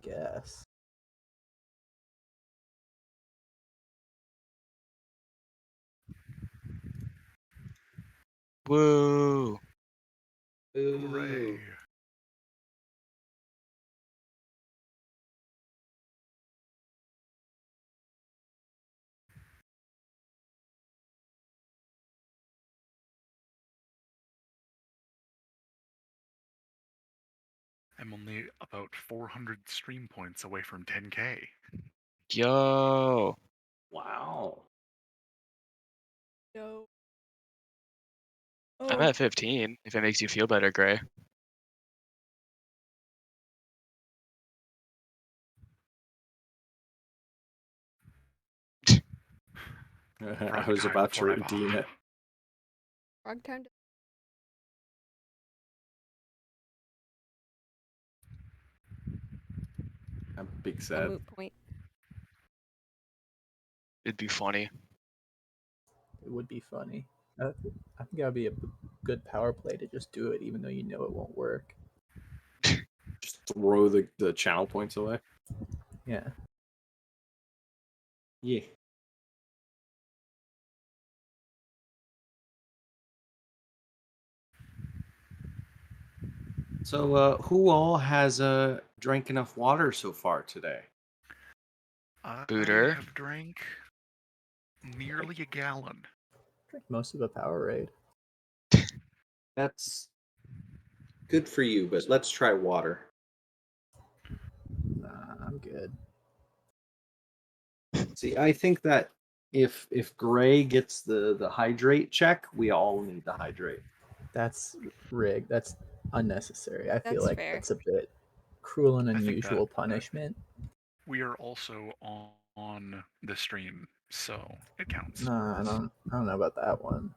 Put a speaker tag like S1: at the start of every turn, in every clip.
S1: guess.
S2: Woo!
S3: Hooray. I'm only about 400 stream points away from 10K.
S2: Yo!
S4: Wow.
S5: No.
S2: I'm at 15, if it makes you feel better, Gray.
S4: I was about to redeem it.
S5: Frog time.
S4: I'm big
S5: A
S4: sad.
S5: moot point.
S2: It'd be funny.
S1: It would be funny. I think that would be a good power play to just do it, even though you know it won't work.
S4: Just throw the channel points away.
S1: Yeah.
S4: Yeah. So, who all has drank enough water so far today?
S2: Booter.
S3: I have drank nearly a gallon.
S1: Drink most of a power raid.
S4: That's good for you, but let's try water.
S1: Nah, I'm good.
S4: See, I think that if Gray gets the hydrate check, we all need to hydrate.
S1: That's rigged. That's unnecessary. I feel
S5: That's
S1: like
S5: fair.
S1: that's a bit cruel and
S3: I think
S1: unusual
S3: that
S1: punishment.
S3: We are also on the stream, so it counts.
S1: Nah, I don't know about that one.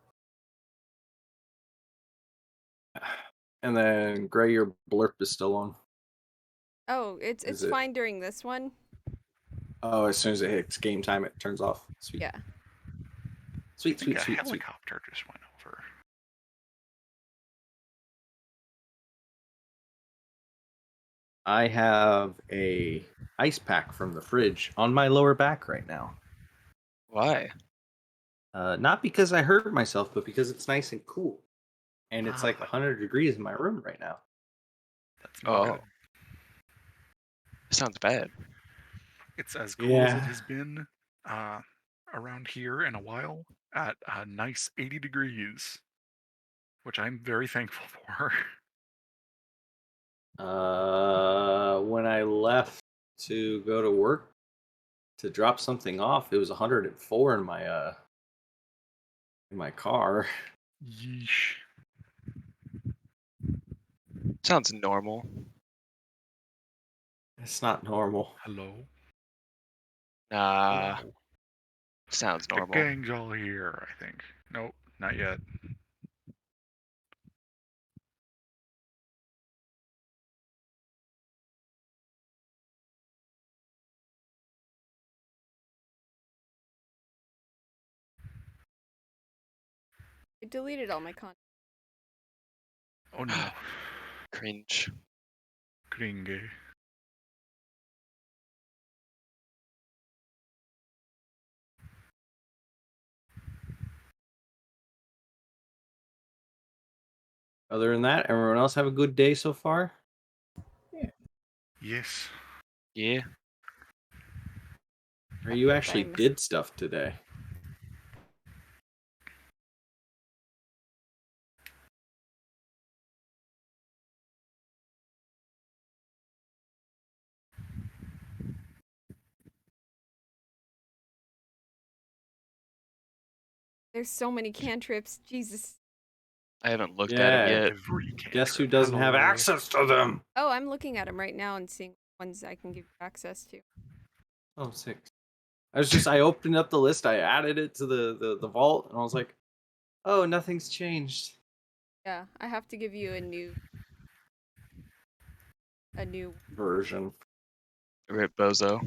S4: And then Gray, your blurp is still on.
S5: Oh, it's
S4: Is it?
S5: fine during this one.
S4: Oh, as soon as it hits game time, it turns off. Sweet.
S5: Yeah.
S4: Sweet,
S3: I think
S4: sweet,
S3: a
S4: sweet, sweet.
S3: helicopter just went over.
S4: I have a ice pack from the fridge on my lower back right now.
S2: Why?
S4: Not because I hurt myself, but because it's nice and cool. And it's like
S3: Ah.
S4: 100 degrees in my room right now.
S3: That's not good.
S2: Sounds bad.
S3: It's as cool as it
S4: Yeah.
S3: has been around here in a while at a nice 80 degrees, which I'm very thankful for.
S4: When I left to go to work to drop something off, it was 104 in my car.
S3: Yeesh.
S2: Sounds normal.
S4: It's not normal.
S3: Hello?
S2: Nah.
S3: Hello?
S2: Sounds
S3: The
S2: normal.
S3: gang's all here, I think. Nope, not yet.
S5: I deleted all my content.
S3: Oh no.
S2: Cringe.
S3: Kringe.
S4: Other than that, everyone else have a good day so far?
S3: Yes.
S2: Yeah.
S4: Or you actually
S5: Same.
S4: did stuff today?
S5: There's so many cantrips. Jesus.
S2: I haven't looked at him yet.
S3: Every
S4: Guess who
S3: cantrip.
S4: doesn't have
S3: Hello.
S4: access to them?
S5: Oh, I'm looking at them right now and seeing ones I can give access to.
S4: Oh, 6. I opened up the list, I added it to the vault, and I was like, oh, nothing's changed.
S5: Yeah, I have to give you a new
S4: Version.
S2: Rip Bozo.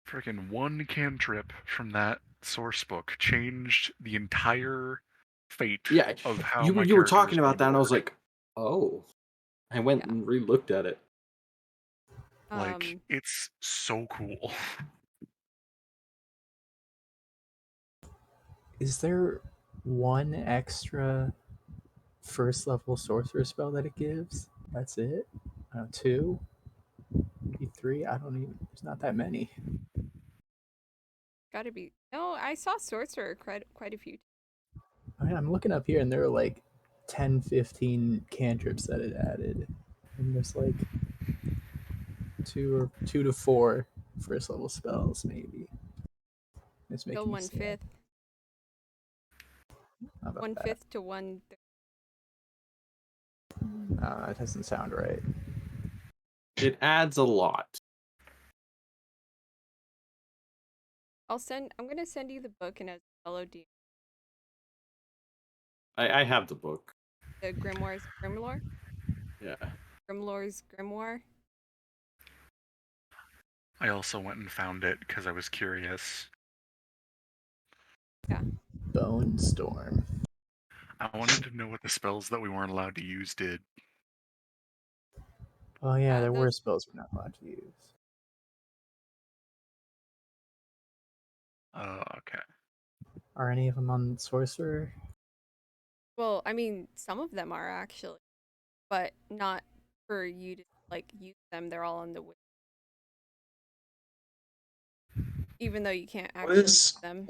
S3: Freaking one cantrip from that source book changed the entire fate
S4: Yeah,
S3: of how
S4: you
S3: my
S4: were
S3: character
S4: talking
S3: was
S4: about that,
S3: being
S4: and I was
S3: worded.
S4: like, oh. I went
S5: Yeah.
S4: and re-looked at it.
S3: Like, it's so cool.
S1: Is there one extra first level sorcerer spell that it gives? That's it? Two? Maybe three? I don't even. There's not that many.
S5: Gotta be. No, I saw sorcerer quite a few.
S1: I mean, I'm looking up here and there are like 10, 15 cantrips that it added. And there's like two to four first level spells, maybe. It's
S5: Still
S1: making me sad.
S5: 1/5.
S1: How about
S5: 1/5
S1: that?
S5: to 1.
S1: That doesn't sound right.
S4: It adds a lot.
S5: I'm gonna send you the book and as fellow D.
S4: I have the book.
S5: The Grimoire's Grimlore.
S4: Yeah.
S5: Grimlore's Grimoire.
S3: I also went and found it because I was curious.
S5: Yeah.
S1: Bone Storm.
S3: I wanted to know what the spells that we weren't allowed to use did.
S1: Oh yeah, there were
S5: Those
S1: spells we're not allowed to use.
S3: Okay.
S1: Are any of them on Sorcerer?
S5: Well, I mean, some of them are actually, but not for you to like use them. They're all on the wiki, even though you can't actually use them.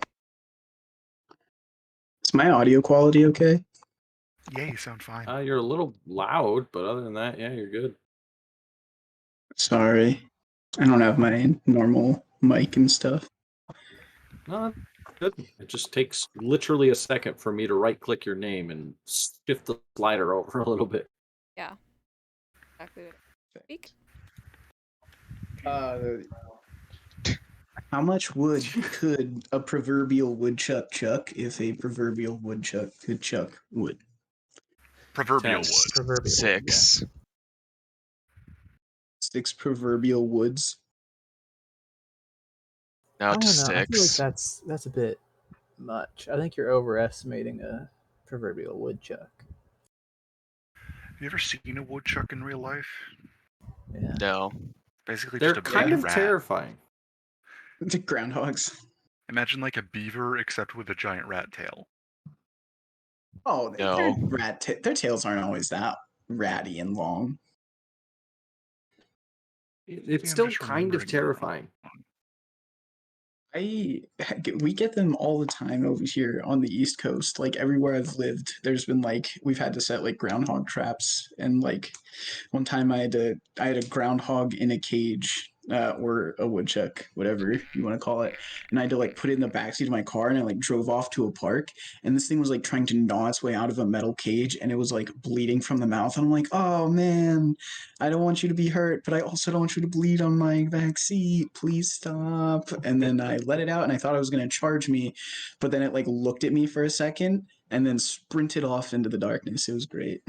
S6: Is my audio quality okay?
S3: Yeah, you sound fine.
S4: You're a little loud, but other than that, yeah, you're good.
S6: Sorry. I don't have my normal mic and stuff.
S4: No, good. It just takes literally a second for me to right-click your name and shift the slider over a little bit.
S5: Yeah. Exactly what I speak.
S6: How much wood could a proverbial woodchuck chuck if a proverbial woodchuck could chuck wood?
S3: Proverbial
S4: 10.
S3: wood.
S1: Proverbial.
S2: 6.
S6: 6 proverbial woods.
S2: No,
S1: I don't
S2: just
S1: know. I feel like
S2: 6.
S1: that's a bit much. I think you're overestimating a proverbial woodchuck.
S3: Have you ever seen a woodchuck in real life?
S1: Yeah.
S2: No.
S3: Basically
S4: They're
S3: just a
S4: kind
S3: big
S4: of
S3: rat.
S4: terrifying.
S6: The groundhogs.
S3: Imagine like a beaver except with a giant rat tail.
S6: Oh,
S2: No.
S6: their tails aren't always that ratty and long.
S4: It's
S3: Maybe I'm
S4: still
S3: just
S4: kind of
S3: remembering it
S4: terrifying.
S3: wrong.
S6: We get them all the time over here on the East Coast. Like everywhere I've lived, there's been like we've had to set like groundhog traps, and like one time I had a groundhog in a cage, or a woodchuck, whatever you want to call it, and I had to like put it in the backseat of my car, and I like drove off to a park, and this thing was like trying to gnaw its way out of a metal cage, and it was like bleeding from the mouth, and I'm like, oh man, I don't want you to be hurt, but I also don't want you to bleed on my back seat. Please stop. And then I let it out, and I thought it was going to charge me, but then it like looked at me for a second and then sprinted off into the darkness. It was great.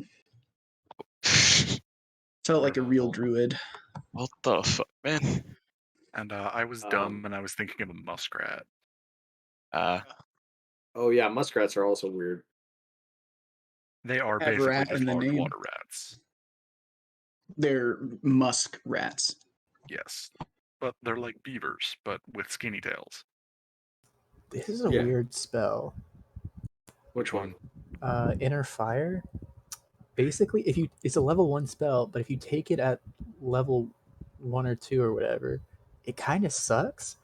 S6: Felt like a real druid.
S2: What the fuck, man?
S3: And I was dumb and I was thinking of a muskrat.
S4: Oh yeah, muskrats are also weird.
S3: They are
S6: Have
S3: basically
S6: rat
S3: just
S6: in the
S3: large
S6: name.
S3: water rats.
S6: They're musk rats.
S3: Yes. But they're like beavers, but with skinny tails.
S1: This is a
S4: Yeah.
S1: weird spell.
S3: Which one?
S1: Inner Fire. Basically, it's a level 1 spell, but if you take it at level 1 or 2 or whatever, it kind of sucks.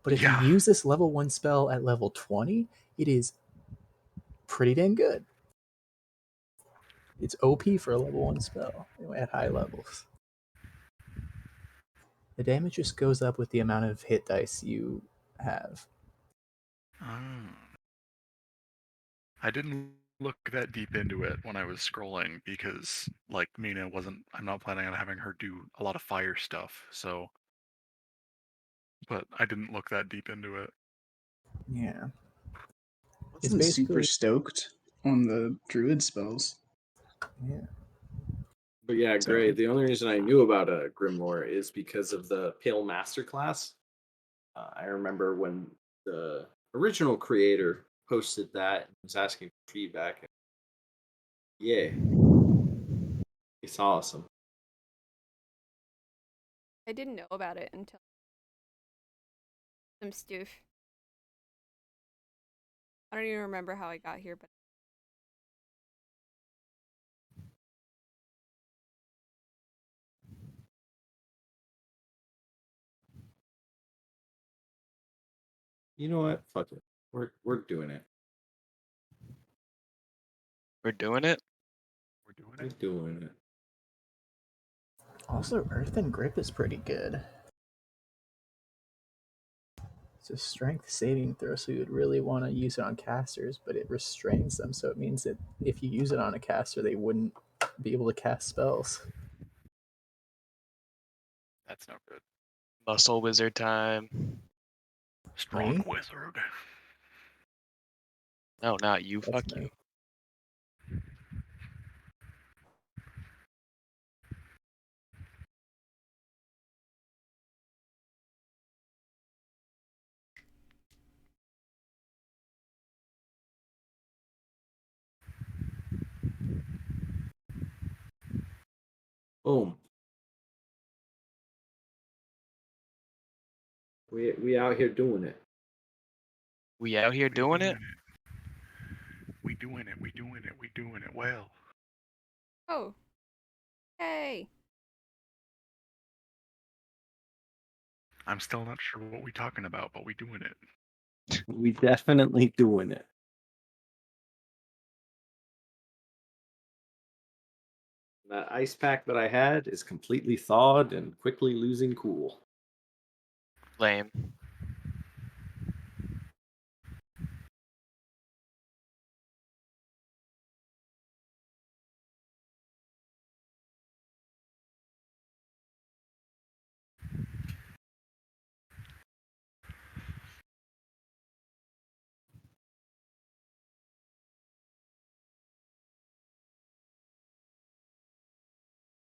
S1: But if
S3: Yeah.
S1: you use this level 1 spell at level 20, it is pretty dang good. It's OP for a level 1 spell at high levels. The damage just goes up with the amount of hit dice you have.
S3: I didn't look that deep into it when I was scrolling because, like, Mina I'm not planning on having her do a lot of fire stuff, so. But I didn't look that deep into it.
S1: Yeah.
S6: It's super stoked on the druid spells.
S1: Yeah.
S4: But yeah,
S6: Sorry.
S4: Gray, the only reason I knew about a Grimoire is because of the Pale Master class. I remember when the original creator posted that and was asking for feedback. Yeah, it's awesome.
S5: I didn't know about it until some stuff. I don't even remember how I got here, but
S4: You know what? Fuck it. We're doing it.
S2: We're doing it.
S3: We're doing
S4: We're
S3: it.
S4: doing it.
S1: Also, Earthen Grip is pretty good. It's a strength saving throw, so you'd really want to use it on casters, but it restrains them, so it means that if you use it on a caster, they wouldn't be able to cast spells.
S3: That's no good.
S2: Muscle wizard time.
S3: Strong
S1: Me?
S3: wizard.
S2: No, not you.
S1: That's
S2: Fuck
S1: me.
S2: you.
S4: Boom. We out here doing it.
S2: We out here
S3: We
S2: doing it.
S3: We doing it. We doing it. We doing it well.
S5: oh, yay!
S3: I'm still not sure what we talking about, but we doing it.
S4: We definitely doing it. That ice pack that I had is completely thawed and quickly losing cool.
S2: Lame.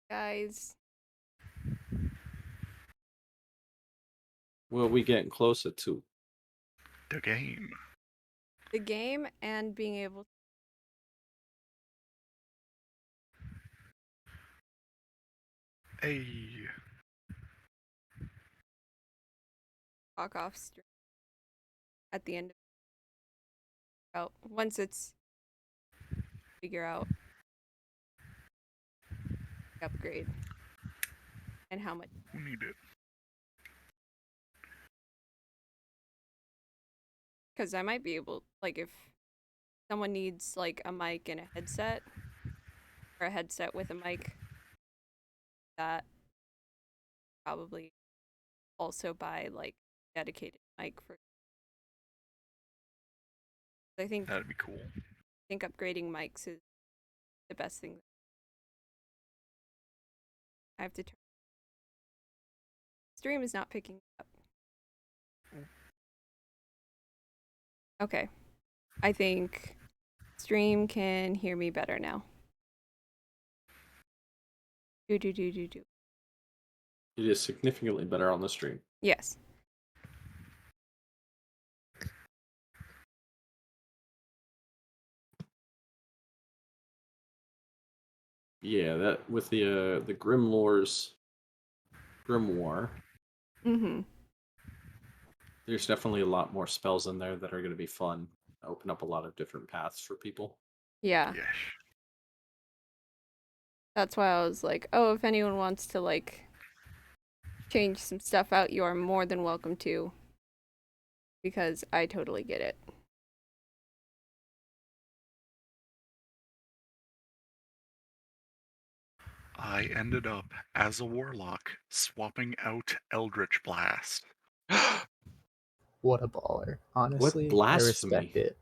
S5: Guys,
S4: What are we getting closer to?
S3: The game.
S5: the game and being able to
S3: Hey.
S5: talk off stream at the end of once it's figure out the upgrade and how much.
S3: Who need it?
S5: Because I might be able, like, if someone needs like a mic and a headset, or a headset with a mic, that probably also buy like dedicated mic for. I think
S3: That'd be cool.
S5: upgrading mics is the best thing. I have to turn. Stream is not picking up. Okay. I think stream can hear me better now. Do.
S4: It is significantly better on the stream.
S5: Yes.
S4: Yeah, that with the Grimoire,
S5: Mm-hmm.
S4: there's definitely a lot more spells in there that are going to be fun. Open up a lot of different paths for people.
S5: Yeah.
S3: Yes.
S5: That's why I was like, oh, if anyone wants to like change some stuff out, you are more than welcome to. Because I totally get it.
S3: I ended up as a warlock swapping out Eldritch Blast.
S1: What a baller. Honestly, I
S4: blasphemy.
S1: respect it.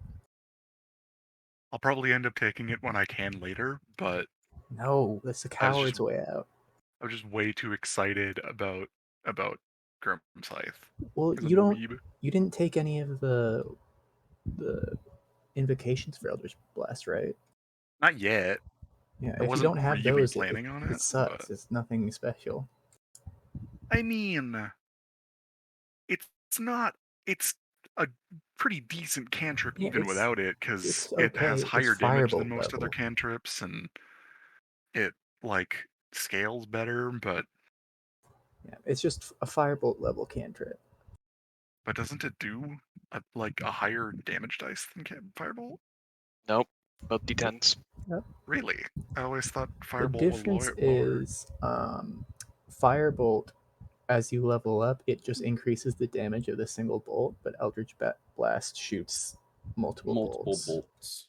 S3: I'll probably end up taking it when I can later, but
S1: No, that's the
S3: I was
S1: coward's
S3: just-
S1: way out.
S3: I was just way too excited about Grim Scythe.
S1: Well,
S3: 'Cause
S1: you
S3: I'm a
S1: don't.
S3: weeb.
S1: You didn't take any of the invocations for Eldritch Blast, right?
S3: Not yet.
S1: Yeah.
S3: I
S1: If you
S3: wasn't
S1: don't have
S3: really
S1: those,
S3: planning on
S1: it
S3: it,
S1: sucks.
S3: but-
S1: It's nothing special.
S3: I mean, it's not. It's a pretty decent cantrip
S1: Yeah,
S3: even
S1: it's-
S3: without it, because
S1: it's
S3: it has
S1: okay.
S3: higher
S1: It's
S3: damage
S1: firebolt
S3: than most other
S1: level.
S3: cantrips, and it like scales better. But
S1: Yeah, it's just a firebolt level cantrip.
S3: doesn't it do like a higher damage dice than firebolt?
S2: Nope. Both D10s.
S3: Really? I always thought
S1: The
S3: firebolt
S1: difference
S3: was lower.
S1: is firebolt, as you level up, it just increases the damage of the single bolt, but Eldritch Blast shoots multiple bolts.
S4: bolts.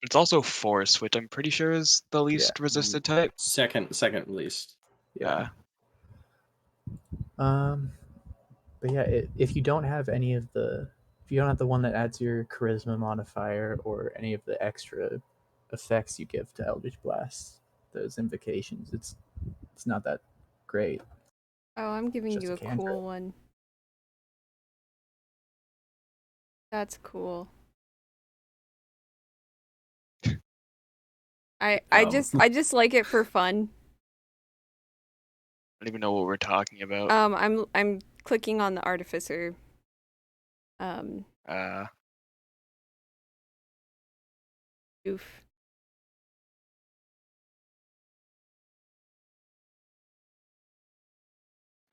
S2: It's also force, which I'm pretty sure is the least resisted type.
S4: Second least.
S1: Yeah. But yeah, if you don't have any of the, if you don't have the one that adds your charisma modifier or any of the extra effects you give to Eldritch Blast, those invocations, it's not that great.
S5: Oh, I'm giving
S1: Just
S5: you
S1: a
S5: a
S1: cantrip.
S5: cool one. That's cool. I
S4: Um,
S5: just like it for fun.
S2: I don't even know what we're talking about.
S5: I'm clicking on the artificer. Oof.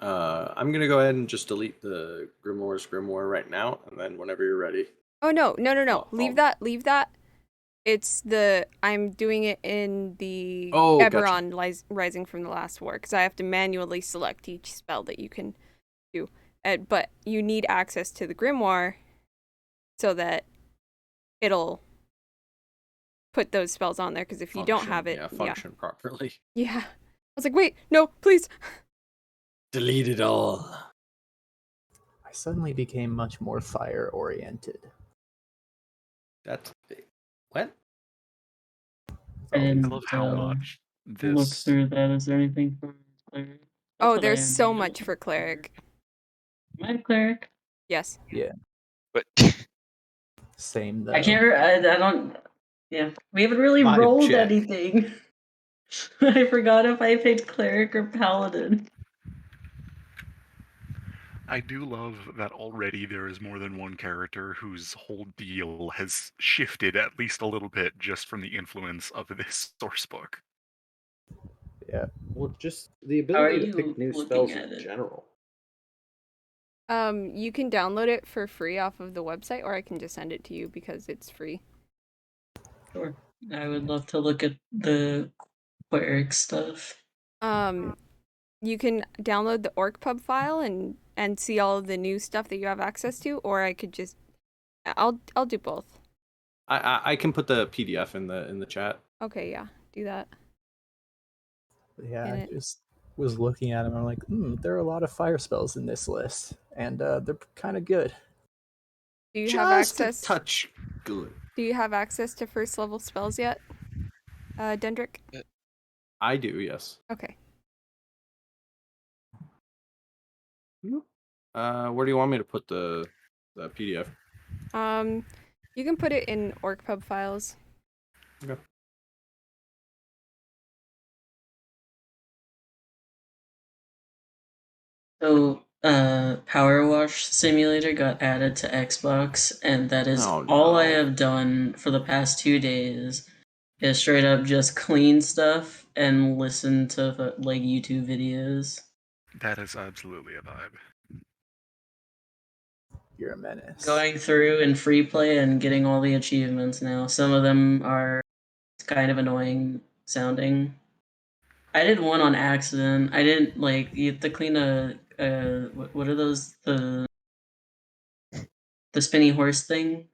S4: I'm gonna go ahead and just delete the grimoire right now, and then whenever you're ready.
S5: Oh no.
S4: Oh,
S5: Leave
S4: oh.
S5: that. It's I'm doing it in the
S4: Oh, gotcha.
S5: Eberron Rising from the Last War, because I have to manually select each spell that you can do. But you need access to the grimoire so that it'll put those spells on there, because if you don't have it,
S4: function properly.
S5: Yeah. I was like, wait, no, please.
S4: Delete it all.
S1: I suddenly became much more fire oriented.
S4: That's what?
S3: I love how much
S7: Look
S3: this.
S7: through that. Is there anything for cleric?
S5: Oh,
S7: That's what I
S5: there's
S7: am
S5: so
S7: doing.
S5: much for cleric.
S7: Am I a cleric?
S5: Yes.
S2: But
S1: Same though.
S7: I can't. I don't. Yeah, we haven't really
S4: Vibe
S7: rolled
S4: check.
S7: anything. I forgot if I picked cleric or paladin.
S3: I do love that already there is more than one character whose whole deal has shifted at least a little bit just from the influence of this source book.
S1: Yeah.
S4: Well, just the
S7: How are
S4: ability to
S7: you
S4: pick new
S7: looking
S4: spells
S7: at
S4: in
S7: it?
S4: general.
S5: You can download it for free off of the website, or I can just send it to you because it's free.
S7: Sure. I would love to look at the cleric stuff.
S5: You can download the OrcPub file and see all of the new stuff that you have access to, or I could just I'll do both.
S4: I can put the PDF in the chat.
S5: Okay, yeah, do that.
S1: Yeah,
S5: In
S1: I
S5: it.
S1: just was looking at them and I'm like, there are a lot of fire spells in this list, and they're kind of good.
S5: Do you
S4: Just
S5: have access?
S4: a touch good.
S5: Do you have access to first level spells yet, Dendrick?
S4: I do, yes.
S5: Okay.
S4: Where do you want me to put the PDF?
S5: You can put it in OrcPub files.
S4: Okay.
S7: So, Power Wash Simulator got added to Xbox, and that is
S4: Oh,
S7: all I
S4: no.
S7: have done for the past 2 days. Is straight up just clean stuff and listen to like YouTube videos.
S3: That is absolutely a vibe.
S1: You're a menace.
S7: Going through in free play and getting all the achievements now. Some of them are kind of annoying sounding. I did one on accident. I didn't like you have to clean a what are those the spinny horse thing?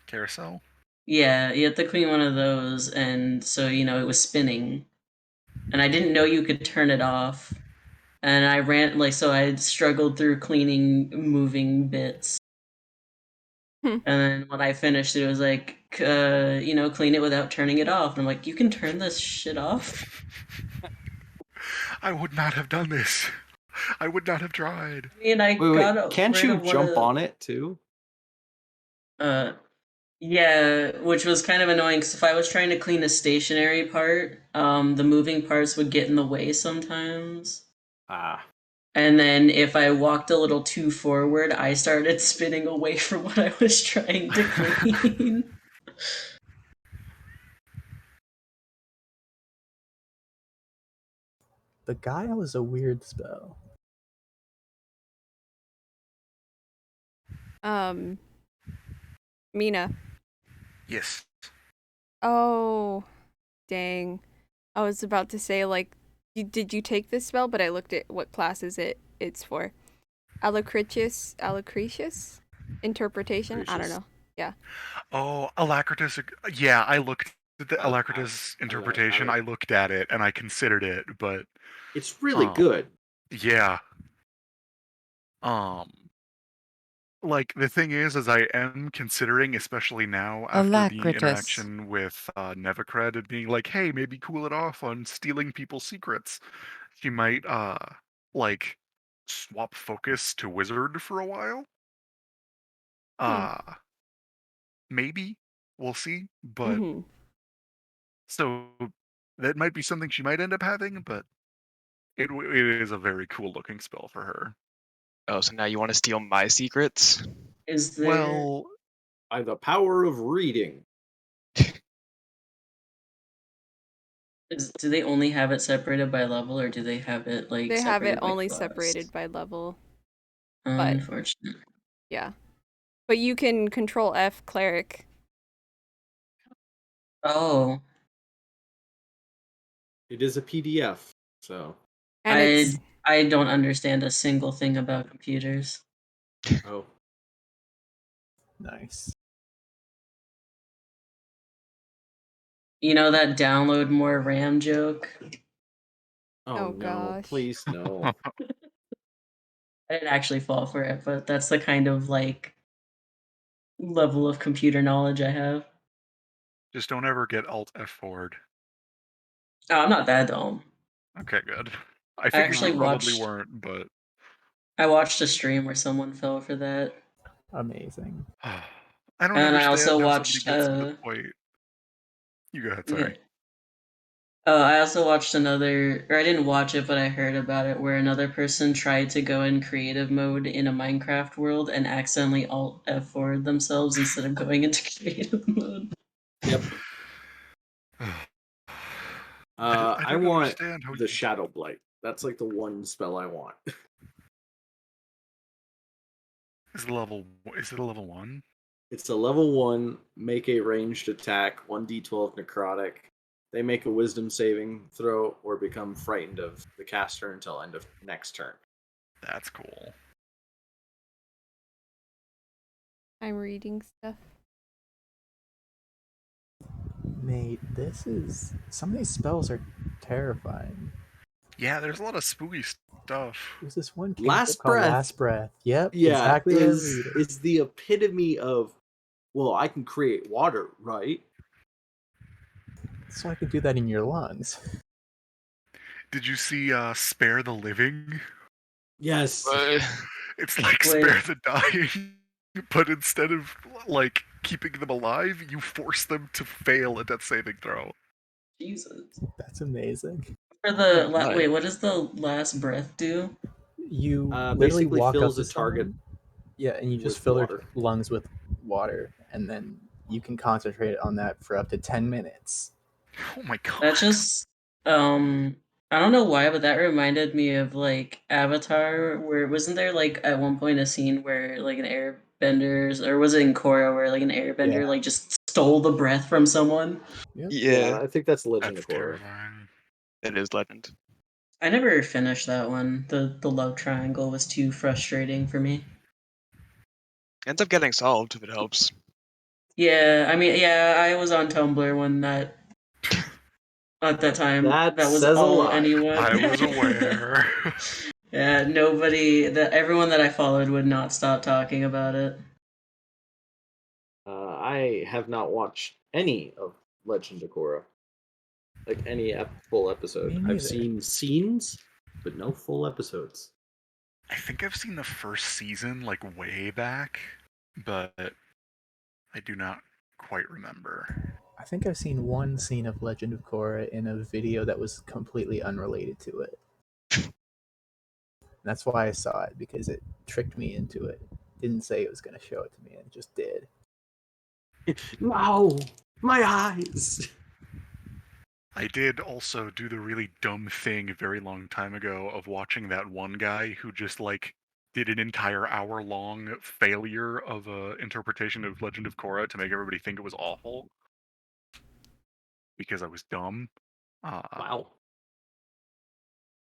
S3: Carousel?
S7: Yeah, you have to clean one of those, and so it was spinning, and I didn't know you could turn it off, and I ran so I struggled through cleaning moving bits, and then when I finished, it was like clean it without turning it off, and I'm like, you can turn this shit off.
S3: I would not have done this. I would not have tried.
S7: I mean, I got
S4: Wait, can't you jump on it too?
S7: Yeah, which was kind of annoying because if I was trying to clean a stationary part, the moving parts would get in the way sometimes.
S4: Ah.
S7: And then if I walked a little too forward, I started spinning away from what I was trying to clean.
S1: The Gaia was a weird spell.
S5: Mina.
S3: Yes.
S5: Oh, dang. I was about to say, like, did you take this spell? But I looked at what classes it's for. Alacritius? Interpretation? I don't
S4: Alacritius.
S5: know. Yeah.
S3: Oh, Alacritus. Yeah, I looked at the
S4: I-
S3: Alacritus
S4: I
S3: interpretation.
S4: like-
S3: I looked at it and I considered it, but
S4: It's really
S3: Um,
S4: good.
S3: yeah. Like the thing is I am considering, especially now after the
S8: Alacritus.
S3: interaction with Nevacred and being like, hey, maybe cool it off on stealing people's secrets. She might like swap focus to wizard for a while. Maybe. We'll see. But
S5: Mhm.
S3: so that might be something she might end up having, but it is a very cool looking spell for her.
S2: Oh, so now you want to steal my secrets?
S7: Is there
S3: Well,
S4: By the power of reading.
S7: do they only have it separated by level, or do they have it like
S5: They have it
S7: separated by
S5: only
S7: class?
S5: separated by level.
S7: Unfortunate.
S5: Yeah. But you can control F cleric.
S7: Oh,
S4: It is a PDF, so
S5: And it's
S7: I don't understand a single thing about computers.
S4: oh.
S1: Nice.
S7: You know that download more RAM joke?
S4: Oh,
S5: Oh,
S4: no,
S5: gosh.
S4: please no.
S7: I didn't actually fall for it, but that's the kind of like level of computer knowledge I have.
S3: just don't ever get Alt F4'd.
S7: Oh, I'm not that dumb.
S3: Okay, good. I figured
S7: actually
S3: you probably
S7: watched-
S3: weren't, but
S7: I watched a stream where someone fell for that.
S1: Amazing.
S3: I don't
S7: And I
S3: understand
S7: also
S3: how
S7: watched,
S3: somebody gets to the point. You go ahead, sorry.
S7: Yeah. Oh, I also watched another, or I didn't watch it, but I heard about it, where another person tried to go in creative mode in a Minecraft world and accidentally Alt F4'd themselves instead of going into creative mode.
S4: Yep. I
S3: don't
S4: want
S3: understand how
S4: the Shadow Blight. That's like the one spell I want.
S3: is it a level 1?
S4: It's a level 1, make a ranged attack, 1d12 necrotic. They make a wisdom saving throw or become frightened of the caster until end of next turn.
S3: That's cool.
S5: I'm reading stuff.
S1: Mate, some of these spells are terrifying.
S3: Yeah, there's a lot of spooky stuff.
S1: There's this one
S4: Last
S1: called
S4: Breath.
S1: Last Breath. Yep,
S4: Yeah,
S1: exactly what I was reading.
S4: is the epitome of, well, I can create water, right?
S1: So I could do that in your lungs.
S3: Did you see Spare the Living?
S4: Yes.
S3: It's like
S7: Wait.
S3: Spare the Dying, but instead of like keeping them alive, you force them to fail a death saving throw.
S7: Jesus.
S1: That's amazing.
S7: For the
S3: Right.
S7: wait, what does the last breath do?
S1: You literally
S4: Basically
S1: walk
S4: fills
S1: up to
S4: a target
S1: someone, yeah, and you just
S4: with
S1: fill
S4: water.
S1: their lungs with water, and then you can concentrate on that for up to 10 minutes.
S3: Oh my god.
S7: That just I don't know why, but that reminded me of like Avatar, where wasn't there like at one point a scene where like an airbender, or was it in Korra where like an airbender
S1: Yeah.
S7: like just stole the breath from someone?
S2: Yeah,
S4: I think that's Legend
S3: That's
S4: of Korra.
S3: terrifying.
S2: it is Legend.
S7: I never finished that one. The love triangle was too frustrating for me.
S2: Ends up getting solved if it helps.
S7: Yeah, I mean, yeah, I was on Tumblr when that at that time
S4: That
S7: was
S4: says a
S7: all
S4: lot.
S7: anyone.
S3: I was aware.
S7: Yeah, everyone that I followed would not stop talking about it.
S4: I have not watched any of Legend of Korra. Like any full episode.
S1: Me
S4: I've
S1: neither.
S4: seen scenes, but no full episodes.
S3: I think I've seen the first season like way back, but I do not quite remember.
S1: I think I've seen one scene of Legend of Korra in a video that was completely unrelated to it. That's why I saw it, because it tricked me into it. Didn't say it was going to show it to me, and it just did.
S4: No, my eyes.
S3: I did also do the really dumb thing a very long time ago of watching that one guy who just like did an entire hour-long failure of a interpretation of Legend of Korra to make everybody think it was awful because I was dumb.
S4: Wow.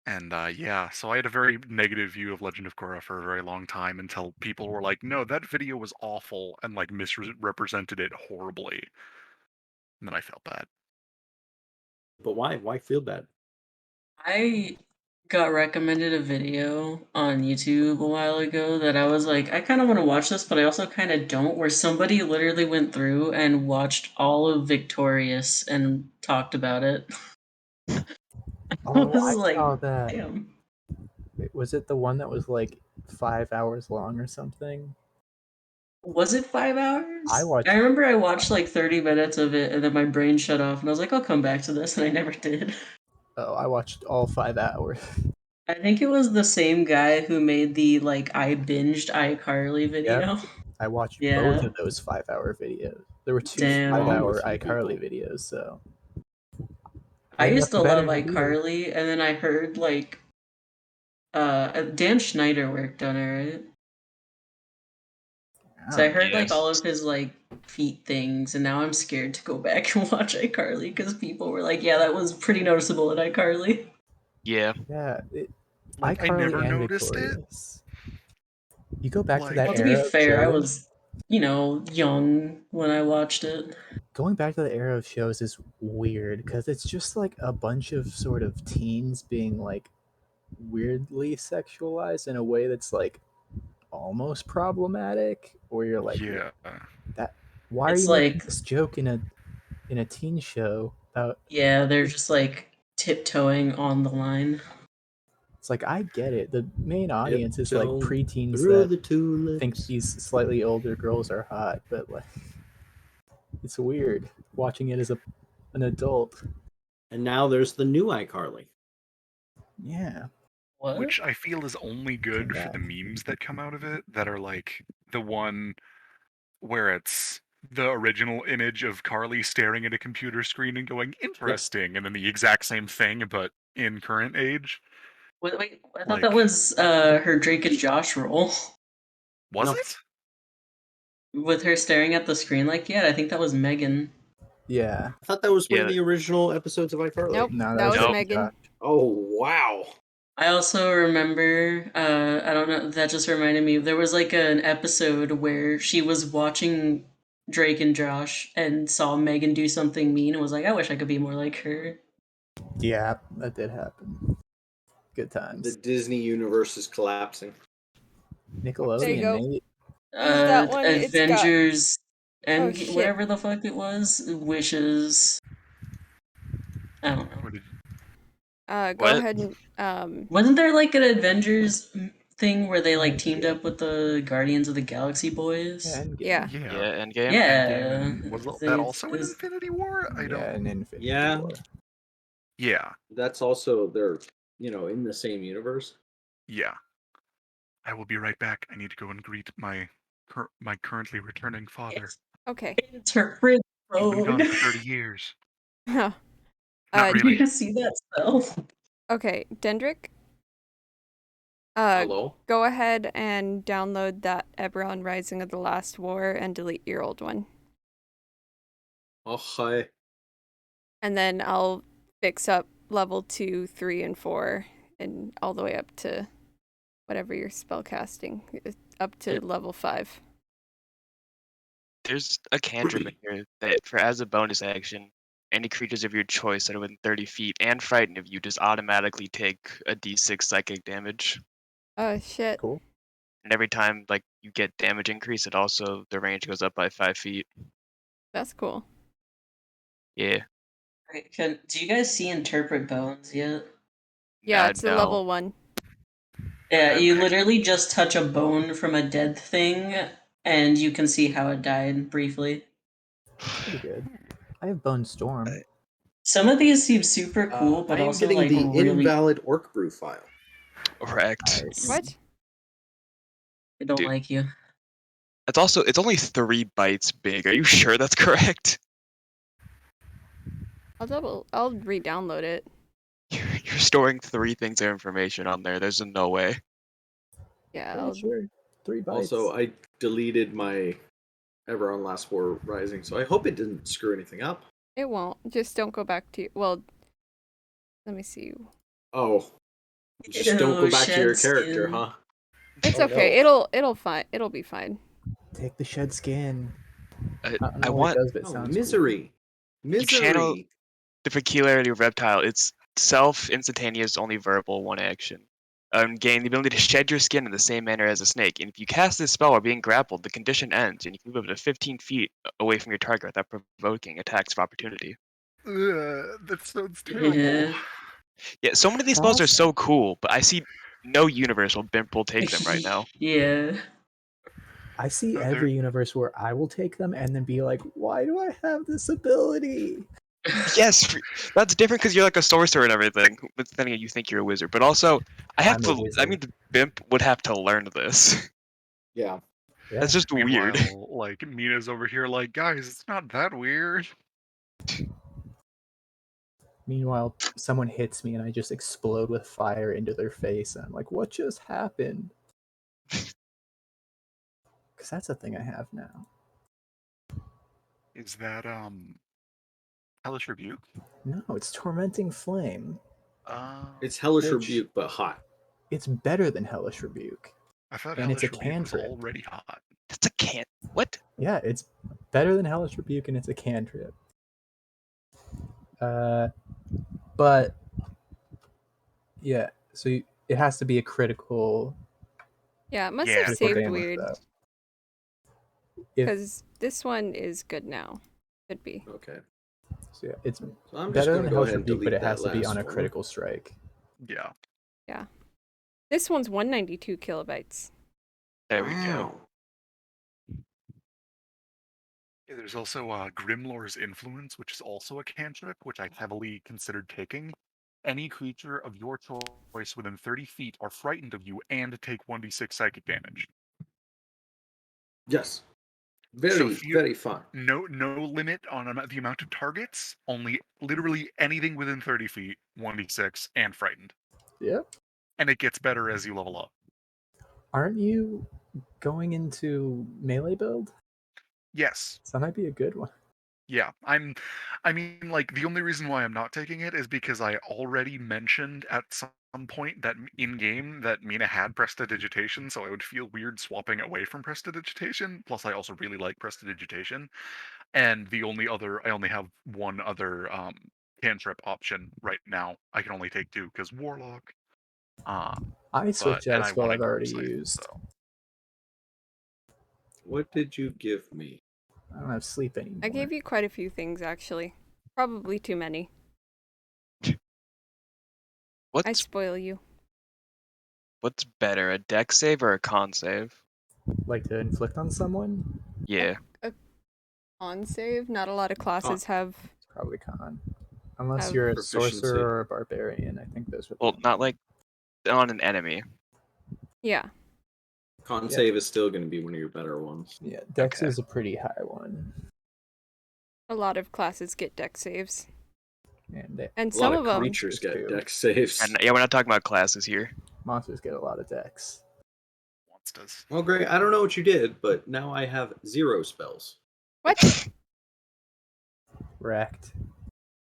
S3: And yeah, so I had a very negative view of Legend of Korra for a very long time until people were like, "No, that video was awful," and like misrepresented it horribly. And then I felt bad.
S4: But why? Why feel bad?
S7: I got recommended a video on YouTube a while ago that I was like, I kind of want to watch this, but I also kind of don't, where somebody literally went through and watched all of Victorious and talked about it.
S1: Oh,
S7: was
S1: I
S7: like,
S1: saw that.
S7: damn.
S1: Wait, was it the one that was like 5 hours long or something?
S7: Was it 5 hours?
S1: I watched-
S7: I remember I watched like 30 minutes of it and then my brain shut off and I was like, I'll come back to this, and I never did.
S1: Oh, I watched all 5 hours.
S7: I think it was the same guy who made the like I binged iCarly video.
S1: I watched
S7: Yeah.
S1: both of those 5-hour videos. There were 2
S7: Damn.
S1: 5-hour
S4: Wrong with you
S1: iCarly
S4: people.
S1: videos, so
S7: I
S1: had
S7: used to
S1: nothing
S7: love
S1: better to do.
S7: iCarly, and then I heard like Dan Schneider worked on it, right? So I heard like all of his like feet things, and now I'm scared to go back and watch iCarly because people were like, "Yeah, that was pretty noticeable in iCarly."
S2: Yeah.
S1: Yeah,
S3: Like, I
S1: iCarly
S3: never
S1: and
S3: noticed it.
S1: Victorious. You go back to
S3: Like-
S1: that
S7: Well, to
S1: era
S7: be
S1: of
S7: fair, I
S1: shows-
S7: was, young when I watched it.
S1: Going back to the era of shows is weird because it's just like a bunch of sort of teens being like weirdly sexualized in a way that's like almost problematic, or you're like,
S3: Yeah.
S1: why are
S7: It's
S1: you making
S7: like-
S1: this joke in a teen show about?
S7: Yeah, they're just like tiptoeing on the line.
S1: It's like, I get it, the main audience is like
S4: Tiptoe
S1: preteens
S4: through
S1: that
S4: the tulips.
S1: think these slightly older girls are hot, but like it's weird watching it as an adult.
S4: And now there's the new iCarly.
S1: Yeah.
S7: What?
S3: Which I feel is only good for
S1: back.
S3: the memes that come out of it, that are like the one where it's the original image of Carly staring at a computer screen and going, interesting, and then the exact same thing, but in current age.
S7: Wait, I thought
S3: Like-
S7: that was her Drake and Josh role.
S3: Was
S4: No.
S3: it?
S7: With her staring at the screen like, yeah, I think that was Megan.
S1: Yeah.
S4: I thought that was one of
S2: Yeah.
S4: the original episodes of iCarly.
S5: Nope.
S1: No,
S5: That was
S2: Nope.
S5: Megan.
S4: Oh wow.
S7: I also remember, I don't know, that just reminded me, there was like an episode where she was watching Drake and Josh and saw Megan do something mean and was like, I wish I could be more like her.
S1: Yeah, that did happen. Good times.
S4: The Disney universe is collapsing.
S1: Nickelodeon,
S5: There you go.
S1: Nate.
S5: that one, it's got-
S7: Avengers, and
S5: Oh, shit.
S7: whatever the fuck it was, Wishes. I don't know.
S3: What did-
S5: Go
S2: What?
S5: ahead and
S7: Wasn't there like an Avengers thing where they like teamed up with the Guardians of the Galaxy boys?
S1: Yeah, Endgame.
S5: yeah.
S3: Yeah.
S2: Yeah, Endgame.
S7: Yeah.
S3: Endgame, and was
S7: I think
S3: that also in
S7: it's-
S3: Infinity War? I don't.
S1: Yeah, and Infinity
S4: Yeah.
S1: War.
S3: Yeah.
S4: That's also they're in the same universe.
S3: Yeah. I will be right back. I need to go and greet my currently returning father.
S5: Okay.
S7: It's her fridge
S3: He's been gone
S7: road.
S3: for 30 years.
S5: Huh.
S3: Not
S7: Did
S3: really.
S7: you see that spell?
S5: Okay, Dendrick.
S4: Hello.
S5: Go ahead and download that Eberron Rising of the Last War and delete your old one.
S4: Oh hi.
S5: And then I'll fix up level 2, 3, and 4 and all the way up to whatever you're spellcasting. Up to level 5.
S2: There's a cantrip in here that, for as a bonus action, any creatures of your choice that are within 30 feet and frightened of you just automatically take a d6 psychic damage.
S5: Oh shit.
S1: Cool.
S2: And every time like you get damage increase, it also the range goes up by 5 feet.
S5: That's cool.
S2: Yeah.
S7: Right, do you guys see Interpret Bones yet?
S5: Yeah, it's a
S2: no.
S5: level 1.
S7: Yeah, you literally just touch a bone from a dead thing, and you can see how it died briefly.
S1: Pretty good. I have Bone Storm.
S7: Some of these seem super cool, but
S4: I am
S7: also
S4: getting
S7: like
S4: the
S7: really.
S4: invalid Orc Brew file.
S2: Correct.
S1: Nice.
S5: What?
S7: I don't
S2: Dude.
S7: like you.
S2: It's only 3 bytes big. Are you sure that's correct?
S5: I'll re-download it.
S2: You're storing 3 things of information on there. There's no way.
S5: Yeah,
S1: Oh,
S5: I'll,
S1: sure. 3 bytes.
S4: Also, I deleted my Eberron Last War Rising, so I hope it didn't screw anything up.
S5: it won't. Just don't go back to. Well, let me see.
S4: Oh, just don't go
S7: Ew,
S4: back to your
S7: shed
S4: character,
S7: skin.
S4: huh?
S5: It's
S4: Oh,
S5: okay.
S4: no.
S5: It'll be fine.
S1: Take the shed skin.
S2: I,
S1: I don't know
S2: I
S1: what
S2: want
S1: it does, but it
S4: Oh,
S1: sounds
S4: misery.
S2: channel-
S4: Misery.
S2: the peculiarity of Reptile. It's self-instantaneous, only verbal, 1 action. Gain the ability to shed your skin in the same manner as a snake. And if you cast this spell while being grappled, the condition ends, and you can move up to 15 feet away from your target without provoking attacks of opportunity.
S3: That sounds terrible.
S7: Yeah.
S2: Yeah, so many of these spells are so cool, but I see no universe where Bimp will take them right now.
S7: Yeah.
S1: I see
S3: They're-
S1: every universe where I will take them and then be like, why do I have this ability?
S2: Yes, that's different because you're like a sorcerer and everything. But then again, you think you're a wizard. But also, I have
S1: I'm a
S2: to. I
S1: wizard.
S2: mean, the Bimp would have to learn this.
S4: Yeah.
S1: Yeah.
S2: That's just weird.
S3: Meanwhile, like Mina's over here, like, guys, it's not that weird.
S1: Meanwhile, someone hits me and I just explode with fire into their face. And I'm like, what just happened? Because that's a thing I have now.
S3: Is that Hellish Rebuke?
S1: No, it's Tormenting Flame.
S4: It's Hellish
S1: Which-
S4: Rebuke, but hot.
S1: It's better than Hellish Rebuke.
S3: I thought
S1: and it's
S3: Hellish
S1: a
S3: Rebuke was
S1: cantrip.
S3: already hot.
S2: That's a can't. What?
S1: Yeah, it's better than Hellish Rebuke and it's a cantrip. But yeah, so it has to be a critical.
S5: Yeah, it must
S3: Yeah,
S5: have
S3: critical
S5: saved
S1: damage,
S5: weird
S1: though. If
S5: because this one is good now. Could be.
S4: Okay.
S1: so yeah, it's
S4: So I'm just
S1: better
S4: going
S1: than
S4: to go
S1: Hellish
S4: ahead and
S1: Rebuke,
S4: delete
S1: but it
S4: that
S1: has to be
S4: last
S1: on a
S4: one.
S1: critical strike.
S3: Yeah.
S5: This one's 192 kilobytes.
S2: There we go.
S4: Wow.
S3: Yeah, there's also Grimlore's Influence, which is also a cantrip, which I heavily considered taking. Any creature of your choice within 30 feet are frightened of you and take 1d6 psychic damage.
S4: Yes.
S3: So
S4: Very,
S3: if you-
S4: very fun.
S3: No limit on the amount of targets, only literally anything within 30 feet, 1d6, and frightened.
S1: Yep.
S3: And it gets better as you level up.
S1: Aren't you going into melee build?
S3: Yes.
S1: So that might be a good one.
S3: Yeah, I mean, like, the only reason why I'm not taking it is because I already mentioned at some point that in-game that Mina had Prestidigitation, so I would feel weird swapping away from Prestidigitation. Plus, I also really like Prestidigitation. And I only have one other cantrip option right now. I can only take 2, because Warlock.
S1: I switched out
S3: and
S1: a
S3: I
S1: spell
S3: wanna
S1: I've already
S3: Grimscythe,
S1: used.
S3: so.
S4: What did you give me?
S1: I don't have sleep anymore.
S5: I gave you quite a few things actually. Probably too many. I
S2: What's
S5: spoil you.
S2: what's better, a deck save or a con save?
S1: like to inflict on someone.
S2: Yeah.
S5: On save, not a lot of classes have.
S1: It's probably con, unless
S5: Have
S1: you're a
S4: proficiency.
S1: sorcerer or a barbarian. I think those would.
S2: Well, not like on an enemy.
S5: Yeah.
S4: Con
S1: Yeah.
S4: save is still going to be one of your better ones.
S1: Yeah, Dex
S2: Okay.
S1: is a pretty high one,
S5: A lot of classes get deck saves.
S1: and
S5: And
S4: A
S5: some
S4: lot
S5: of
S4: of
S5: them.
S4: creatures
S1: Too.
S4: get dex saves.
S2: And yeah, we're not talking about classes here.
S1: monsters get a lot of Dex.
S3: Monsters.
S4: Well, Greg, I don't know what you did, but now I have 0 spells.
S5: What?
S1: Wrecked.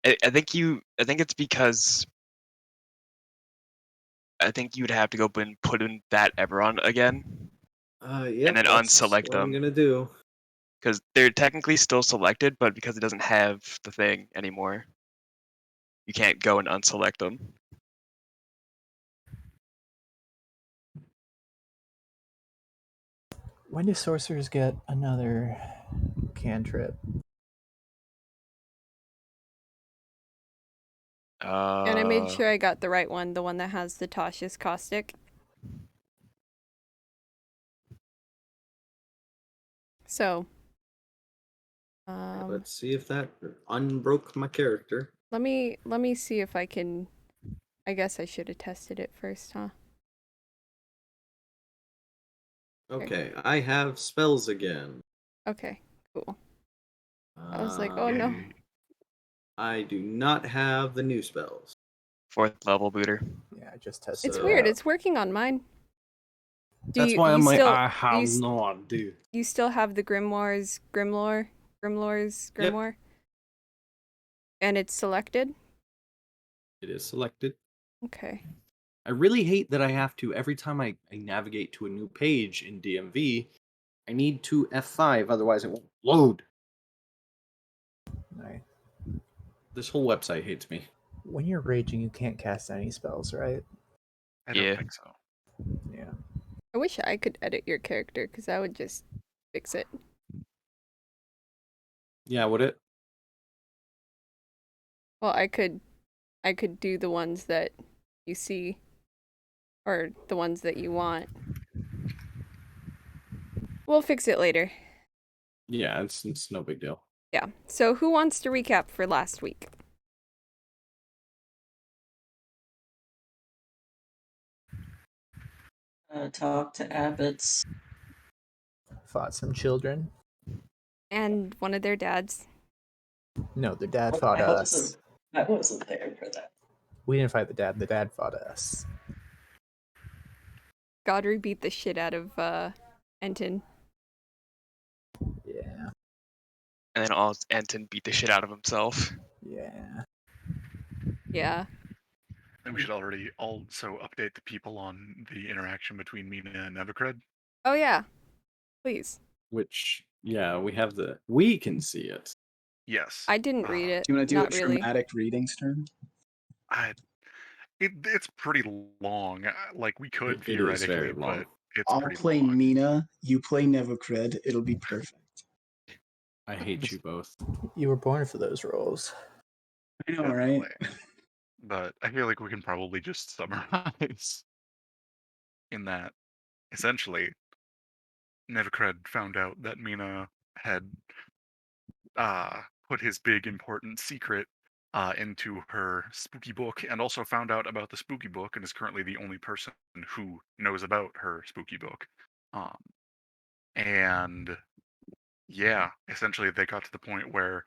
S2: I think it's because I think you'd have to go and put in that Eberron again,
S4: Yeah.
S2: And then unselect
S4: what I'm
S2: them.
S4: going to do.
S2: because they're technically still selected, but because it doesn't have the thing anymore, you can't go and unselect them.
S1: When do sorcerers get another cantrip?
S5: And I made
S2: Uh,
S5: sure I got the right one, the one that has the Tasha's Caustic. So,
S4: Let's see if that unbroke my character.
S5: let me see if I can. I guess I should have tested it first, huh?
S4: Okay, I have spells again.
S5: Okay, cool. I was like, oh no.
S3: Yay.
S4: I do not have the new spells.
S2: 4th level booter.
S1: Yeah, I just tested
S5: It's
S1: it
S5: weird.
S1: out.
S5: It's working on mine. Do
S8: That's
S5: you,
S8: why
S5: you
S8: I'm like,
S5: still,
S8: I have
S5: s-
S8: no idea.
S5: you still have the Grimoire's Grimlore's
S4: Yep.
S5: Grimoire? And it's selected?
S8: It is selected.
S5: Okay.
S8: I really hate that I have to, every time I navigate to a new page in DMV, I need to F5, otherwise it won't load.
S1: Nice.
S8: This whole website hates me.
S1: When you're raging, you can't cast any spells, right?
S3: I don't
S2: Yeah.
S3: think so.
S1: Yeah.
S5: I wish I could edit your character because I would just fix it.
S8: Yeah, would it?
S5: Well, I could do the ones that you see or the ones that you want. We'll fix it later.
S8: Yeah, it's no big deal.
S5: Yeah. So who wants to recap for last week?
S7: Talk to Abbots.
S1: Fought some children.
S5: And one of their dads.
S1: No, the dad fought
S7: I
S1: us.
S7: wasn't there for that.
S1: We didn't fight the dad. The dad fought us.
S5: Godry beat the shit out of Enton.
S1: Yeah.
S2: And then Anton beat the shit out of himself.
S1: Yeah.
S5: Yeah.
S3: And we should already also update the people on the interaction between Mina and Evacred.
S5: Oh yeah. Please.
S4: Which, yeah, we can see it.
S3: Yes.
S5: I didn't read it.
S6: Do you want to do
S5: Not
S6: a
S5: really.
S6: dramatic readings turn?
S3: It's pretty long. Like, we could
S4: It is
S3: theoretically,
S4: very long.
S3: but it's
S6: I'll
S3: pretty
S6: play
S3: long.
S6: Mina, you play Nevocred, it'll be perfect.
S4: I hate you both.
S1: You were born for those roles.
S6: I know, right?
S3: Definitely. But I feel like we can probably just summarize in that, essentially, Nevacred found out that Mina had put his big important secret into her spooky book, and also found out about the spooky book, and is currently the only person who knows about her spooky book. And yeah, essentially they got to the point where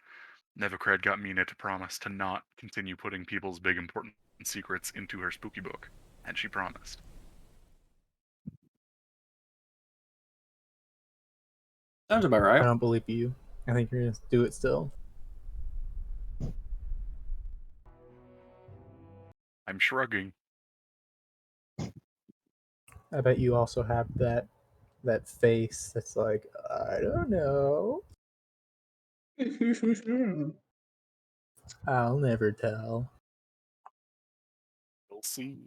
S3: Nevacred got Mina to promise to not continue putting people's big important secrets into her spooky book, and she promised.
S8: Sounds about
S1: I
S8: right.
S1: don't believe you. I think you're gonna do it still.
S3: I'm shrugging.
S1: I bet you also have that face that's like, I don't know. I'll never tell.
S3: We'll see.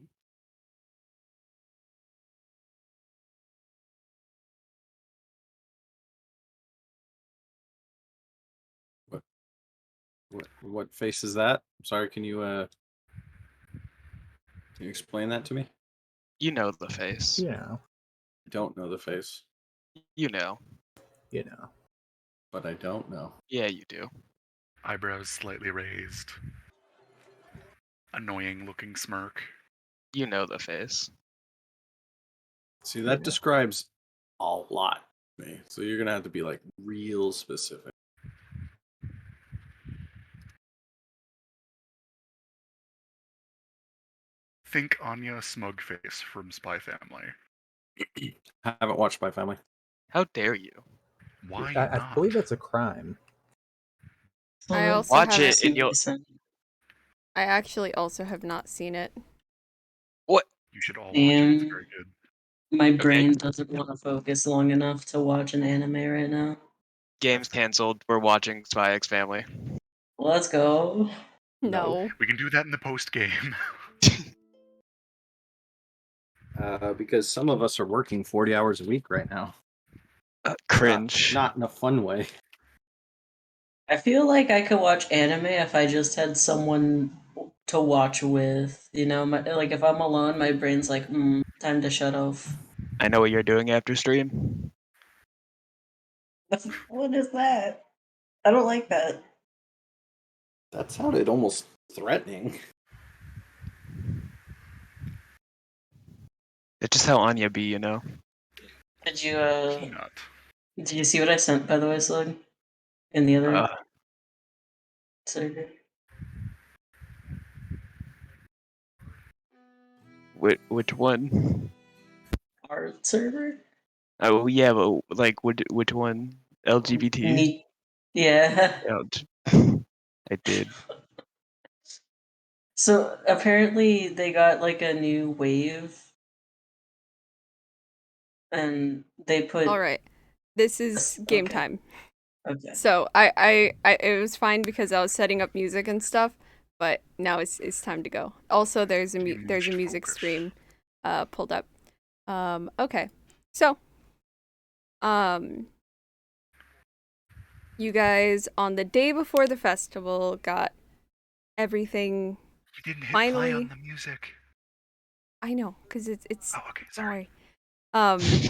S8: What face is that? I'm sorry, can you explain that to me?
S2: You know the face.
S1: You know.
S8: I don't know the face,
S2: You know.
S1: You know.
S8: but I don't know.
S2: Yeah, you do.
S3: Eyebrows slightly raised. Annoying looking smirk.
S2: You know the face.
S8: See, that
S1: Yeah.
S8: describes a lot to me. So you're gonna have to be like real specific.
S3: Think Anya Smugface from Spy Family.
S8: Haven't watched Spy Family.
S2: How dare you?
S3: Why
S1: I
S3: not?
S1: believe that's a crime.
S5: I
S7: Well,
S5: also
S2: Watch
S5: haven't-
S2: it and you'll.
S5: I actually also have not seen it.
S3: You should all watch it. It's
S7: And
S3: very good.
S7: my brain doesn't want to focus long enough to watch an anime right now.
S2: Game's canceled. We're watching Spy X Family.
S7: Let's go.
S5: No.
S3: We can do that in the post game.
S8: Because some of us are working 40 hours a week right now.
S2: Cringe.
S8: Not in a fun way.
S7: I feel like I could watch anime if I just had someone to watch with. You know, like if I'm alone, my brain's like, time to shut off.
S2: I know what you're doing after stream.
S7: What is that? I don't like that.
S8: That sounded almost threatening.
S2: It's just how Anya be, you know.
S7: Did you
S3: Peanut.
S7: did you see what I sent, by the way, Slug? In the other
S2: Uh,
S7: server?
S2: which one?
S7: Our server?
S2: Oh yeah, but like which one? LGBT?
S7: Yeah.
S2: I did.
S7: So apparently they got like a new wave, and they put.
S5: All right. This is game
S7: Okay.
S5: time.
S7: Okay.
S5: So I it was fine because I was setting up music and stuff, but now it's time to go. Also, there's a
S3: Hinged
S5: music
S3: focus.
S5: stream pulled up. Okay. So you guys on the day before the festival got everything
S3: You didn't hit play
S5: finally.
S3: on the music.
S5: I know, cuz it's
S3: Oh, okay.
S5: don't
S3: Sorry.
S5: worry.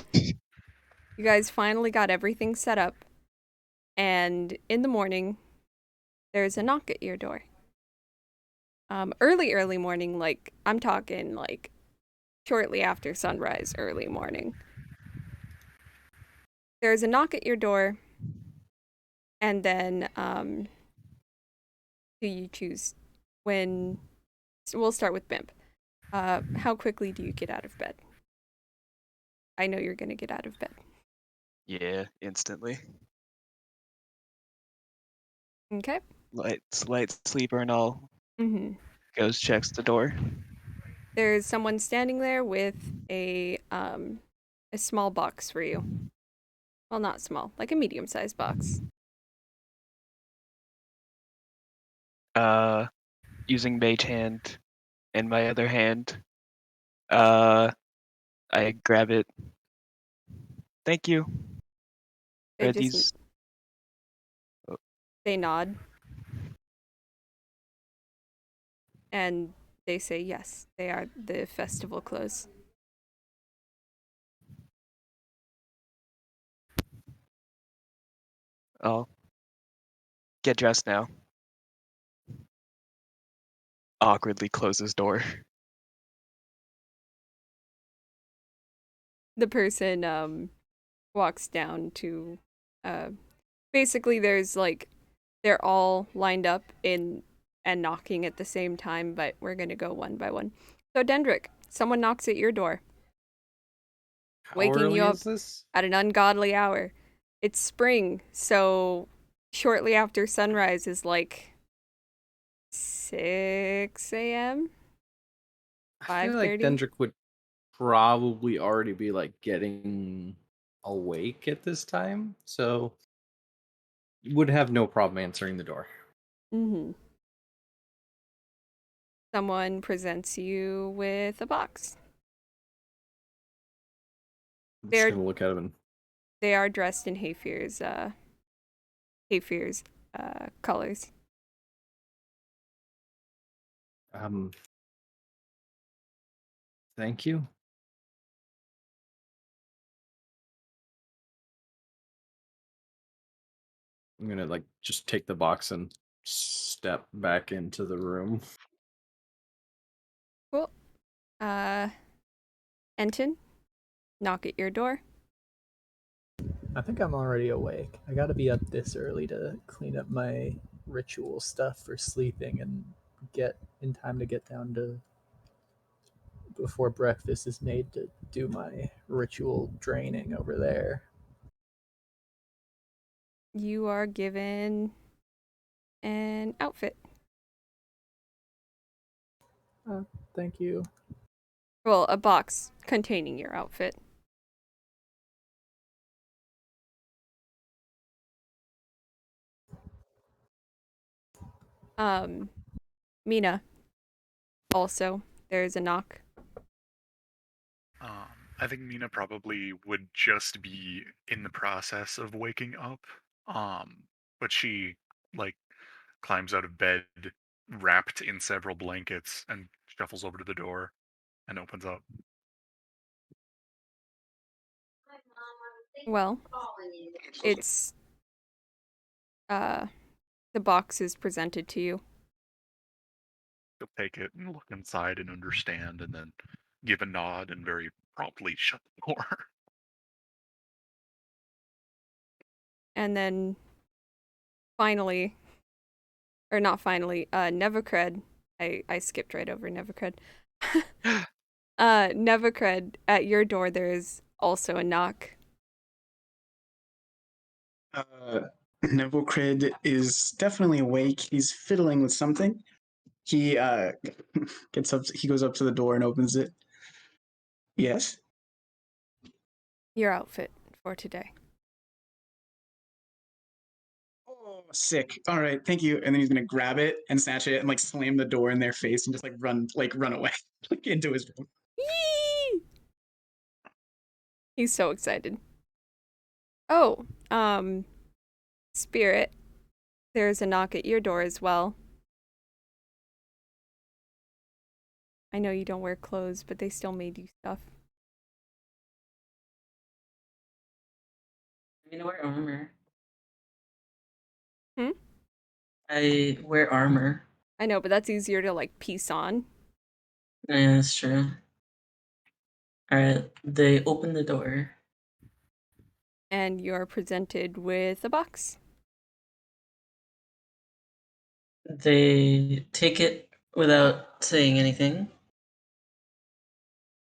S5: You guys finally got everything set up, and in the morning there's a knock at your door. Early morning, like I'm talking like shortly after sunrise, early morning. There's a knock at your door, and then do you choose when? So we'll start with Bimp. How quickly do you get out of bed? I know you're gonna get out of bed.
S2: Yeah, instantly.
S5: Okay.
S2: Light sleeper and all.
S5: Mm-hmm.
S2: Goes checks the door.
S5: There's someone standing there with a small box for you. Well, not small, like a medium-sized box.
S2: Using mage hand and my other hand. I grab it. Thank you.
S5: They
S2: Are
S5: just
S2: these?
S5: they nod, and they say yes. They are the festival clothes.
S2: I'll get dressed now. Awkwardly closes door.
S5: The person walks down to basically there's like they're all lined up in and knocking at the same time, but we're gonna go one by one. So Dendrick, someone knocks at your door,
S8: How
S5: waking
S8: early
S5: you up
S8: is this?
S5: at an ungodly hour. It's spring, so shortly after sunrise is like 6 a.m.
S8: I feel like
S5: 5:30?
S8: Dendrick would probably already be like getting awake at this time, so you would have no problem answering the door.
S5: Mm-hmm. Someone presents you with a box.
S8: I'm
S5: They're
S8: just gonna look at him and
S5: They are dressed in Hayfear's colors.
S8: thank you. I'm gonna like just take the box and step back into the room.
S5: Cool. Enton, knock at your door.
S1: I think I'm already awake. I gotta be up this early to clean up my ritual stuff for sleeping and get in time to get down to before breakfast is made to do my ritual draining over there.
S5: You are given an outfit.
S1: Thank you.
S5: Well, a box containing your outfit. Mina. Also, there's a knock.
S3: I think Mina probably would just be in the process of waking up. But she like climbs out of bed, wrapped in several blankets, and shuffles over to the door and opens up.
S5: Well, it's the box is presented to you.
S3: She'll take it and look inside and understand, and then give a nod and very promptly shut the door.
S5: and then finally, or not finally, Nevacred. I skipped right over Nevacred. Nevacred, at your door there's also a knock.
S6: Neville is definitely awake. He's fiddling with something. He gets up. He goes up to the door and opens it. Yes.
S5: Your outfit for today.
S6: Oh, sick. All right, thank you. And then he's gonna grab it and snatch it and like slam the door in their face and just run away like into his room.
S5: Yee! He's so excited. Oh, Spirit, there's a knock at your door as well. I know you don't wear clothes, but they still made you stuff.
S7: I mean, I wear armor.
S5: Hmm?
S7: I wear armor.
S5: I know, but that's easier to like piece on.
S7: Yeah, that's true. Alright, they open the door.
S5: And you're presented with a box.
S7: They take it without saying anything.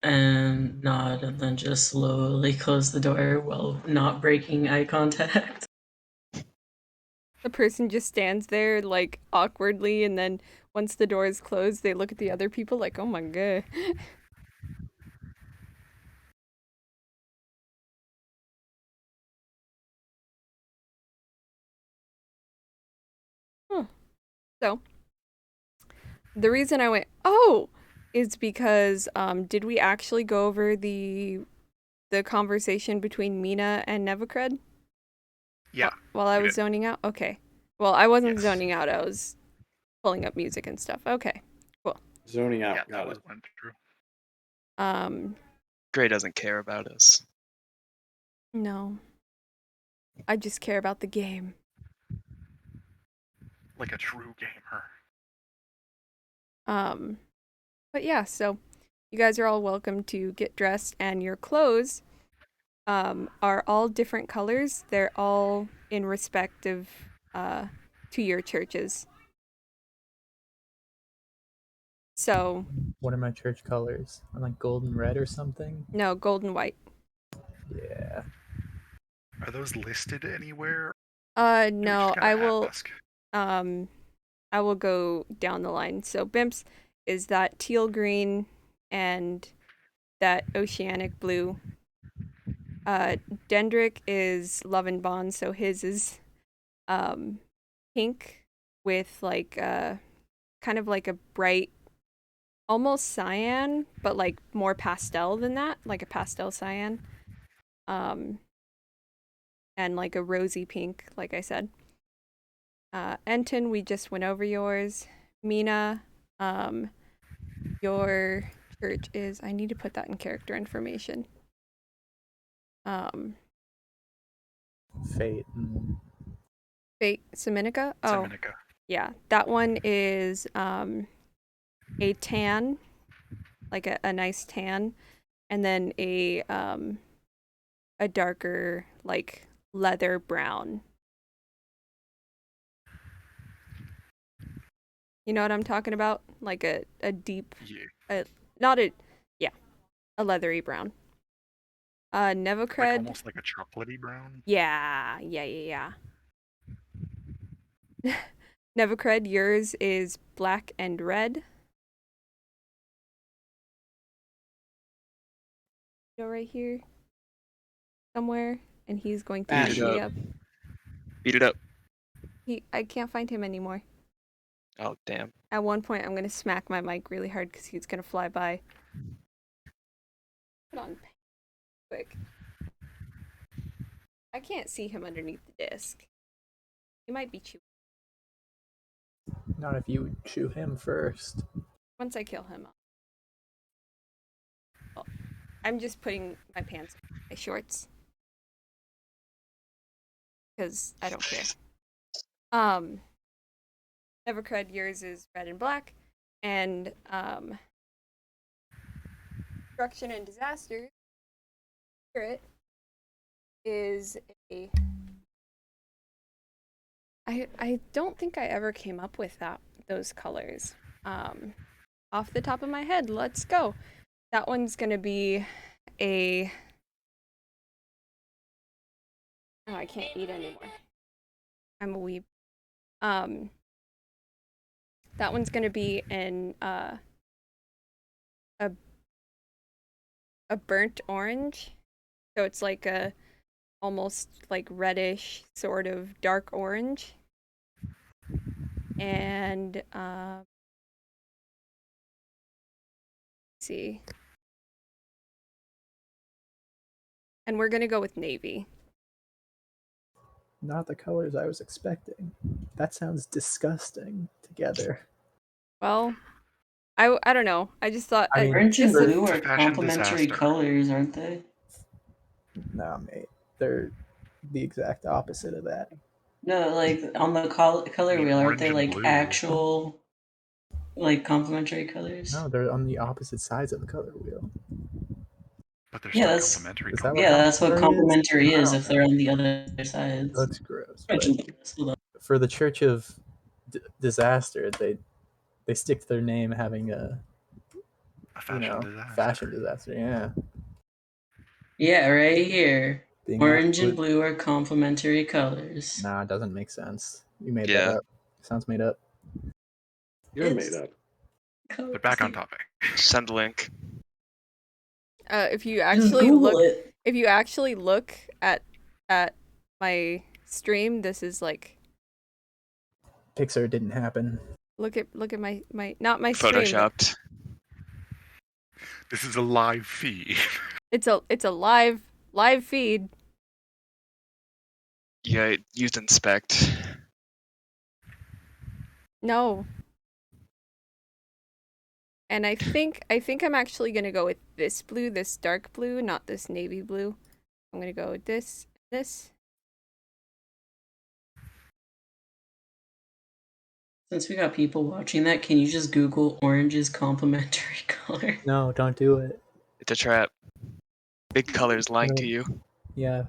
S7: And nod and then just slowly close the door while not breaking eye contact.
S5: The person just stands there like awkwardly, and then once the door is closed, they look at the other people like, oh my god. Huh. So, the reason I went, oh, is because did we actually go over the conversation between Mina and Nevacred?
S3: Yeah.
S5: While I
S3: we
S5: was
S3: did.
S5: zoning out? Okay. Well, I wasn't
S3: Yes.
S5: zoning out. I was pulling up music and stuff. Okay.
S4: Zoning out.
S3: Yeah,
S4: Got
S3: that
S4: it.
S3: went through.
S2: Gray doesn't care about us.
S5: No. I just care about the game.
S3: Like a true gamer.
S5: But yeah, so you guys are all welcome to get dressed, and your clothes are all different colors. They're all in respect of to your churches. So
S1: What are my church colors? I'm like gold and red or something.
S5: no, gold and white.
S1: Yeah.
S3: Are those listed anywhere?
S5: No,
S3: I will. Ask?
S5: I will go down the line. So Bimps is that teal green and that oceanic blue. Dendrick is love and bond, so his is pink with like kind of like a bright, almost cyan, but like more pastel than that, like a pastel cyan. And like a rosy pink, like I said. Enton, we just went over yours. Mina, your church is, I need to put that in character information.
S1: Fate.
S5: Fate Seminica? Oh,
S3: Seminica.
S5: yeah. That one is a tan, like a nice tan, and then a darker, like leather brown. You know what I'm talking about? Like a deep,
S3: Yeah.
S5: a leathery brown. Nevacred.
S3: Like almost like a chocolatey brown.
S5: Yeah. Nevacred, yours is black and red. Go right here, somewhere, and he's going to
S4: Bash
S5: beat me
S4: up.
S5: up.
S2: Beat it up.
S5: I can't find him anymore.
S2: Oh, damn.
S5: At one point, I'm gonna smack my mic really hard because he's gonna fly by. Put on quick. I can't see him underneath the disc. He might be chewing.
S1: Not if you chew him first.
S5: Once I kill him. Oh, I'm just putting my pants on my shorts. Because I don't care. Evercred, yours is red and black. And Destruction and Disaster Spirit is a I don't think I ever came up with those colors. Off the top of my head, let's go. That one's gonna be a. Oh, I can't eat anymore. I'm a weeb. That one's gonna be an a burnt orange. So it's like a almost like reddish sort of dark orange. And let's see. And we're gonna go with navy.
S1: Not the colors I was expecting. That sounds disgusting together.
S5: Well, I don't know. I just thought
S1: I mean,
S7: Orange and
S5: just
S7: blue
S3: It's a
S7: are
S3: fashion
S7: complementary
S3: disaster.
S7: colors, aren't they?
S1: nah, mate. They're the exact opposite of that.
S7: No, like on the color
S3: mean
S7: wheel, aren't
S3: orange
S7: they
S3: and
S7: like
S3: blue.
S7: actual like complementary colors?
S1: No, they're on the opposite sides of the color wheel.
S3: But they're
S7: Yeah,
S3: still
S7: that's-
S3: complementary.
S1: Is that what
S7: Yeah, that's what
S1: complementary is?
S7: complementary
S1: I
S7: is
S1: don't
S7: if they're
S1: know.
S7: on the other
S1: It
S7: sides.
S1: looks gross.
S7: Orange
S1: But
S7: and blue, hold on.
S1: for the Church of Disaster, they stick to their name having a
S3: fashion disaster.
S1: fashion disaster. Yeah,
S7: Yeah, right here.
S1: being
S7: Orange and
S1: absolute.
S7: blue are complementary colors.
S1: Nah, it doesn't make sense. You made
S2: Yeah.
S1: that up. Sounds made up.
S4: You're
S7: It's-
S4: made up.
S3: But back on topic.
S2: Send the link.
S5: if you
S7: Just
S5: actually
S7: Google
S5: look
S7: it.
S5: if you actually look at my stream, this is like
S1: Pixar didn't happen.
S5: look at my not my stream, but
S2: Photoshopped.
S3: This is a live feed.
S5: it's a live feed.
S2: Yeah, used inspect.
S5: No. And I think I'm actually gonna go with this blue, this dark blue, not this navy blue. I'm gonna go with this.
S7: Since we got people watching that, can you just Google orange's complementary color?
S1: No, don't do it.
S2: It's a trap. Big colors lying to
S1: No.
S2: you.
S1: Yeah,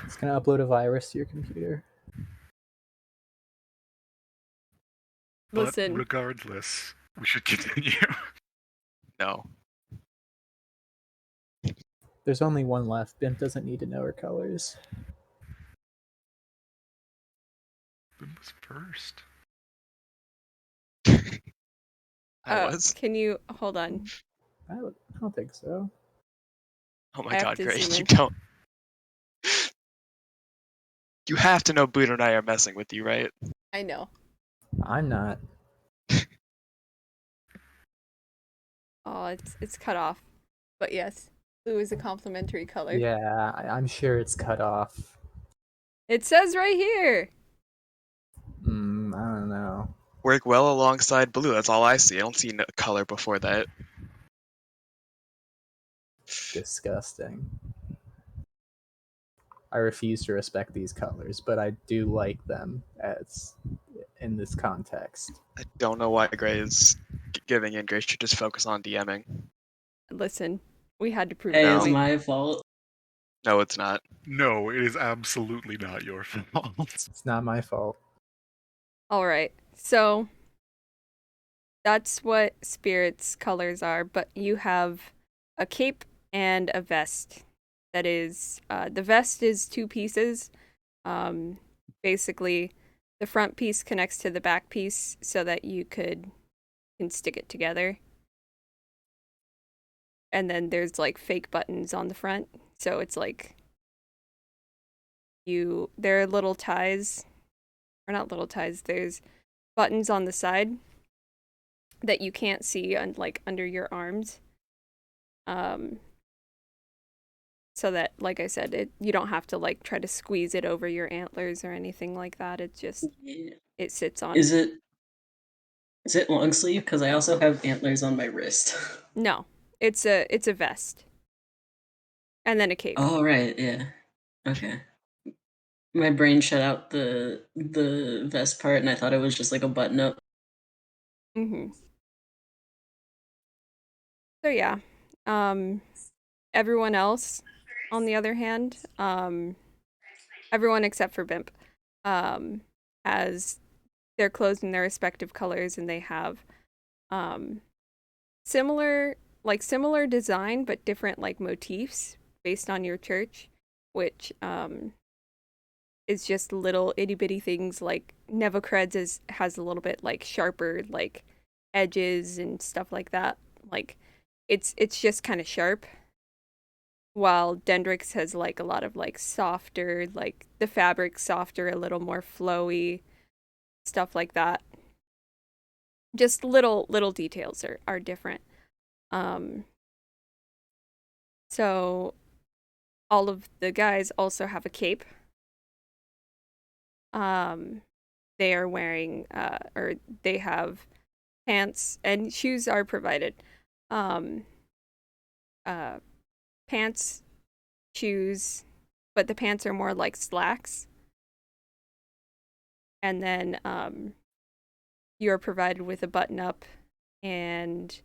S1: it's gonna upload a virus to your computer.
S3: But
S5: Listen,
S3: regardless, we should continue.
S2: No.
S1: There's only one left. Bimp doesn't need to know her colors.
S3: Who was first?
S2: I was.
S5: can you hold on?
S1: I don't think so.
S2: Oh
S5: I
S2: my
S5: have
S2: god,
S5: to
S2: Grace,
S5: zoom
S2: you
S5: in.
S2: don't. You have to know Buddha and I are messing with you, right?
S5: I know.
S1: I'm not.
S5: Oh, it's cut off. But yes, blue is a complementary color.
S1: Yeah, I'm sure it's cut off.
S5: It says right here.
S1: I don't know.
S2: Work well alongside blue. That's all I see. I don't see no color before that.
S1: Disgusting. I refuse to respect these colors, but I do like them as in this context.
S2: I don't know why Gray is giving in. Gray should just focus on DMing.
S5: Listen, we had to prove
S7: Hey,
S5: a
S7: it's
S5: point.
S7: my fault.
S2: No, it's not.
S3: No, it is absolutely not your fault.
S1: It's not my fault.
S5: All right. So that's what Spirit's colors are, but you have a cape and a vest. That is, the vest is 2 pieces. Basically, the front piece connects to the back piece so that you can stick it together. And then there's like fake buttons on the front, so it's like there are little ties, or not little ties. There's buttons on the side that you can't see under your arms. So that, like I said, you don't have to like try to squeeze it over your antlers or anything like that. It just
S7: Yeah.
S5: it sits on.
S7: Is it long sleeve? Because I also have antlers on my wrist.
S5: No, it's a vest, and then a cape.
S7: Oh right, yeah. Okay. My brain shut out the vest part, and I thought it was just like a button up.
S5: Mm-hmm. So yeah, everyone else, on the other hand, everyone except for Bimp, has their clothes in their respective colors, and they have similar design but different like motifs based on your church, which is just little itty bitty things. Like Nevocreds has a little bit like sharper like edges and stuff like that. Like it's just kind of sharp, while Dendrix has like a lot of like softer, like the fabric softer, a little more flowy, stuff like that. Just little details are different. So all of the guys also have a cape. They are wearing or they have pants, and shoes are provided. Pants, shoes, but the pants are more like slacks. And then you are provided with a button-up and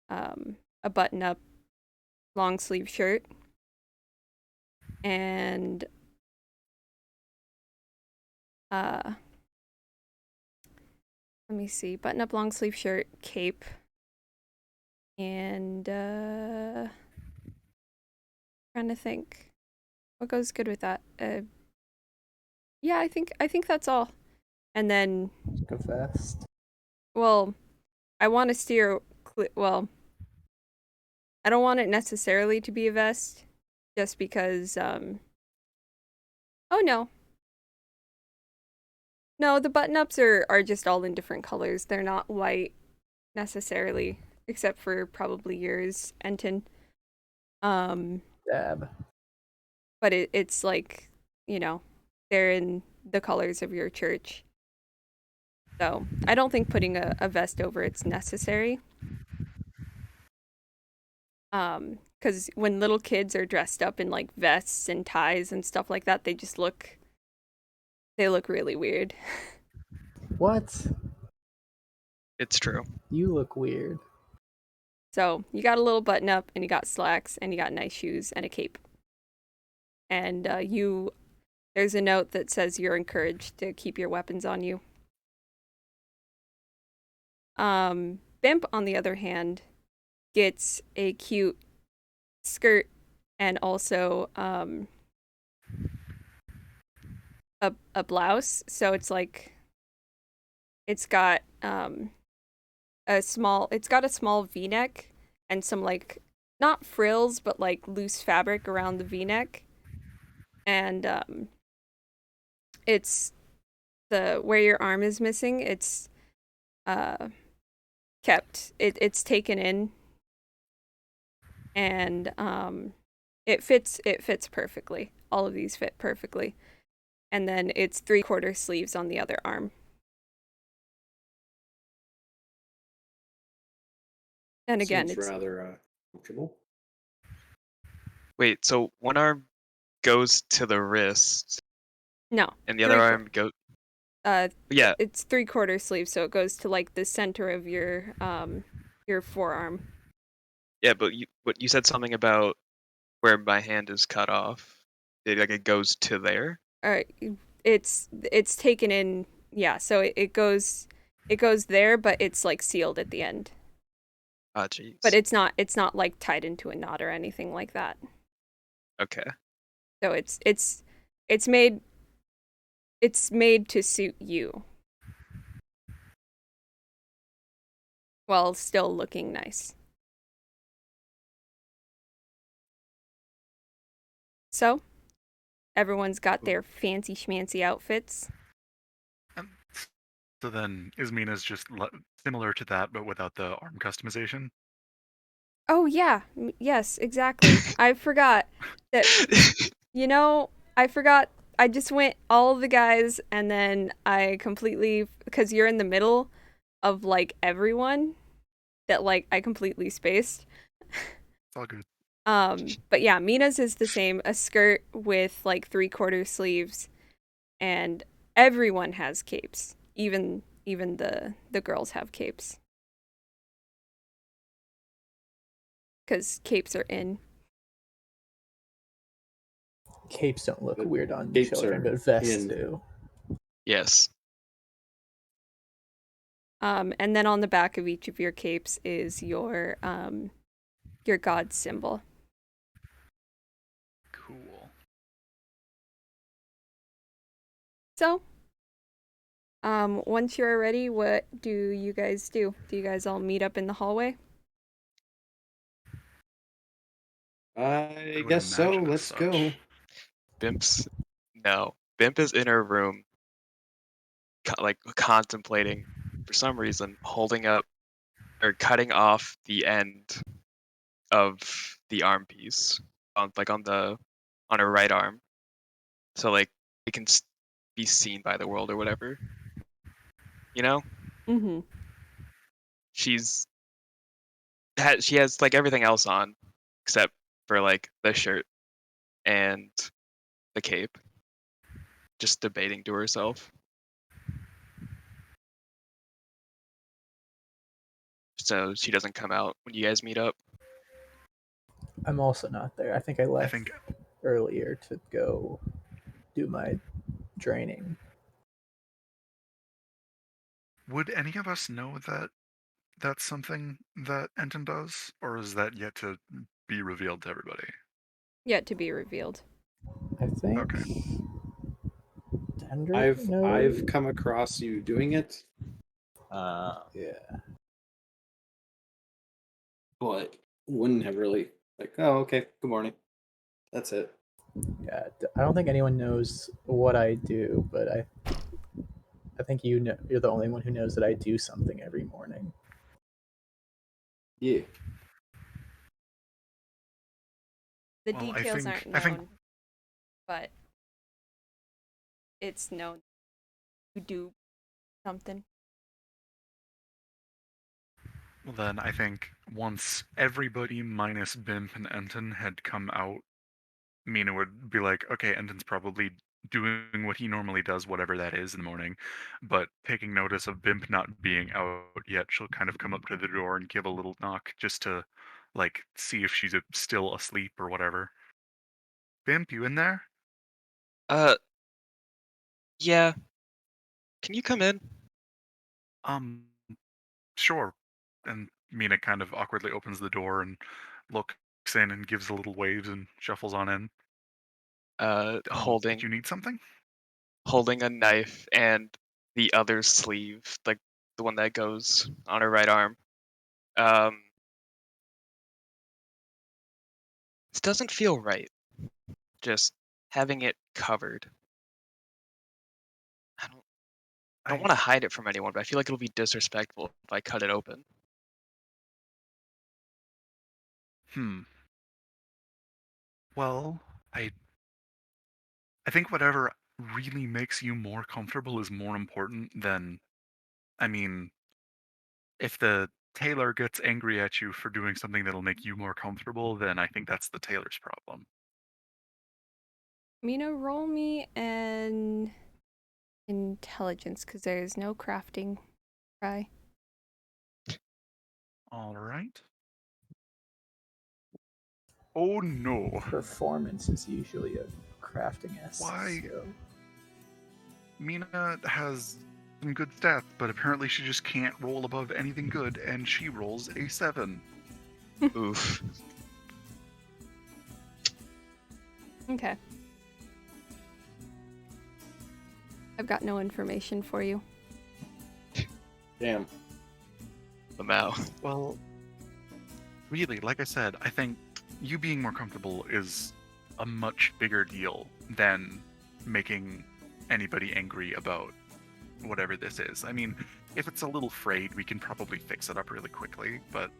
S5: a button-up long sleeve shirt. And let me see, button-up long sleeve shirt, cape, and trying to think what goes good with that. Yeah, I think that's all. And then
S1: Like a vest.
S5: well, I want to steer well, I don't want it necessarily to be a vest, just because oh no, the button-ups are just all in different colors. They're not white necessarily, except for probably yours, Enton.
S1: Dab.
S5: But it's like, you know, they're in the colors of your church. So I don't think putting a vest over it's necessary. Because when little kids are dressed up in like vests and ties and stuff like that, they look really weird.
S1: What?
S2: It's true.
S1: You look weird.
S5: So you got a little button up, and you got slacks, and you got nice shoes and a cape. And there's a note that says you're encouraged to keep your weapons on you. Bimp, on the other hand, gets a cute skirt and also a blouse. So it's like it's got a small V-neck and some like not frills but like loose fabric around the V-neck. And it's where your arm is missing, it's kept. It's taken in, and it fits perfectly. All of these fit perfectly. And then it's 3/4 sleeves on the other arm. And again,
S4: Seems
S5: it's
S4: rather comfortable.
S2: Wait, so one arm goes to the wrist,
S5: no,
S2: and the other arm goes. Yeah,
S5: it's 3/4 sleeve, so it goes to like the center of your forearm.
S2: yeah, but you said something about where my hand is cut off. Like it goes to there.
S5: It's taken in, yeah. So it goes there, but it's like sealed at the end.
S2: Ah, jeez.
S5: But it's not like tied into a knot or anything like that.
S2: Okay.
S5: So it's made to suit you, while still looking nice. So, everyone's got their fancy schmancy outfits.
S3: So then Ismina's just similar to that, but without the arm customization.
S5: Oh yeah, yes, exactly. I forgot that. I forgot. I just went all of the guys, and then I completely, because you're in the middle of like everyone, that like I completely spaced.
S3: It's all good.
S5: But yeah, Mina's is the same, a skirt with like 3/4 sleeves, and everyone has capes. Even the girls have capes. Because capes are in.
S1: Capes don't look
S4: But
S1: weird on
S4: capes
S1: children,
S4: are
S1: but vests
S4: in.
S1: do.
S2: Yes.
S5: And then on the back of each of your capes is your god symbol.
S3: Cool.
S5: So, once you're ready, what do you guys do? Do you guys all meet up in the hallway?
S8: I
S3: would
S8: guess so.
S3: imagine as
S8: Let's
S3: such.
S8: go.
S2: Bimp's no. Bimp is in her room, like contemplating, for some reason, holding up or cutting off the end of the arm piece on her right arm, so like it can be seen by the world or whatever. You know,
S5: Mm-hmm.
S2: she has like everything else on except for like the shirt and the cape, just debating to herself. So she doesn't come out when you guys meet up.
S1: I'm also not there. I think I
S3: I
S1: left
S3: think
S1: earlier to go do my draining.
S3: would any of us know that that's something that Enton does, or is that yet to be revealed to everybody?
S5: Yet to be revealed.
S1: I think.
S3: Okay.
S1: Dendrick knows?
S8: I've come across you doing it.
S1: Yeah.
S8: But wouldn't have really like, oh, okay, good morning. That's it.
S1: Yeah. I don't think anyone knows what I do, but I think you know. You're the only one who knows that I do something every morning.
S8: Yeah.
S5: The
S3: Well,
S5: details aren't
S3: I think
S5: known, but it's known you do something.
S3: Well, then I think once everybody minus Bimp and Enton had come out, Mina would be like, okay, Enton's probably doing what he normally does, whatever that is in the morning, but taking notice of Bimp not being out yet, she'll kind of come up to the door and give a little knock just to, like, see if she's still asleep or whatever. Bimp, you in there?
S2: Yeah. Can you come in?
S3: Um, sure. And Mina kind of awkwardly opens the door and looks in and gives a little waves and shuffles on in. Did
S2: Holding
S3: you need something?
S2: a knife and the other sleeve, like the one that goes on her right arm. This doesn't feel right. Just having it covered. I don't want to hide it from anyone, but I feel like it'll be disrespectful if I cut it open.
S3: Well, I think whatever really makes you more comfortable is more important than, I mean, if the tailor gets angry at you for doing something that'll make you more comfortable, then I think that's the tailor's problem.
S5: Mina, roll me an intelligence, because there is no crafting try.
S3: All right. Oh no.
S1: Performance is usually a crafting-esque
S3: Why?
S1: skill.
S3: Mina has some good stats, but apparently she just can't roll above anything good, and she rolls a 7.
S2: Oof.
S5: Okay. I've got no information for you.
S8: Damn.
S2: Lamau.
S3: Well, really, like I said, I think you being more comfortable is a much bigger deal than making anybody angry about whatever this is. I mean, if it's a little frayed, we can probably fix it up really quickly, but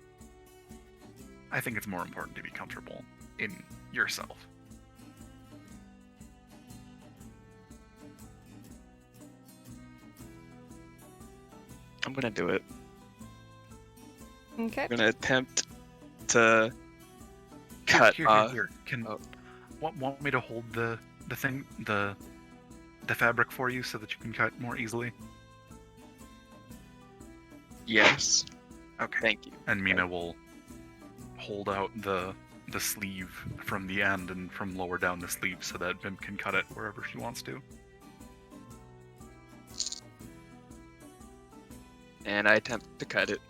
S3: I think it's more important to be comfortable in yourself.
S2: I'm gonna do it.
S5: Okay.
S2: I'm gonna attempt to cut
S3: Here. Can
S2: oh.
S3: want me to hold the thing, the fabric for you so that you can cut more easily?
S2: Yes.
S3: Okay.
S2: Thank you.
S3: And Mina will hold out the sleeve from the end and from lower down the sleeve so that Bim can cut it wherever she wants to.
S2: and I attempt to cut it.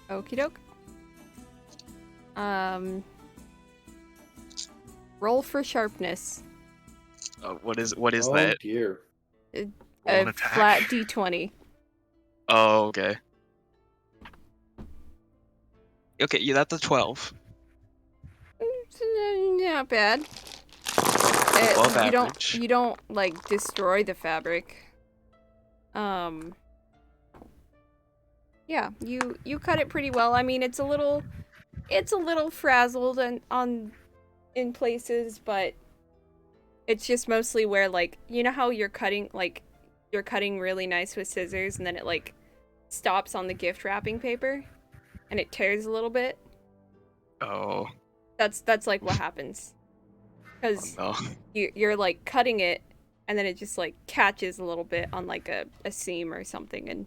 S5: Okie doke. Roll for sharpness.
S2: What is
S4: Oh
S2: that?
S4: dear.
S3: Roll
S5: A
S3: an attack.
S5: flat d20.
S2: Oh, okay. Okay, yeah, that's a 12.
S5: Not bad.
S2: Above
S5: you
S2: average.
S5: don't like destroy the fabric. Yeah, you cut it pretty well. I mean, it's a little frazzled and in places, but it's just mostly where, like, you know how you're cutting really nice with scissors and then it like stops on the gift wrapping paper and it tears a little bit.
S2: Oh,
S5: That's like what happens. Cuz
S2: no.
S5: you're like cutting it and then it just like catches a little bit on like a seam or something, and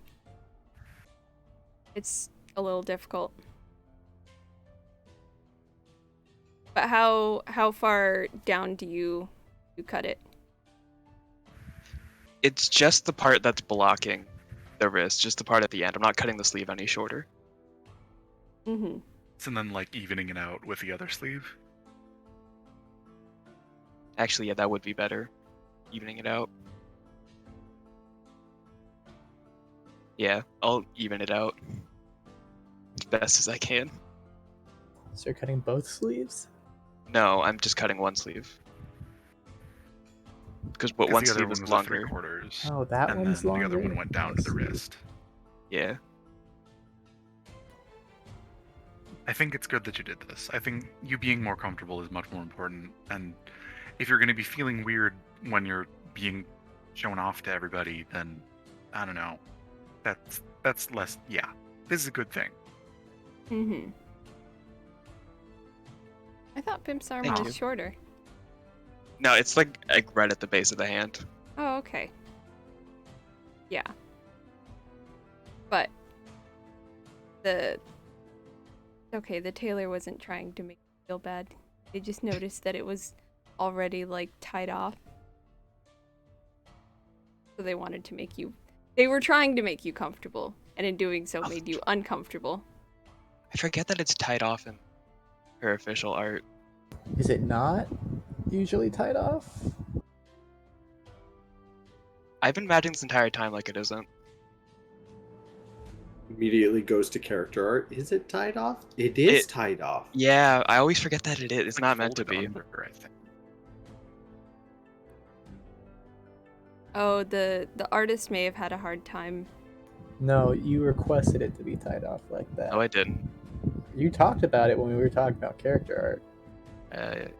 S5: it's a little difficult. But how far down do you cut it?
S2: It's just the part that's blocking the wrist, just the part at the end. I'm not cutting the sleeve any shorter.
S5: Mm-hmm.
S3: And then like evening it out with the other sleeve.
S2: Actually, yeah, that would be better. Evening it out. Yeah, I'll even it out as best as I can.
S1: So you're cutting both sleeves?
S2: No, I'm just cutting one sleeve. Because one
S3: the other
S2: sleeve
S3: one
S2: is
S3: was
S2: longer.
S3: a 3/4.
S1: Oh, that
S3: and
S1: one's
S3: then
S1: longer.
S3: the other one went down to the wrist.
S2: Yeah.
S3: I think it's good that you did this. I think you being more comfortable is much more important. And if you're going to be feeling weird when you're being shown off to everybody, then I don't know. That's less. Yeah, this is a good thing.
S5: Mm-hmm. I thought Pimp's arm
S2: Thank
S5: was
S2: you.
S5: shorter.
S2: No, it's like right at the base of the hand.
S5: Oh, okay. Yeah. But the tailor wasn't trying to make you feel bad. They just noticed that it was already like tied off. So they wanted to make you they were trying to make you comfortable, and in doing so made you uncomfortable.
S2: I forget that it's tied off in her official art.
S1: Is it not usually tied off?
S2: I've been imagining this entire time like it isn't.
S4: Immediately goes to character art. Is it tied off? It is tied off.
S2: Yeah, I always forget that it is. It's
S3: Like,
S2: not meant to
S3: folded
S2: be.
S3: under, I think.
S5: Oh, the artist may have had a hard time.
S1: No, you requested it to be tied off like that.
S2: No, I didn't.
S1: You talked about it when we were talking about character art.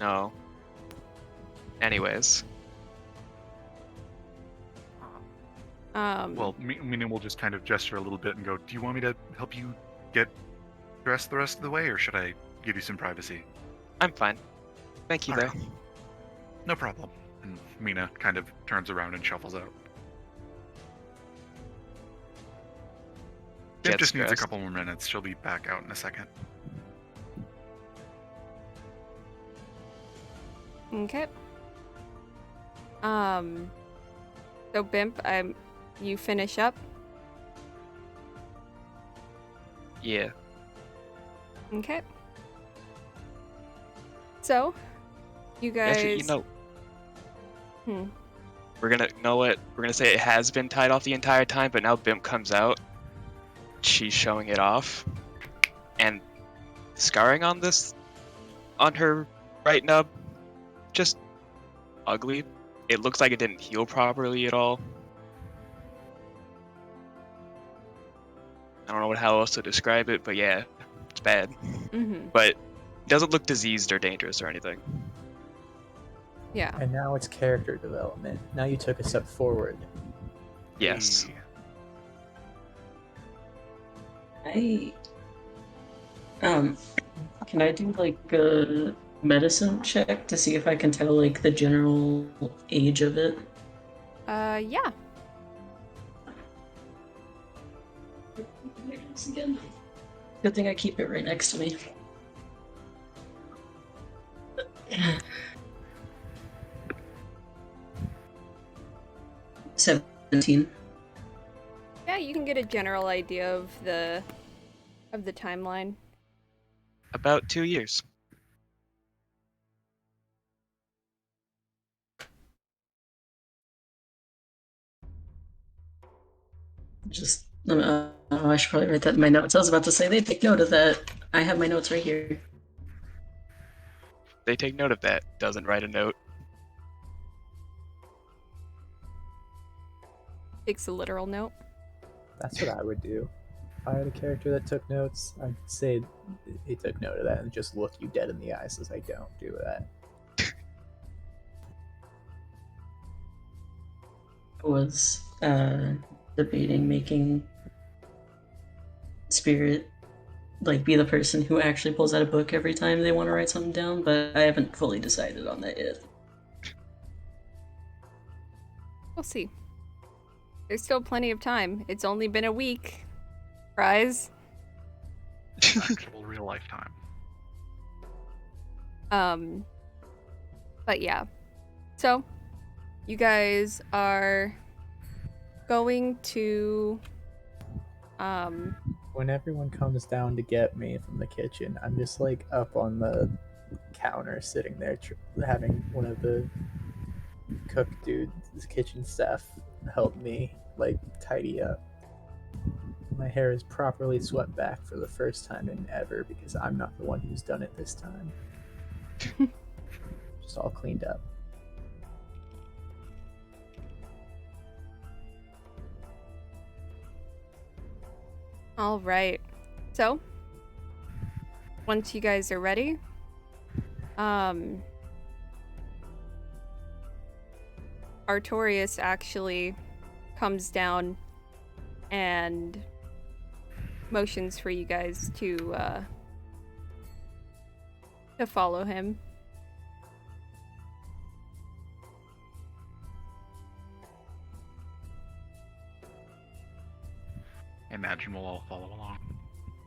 S2: No. Anyways.
S3: Well, Mina will just kind of gesture a little bit and go, "Do you want me to help you get dressed the rest of the way, or should I give you some privacy?"
S2: I'm fine. Thank you,
S3: All
S2: though.
S3: right. No problem. And Mina kind of turns around and shuffles out. It
S2: Get
S3: just needs a
S2: stressed.
S3: couple more minutes. She'll be back out in a second.
S5: Okay. So Bimp, you finish up.
S2: Yeah.
S5: Okay. So, you guys.
S2: Actually, you know,
S5: Hmm.
S2: we're gonna know what we're gonna say. It has been tied off the entire time, but now Bimp comes out. She's showing it off, and scarring on her right nub, just ugly. It looks like it didn't heal properly at all. I don't know how else to describe it, but yeah, it's bad.
S5: Mm-hmm.
S2: But it doesn't look diseased or dangerous or anything.
S5: Yeah.
S1: And now it's character development. Now you took a step forward.
S2: Yes.
S7: I can I do like a medicine check to see if I can tell like the general age of it?
S5: Yeah.
S7: Again. Good thing I keep it right next to me. $17.
S5: get a general idea of the timeline?
S2: About 2 years.
S7: Just, I should probably write that in my notes. I was about to say they take note of that. I have my notes right here.
S2: They take note of that. Doesn't write a note.
S5: Takes a literal note.
S1: That's what I would do. If I had a character that took notes, I'd say he took note of that and just look you dead in the eyes as I don't do that.
S7: I was debating making Spirit like be the person who actually pulls out a book every time they want to write something down, but I haven't fully decided on that yet.
S5: We'll see. There's still plenty of time. It's only been a week. Prize.
S3: Actual real lifetime.
S5: But yeah. So, you guys are going to
S1: When everyone comes down to get me from the kitchen, I'm just like up on the counter sitting there having one of the cook dudes, kitchen staff help me like tidy up. My hair is properly swept back for the first time in ever because I'm not the one who's done it this time. Just all cleaned up.
S5: all right. So, once you guys are ready, Artorias actually comes down and motions for you guys to follow him.
S3: Imagine we'll all follow along.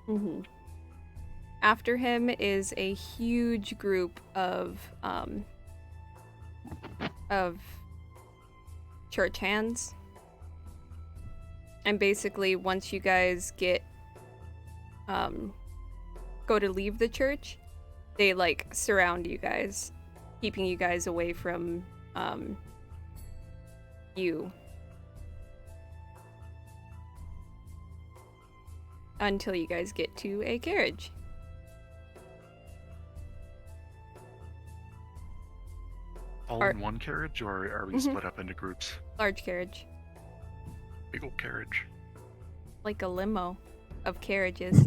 S5: Mm-hmm. After him is a huge group of church hands. And basically, once you guys get go to leave the church, they like surround you guys, keeping you guys away from you until you guys get to a carriage.
S3: All in one carriage, or are we split up into groups?
S5: Large carriage.
S3: Big old carriage.
S5: Like a limo of carriages.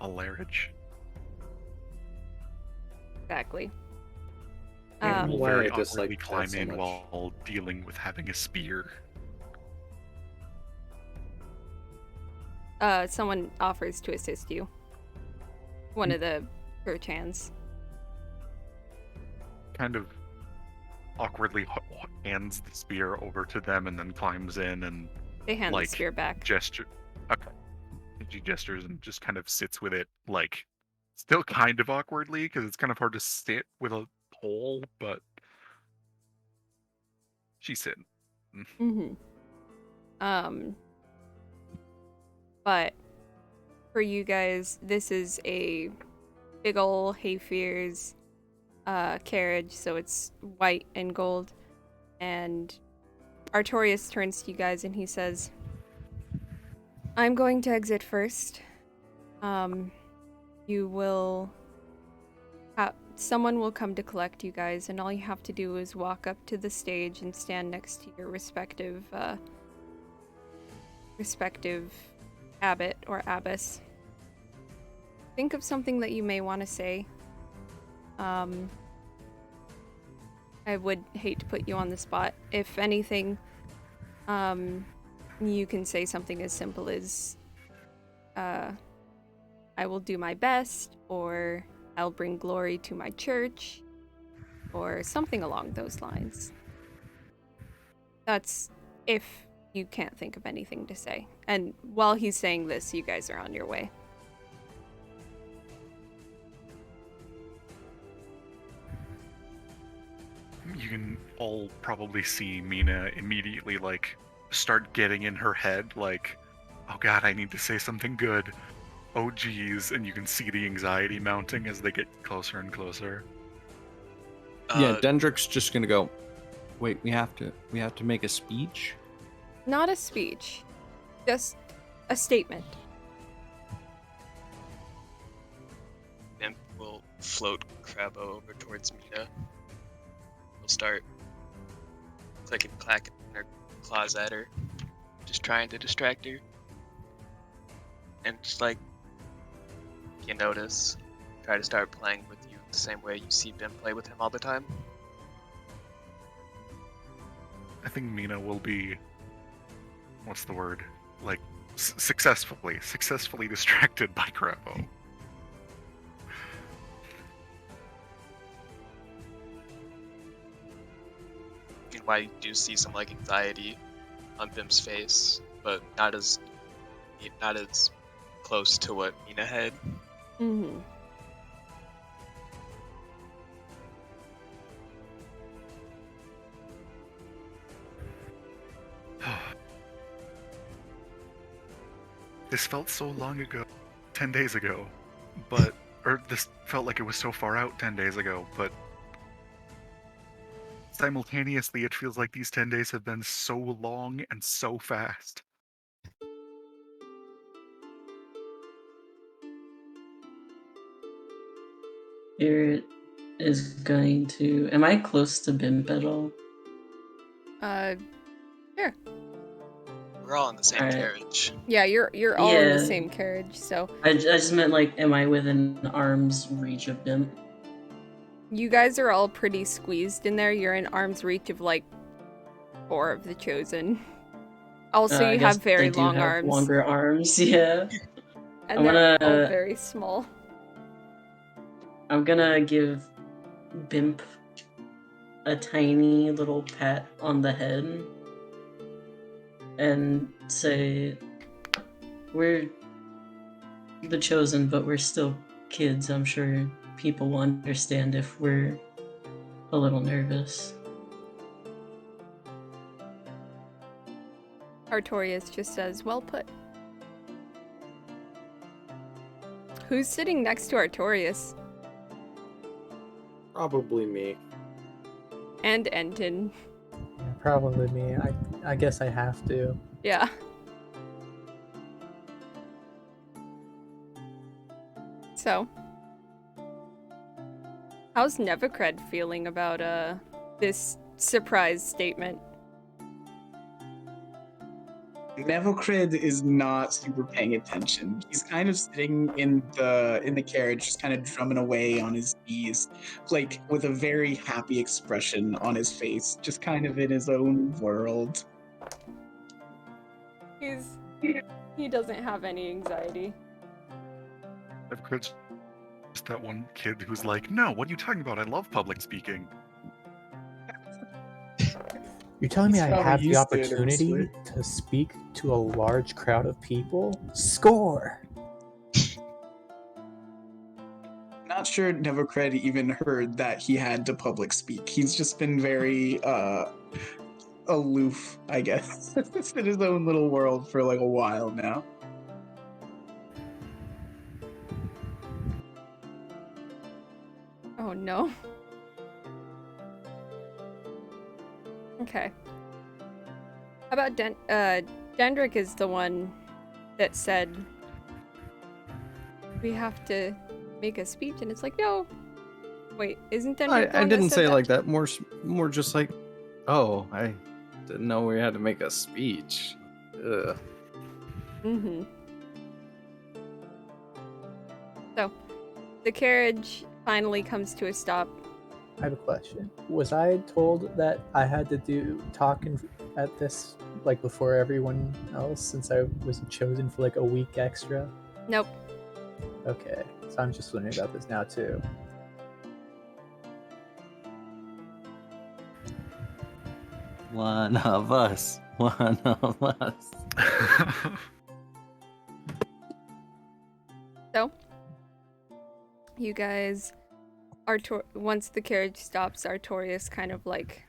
S3: A large.
S5: Exactly.
S3: We'll
S8: Why
S3: very
S8: I dislike
S3: awkwardly
S8: that
S3: climb
S8: so
S3: in
S8: much.
S3: while dealing with having a spear.
S5: Someone offers to assist you. One of the church hands.
S3: Kind of awkwardly hands the spear over to them and then climbs in and
S5: They hand
S3: like
S5: the spear back.
S3: gesture. Okay. She gestures and just kind of sits with it, like still kind of awkwardly because it's kind of hard to sit with a pole, but she's sitting.
S5: Mm-hmm. But for you guys, this is a big ol' Hayfears carriage, so it's white and gold. And Artorias turns to you guys and he says, I'm going to exit first. You will someone will come to collect you guys, and all you have to do is walk up to the stage and stand next to your respective abbot or abbess. Think of something that you may want to say. I would hate to put you on the spot. If anything, you can say something as simple as, I will do my best, or I'll bring glory to my church, or something along those lines. That's if you can't think of anything to say. And while he's saying this, you guys are on your way.
S3: You can all probably see Mina immediately like start getting in her head, like, oh god, I need to say something good. Oh geez, and you can see the anxiety mounting as they get closer and closer.
S8: Yeah, Dendrick's just gonna go. Wait, we have to make a speech.
S5: Not a speech, just a statement.
S2: Imp will float Crabbo over towards Mina. He'll start clicking, clacking her claws at her, just trying to distract her. And just like, if you notice, try to start playing with you the same way you see Bim play with him all the time.
S3: I think Mina will be, what's the word? Like, successfully distracted by Crabbo.
S2: Meanwhile, you do see some like anxiety on Bim's face, but not as close to what Mina had.
S5: Mm-hmm.
S3: This felt so long ago, 10 days ago, but, or this felt like it was so far out 10 days ago, but simultaneously it feels like these 10 days have been so long and so fast.
S7: Spirit is going to. Am I close to Bimp at all?
S5: Sure.
S2: We're all in the same
S7: Alright.
S2: carriage.
S5: Yeah, you're all in the
S7: Yeah.
S5: same carriage, so
S7: I just meant like, am I within arm's reach of Bimp?
S5: you guys are all pretty squeezed in there. You're in arm's reach of like 4 of the chosen. Also,
S7: I
S5: you
S7: guess
S5: have very
S7: I do
S5: long
S7: have
S5: arms,
S7: longer arms, yeah.
S5: and
S7: I'm
S5: they're all
S7: gonna-
S5: very small.
S7: I'm gonna give Bimp a tiny little pat on the head and say, we're the chosen, but we're still kids. I'm sure people will understand if we're a little nervous.
S5: Artorias just says, well put. Who's sitting next to Artorias?
S4: Probably me.
S5: And Enton.
S1: Yeah, probably me. I guess I have to.
S5: Yeah. So, how's Nevacred feeling about this surprise statement?
S6: Nevocrid is not super paying attention. He's kind of sitting in the carriage, just kind of drumming away on his knees, like with a very happy expression on his face, just kind of in his own world.
S5: He doesn't have any anxiety.
S3: I've heard just that one kid who's like, no, what are you talking about? I love public speaking.
S1: You're telling me
S6: He's
S1: I
S6: probably
S1: have the
S6: used to it,
S1: opportunity
S6: honestly.
S1: to speak to a large crowd of people? Score!
S6: Not sure Nevocred even heard that he had to public speak. He's just been very aloof, I guess, in his own little world for like a while now.
S5: Oh no. Okay. How about Dendrick is the one that said we have to make a speech, and it's like, no. Wait, isn't Dendrick the
S8: I
S5: one that
S8: didn't
S5: said
S8: say it
S5: that?
S8: like that. More just like, oh, I didn't know we had to make a speech. Ugh.
S5: Mm-hmm. So, the carriage finally comes to a stop.
S1: I have a question. Was I told that I had to talk at this like before everyone else since I was chosen for like a week extra?
S5: Nope.
S1: Okay, so I'm just learning about this now too.
S8: One of us. One of us.
S5: So, you guys, once the carriage stops, Artorias kind of like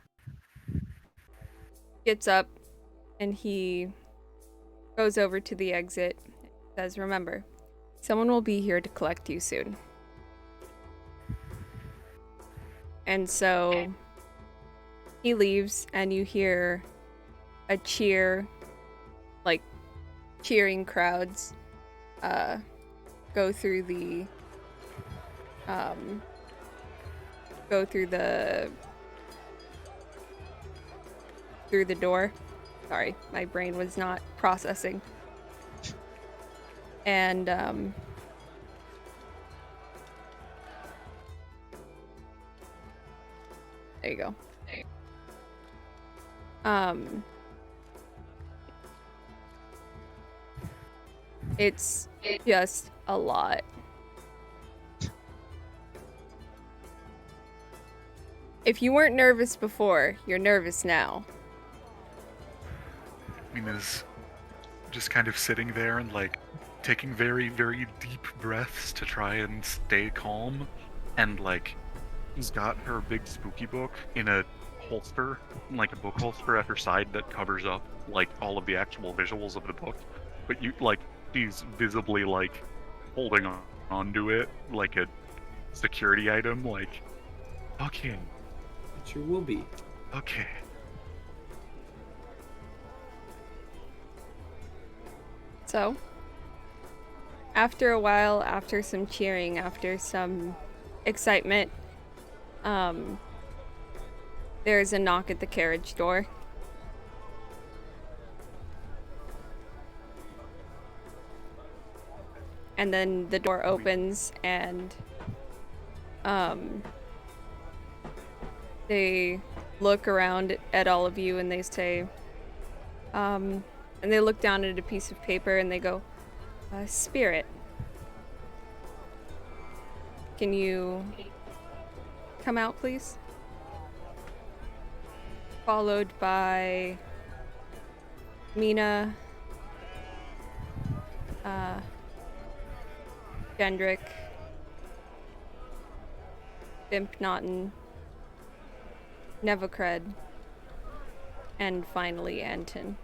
S5: gets up, And he goes over to the exit, says, "Remember, someone will be here to collect you soon." And so he leaves, and you hear a cheer, like cheering crowds, go through the through the door. Sorry, my brain was not processing. And there you go. It's just a lot. If you weren't nervous before, you're nervous now.
S3: Mina's just kind of sitting there and like taking very, very deep breaths to try and stay calm. And like, she's got her big spooky book in a holster, like a book holster at her side that covers up like all of the actual visuals of the book. But you like, she's visibly like holding onto it like a security item. Like, okay,
S4: It sure will be.
S3: okay.
S5: So, after a while, after some cheering, after some excitement, there's a knock at the carriage door. And then the door opens, and they look around at all of you and they say, and they look down at a piece of paper and they go, "Spirit, can you come out, please?" Followed by Mina, Gendrick, Bimp Naughton, Nevocred, and finally Anton.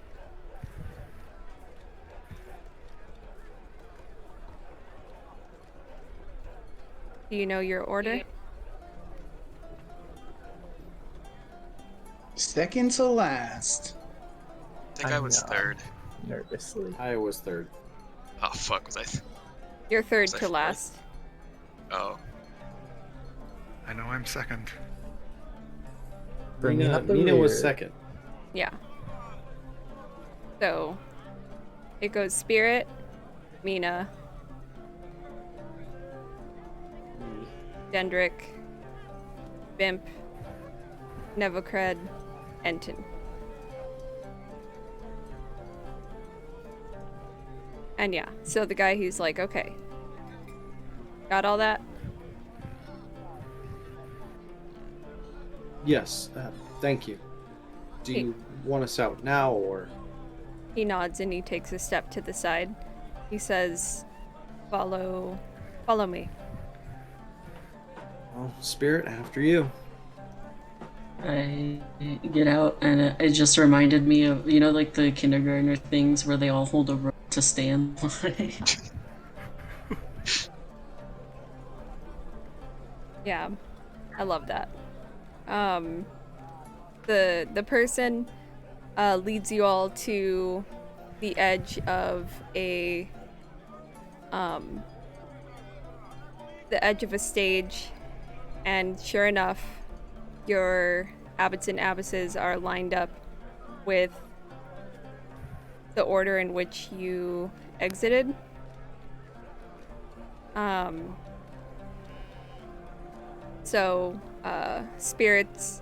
S5: Do you know your order?
S6: Second to last.
S2: I think I was
S1: know.
S2: third.
S1: Nervously.
S4: I was third.
S2: Oh fuck, was I?
S5: You're third
S2: Was I
S5: to
S2: fourth?
S5: last.
S2: Oh,
S3: I know I'm second.
S1: Bringing
S4: Mina,
S1: up the
S4: Mina was
S1: rear.
S4: second.
S5: Yeah. So, it goes Spirit, Mina, Gendrick, Bimp, Nevocred, Enton. And yeah, so the guy who's like, "Okay, got all that?"
S4: Yes, thank you. Do you want us out now or?
S5: He nods and he takes a step to the side. He says, follow me."
S4: Oh, Spirit, after you.
S7: I get out, and it just reminded me of, you know, like the kindergartner things where they all hold a rope to stay in line.
S5: Yeah, I love that. The person leads you all to the edge of a stage, and sure enough, your abbots and abbesses are lined up with the order in which you exited. So, Spirits,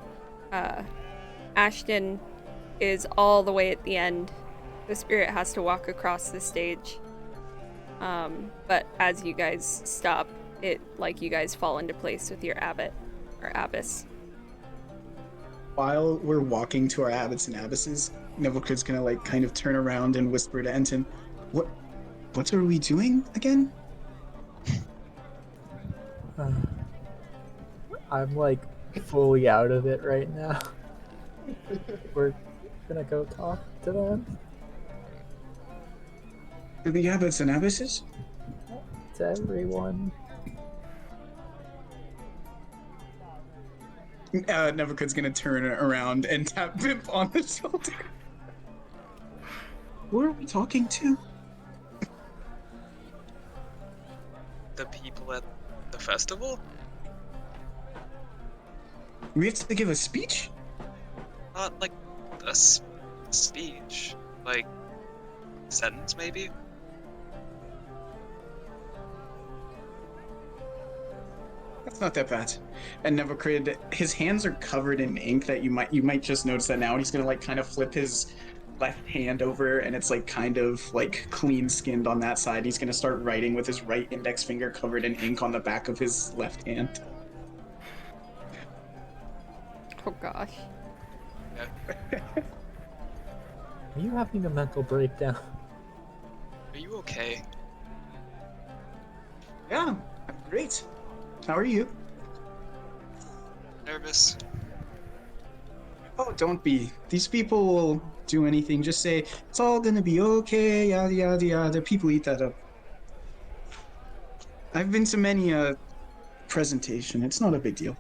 S5: Ashton is all the way at the end. The Spirit has to walk across the stage. But as you guys stop, you guys fall into place with your abbot or abbess.
S6: While we're walking to our abbots and abbesses, Neville's gonna like kind of turn around and whisper to Enton, what are we doing again?
S1: I'm like fully out of it right now. gonna go talk to them.
S6: To the abbots and abbesses?
S1: To everyone.
S6: Nevercood's gonna turn around and tap Vimp on the shoulder. Who are we talking to?
S2: The people at the festival?
S6: We have to give a speech?
S2: Not like a speech. Like, sentence maybe?
S6: That's not that bad. And Nevercrid, his hands are covered in ink that you might just notice that now. And he's gonna like kind of flip his left hand over, and it's like kind of like clean skinned on that side. He's gonna start writing with his right index finger covered in ink on the back of his left hand.
S5: Oh gosh.
S1: Are you having a mental breakdown?
S2: Are you okay?
S6: Yeah, I'm great. How are you?
S2: Nervous?
S6: Oh, don't be. These people will do anything. Just say, it's all gonna be okay, yada yada yada. People eat that up. I've been to many a presentation. It's not a big deal.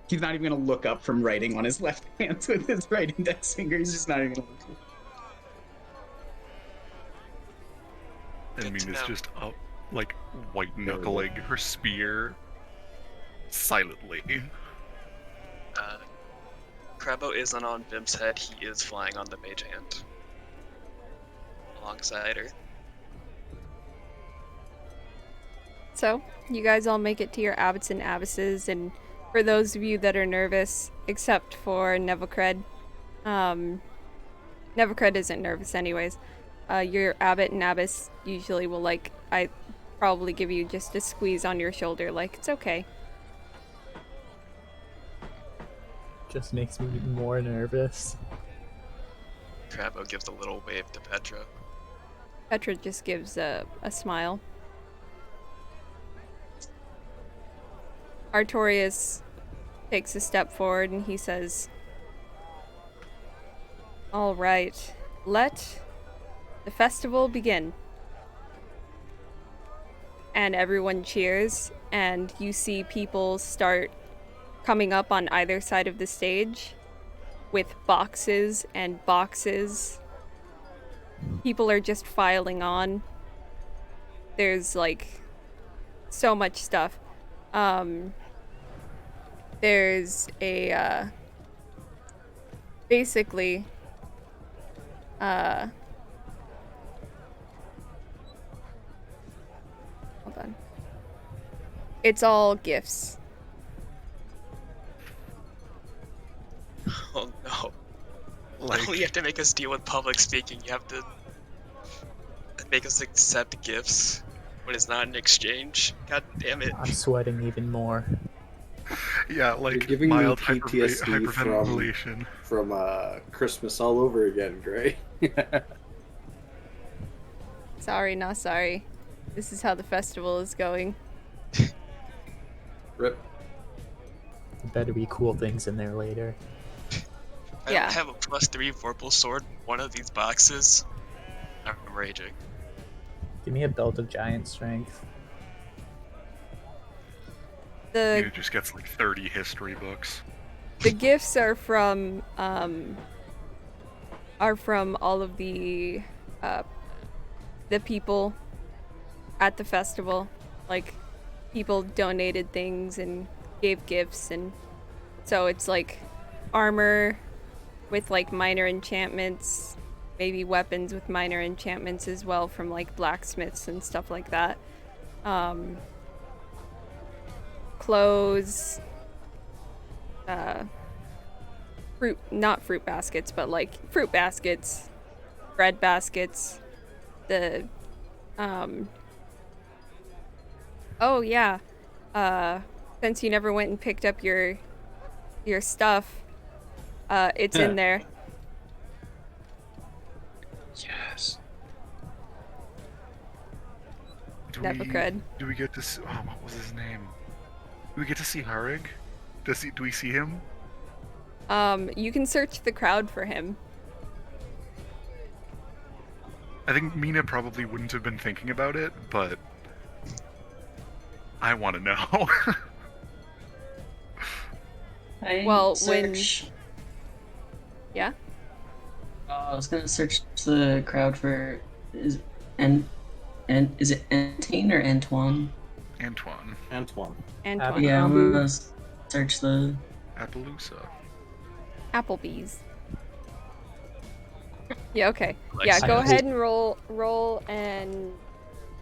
S6: He's not even gonna look up from writing on his left hand with his right index finger. He's just not even gonna look up.
S3: And
S2: Good to
S3: Mina's
S2: know.
S3: just up, like, white knuckling her spear silently.
S2: Crabbo isn't on Vimp's head, he is flying on the mage hand. Alongside her.
S5: So, you guys all make it to your abbots and abbesses, and for those of you that are nervous, except for Nevercred, Nevercred isn't nervous anyways. Your abbot and abbess usually will I probably give you just a squeeze on your shoulder, like it's okay.
S1: Just makes me more nervous.
S2: Crabbo gives a little wave to Petra.
S5: Petra just gives a smile. Artorias takes a step forward and he says, "All right, let the festival begin." And everyone cheers, and you see people start coming up on either side of the stage with boxes and boxes. People are just filing on. There's like so much stuff. There's a basically hold on. It's all gifts.
S2: Oh no.
S3: Like,
S2: You have to make us deal with public speaking, you have to make us accept gifts when it's not an exchange. God damn it.
S1: I'm sweating even more.
S3: yeah, like
S4: giving me
S3: mild
S4: PTSD
S3: hyperventilation.
S4: from Christmas all over again, Gray.
S5: Sorry, not sorry. This is how the festival is going.
S4: Rip.
S1: There better be cool things in there later.
S2: I
S5: Yeah.
S2: don't have a +3 Vorpal sword in one of these boxes. I'm raging.
S1: Give me a belt of giant strength.
S5: The
S3: Mina just gets like 30 history books.
S5: the gifts are from all of the people at the festival. Like, people donated things and gave gifts, and so it's like armor with like minor enchantments, maybe weapons with minor enchantments as well from like blacksmiths and stuff like that. Clothes, not fruit baskets, but like fruit baskets, bread baskets, oh yeah, since you never went and picked up your stuff, it's in there.
S6: Yes.
S5: Nevercred.
S3: Do we get to see, oh, what was his name? Do we get to see Harig? Do we see him?
S5: You can search the crowd for him.
S3: I think Mina probably wouldn't have been thinking about it, but I want to know.
S7: I
S5: Well,
S7: search.
S5: Yeah?
S7: I was gonna search the crowd for is and is it Antine or Antoine?
S3: Antoine.
S4: Antoine.
S5: Antoine.
S7: Yeah, I'm
S1: Abercrombie?
S7: gonna search the.
S3: Appaloosa.
S5: Applebee's. Yeah, okay.
S2: Like,
S5: Yeah, go
S2: seriously.
S5: ahead and roll an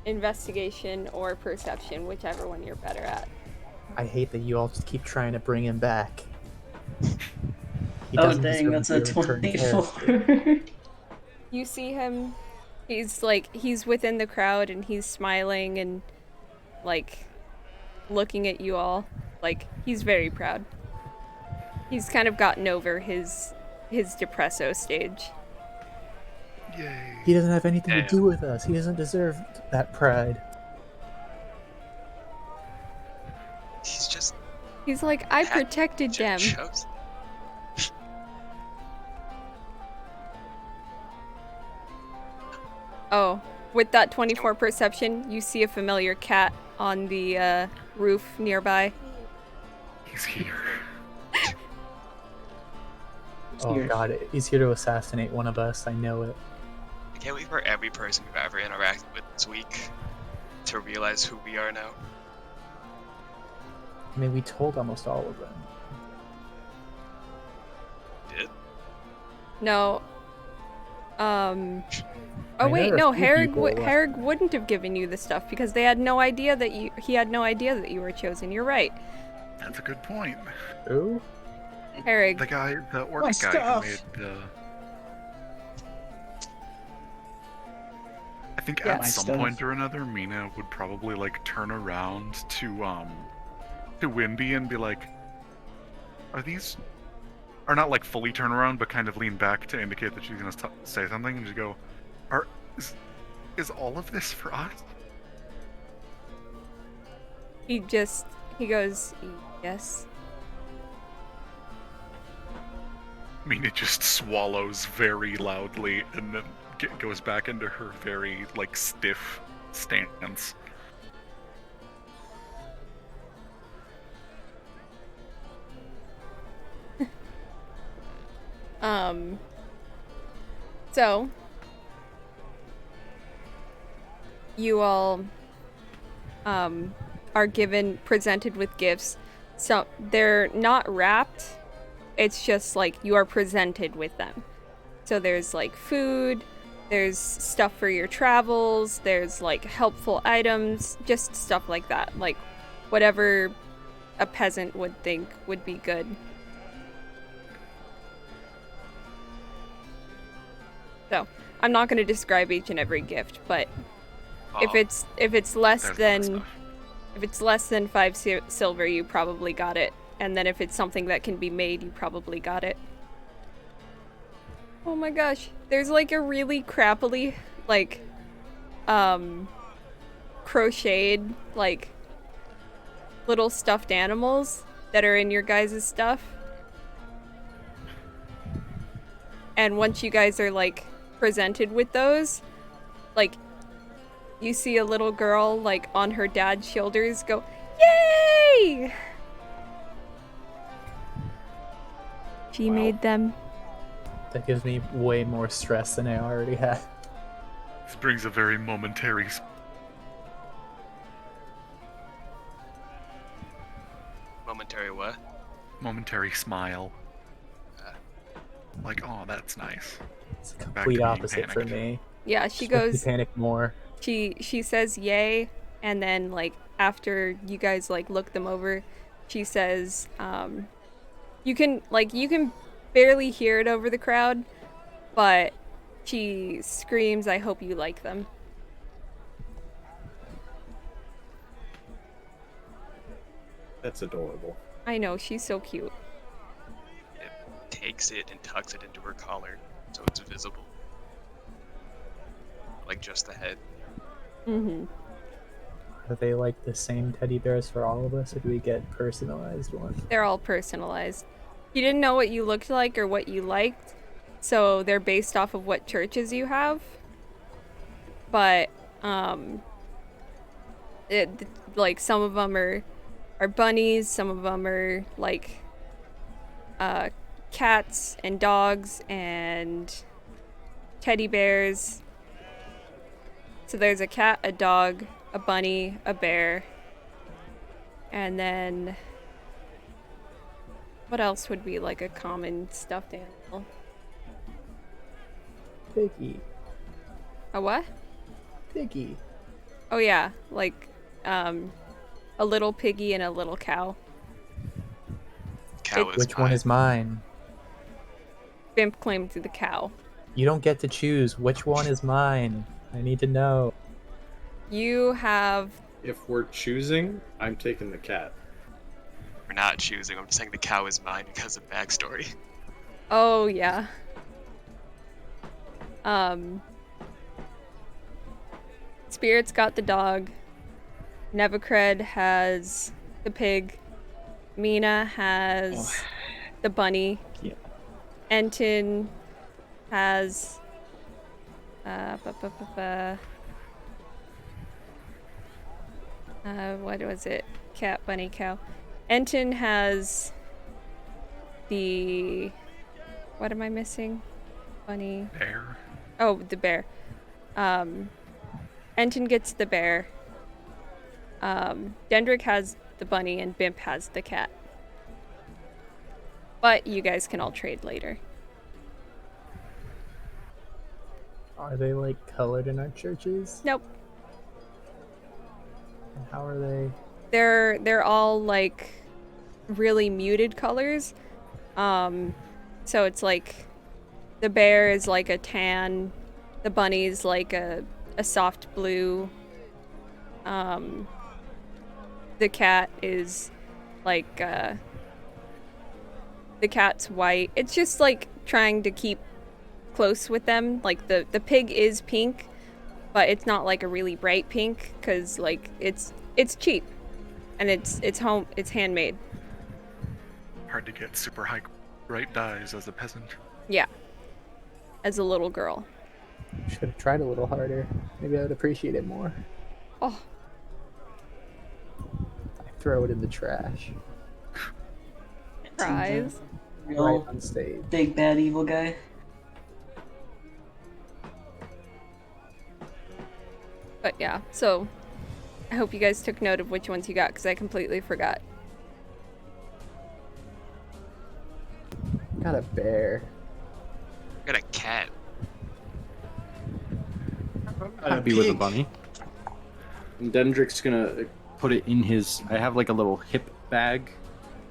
S5: investigation or perception, whichever one you're better at.
S1: I hate that you all just keep trying to bring him back. He
S7: Oh
S1: doesn't
S7: dang,
S1: deserve
S7: that's
S1: to
S7: a
S1: be a recurring character.
S7: 24.
S5: You see him, he's within the crowd and he's smiling and like looking at you all. Like he's very proud. He's kind of gotten over his depresso stage.
S3: Yay.
S1: He doesn't have anything to
S2: Damn.
S1: do with us. He doesn't deserve that pride.
S2: He's just
S5: He's like, I
S2: Hat
S5: protected them.
S2: chosen.
S5: Oh, with that 24 perception, you see a familiar cat on the roof nearby.
S3: He's here.
S1: Oh
S7: Here.
S1: god, he's here to assassinate one of us. I know it.
S2: I can't wait for every person we've ever interacted with this week to realize who we are now.
S1: I mean, we told almost all of them.
S2: Did?
S5: No. Oh
S1: mean,
S5: wait,
S1: there are
S5: no.
S1: a few
S5: Harrig
S1: people left.
S5: Harrig wouldn't have given you the stuff because they had no idea that he had no idea that you were chosen. You're right,
S3: That's a good point.
S1: Who?
S5: Harrig.
S3: The guy, the orc
S6: My
S3: guy
S6: stuff.
S3: who made the. I think
S5: Yeah.
S3: at
S6: My
S3: some
S6: stuff.
S3: point or another, Mina would probably like turn around to Wimby and be like, "Are these?" Or not like fully turn around, but kind of lean back to indicate that she's gonna say something, and just go, is all of this for us?"
S5: He goes, yes.
S3: Mina just swallows very loudly and then goes back into her very like stiff stance.
S5: So you all are presented with gifts. So they're not wrapped. It's just like you are presented with them. So there's like food, there's stuff for your travels, there's like helpful items, just stuff like that. Like whatever a peasant would think would be good. So, I'm not going to describe each and every gift, but if
S2: Oh,
S5: it's less
S3: There's a lot of
S5: than
S3: stuff.
S5: if it's less than 5 silver, you probably got it. And then if it's something that can be made, you probably got it. Oh my gosh, there's like a really crappily like crocheted like little stuffed animals that are in your guys' stuff. And once you guys are like presented with those, like you see a little girl like on her dad's shoulders go, "Yay!" She
S3: Wow.
S5: made them.
S1: That gives me way more stress than I already had.
S3: This brings a very momentary
S2: momentary what?
S3: momentary smile.
S2: Uh.
S3: Like, oh, that's nice.
S1: It's the
S3: to
S1: complete
S3: being
S1: opposite for
S3: panicked.
S1: me.
S5: Yeah, she
S1: Just makes me
S5: goes
S1: panic more.
S5: she says yay, and then like after you guys like look them over, she says you can barely hear it over the crowd, but she screams, "I hope you like them."
S4: That's adorable.
S5: I know, she's so cute.
S2: Takes it and tucks it into her collar so it's visible. Like just the head.
S5: Mhm.
S1: Are they like the same teddy bears for all of us, or do we get personalized ones?
S5: They're all personalized. He didn't know what you looked like or what you liked, so they're based off of what churches you have. But like some of them are bunnies, some of them are like cats and dogs and teddy bears. So there's a cat, a dog, a bunny, a bear, and then what else would be like a common stuffed animal?
S1: Piggy.
S5: A what?
S1: Piggy.
S5: Oh yeah, like a little piggy and a little cow.
S2: Cow is
S1: Which one
S2: mine.
S1: is mine?
S5: Bimp claimed the cow.
S1: You don't get to choose. Which one is mine? I need to know.
S5: You have
S4: If we're choosing, I'm taking the cat.
S2: We're not choosing. I'm just saying the cow is mine because of backstory.
S5: oh yeah. Spirit's got the dog. Nevacred has the pig. Mina has the bunny.
S6: Yeah.
S5: Enton has what was it? Cat, bunny, cow. Enton has the what am I missing? Bunny.
S3: Bear.
S5: Oh, the bear. Enton gets the bear. Dendrick has the bunny and Bimp has the cat. But you guys can all trade later.
S1: Are they like colored in our churches?
S5: Nope.
S1: And how are they?
S5: They're all like really muted colors. So it's like the bear is like a tan, the bunny's like a soft blue. The cat is like the cat's white. It's just like trying to keep close with them. Like the pig is pink, but it's not like a really bright pink because like it's cheap and it's handmade.
S3: Hard to get super high bright dyes as a peasant.
S5: Yeah. As a little girl.
S1: Should have tried a little harder. Maybe I would appreciate it more.
S5: Oh,
S1: I throw it in the trash.
S5: prize.
S7: Real
S1: Right on stage.
S7: big bad evil guy.
S5: But yeah, so I hope you guys took note of which ones you got because I completely forgot.
S1: Got a bear.
S2: I got a cat.
S8: Happy with a bunny.
S4: And Dendrick's gonna
S8: Put it in his. I have like a little hip bag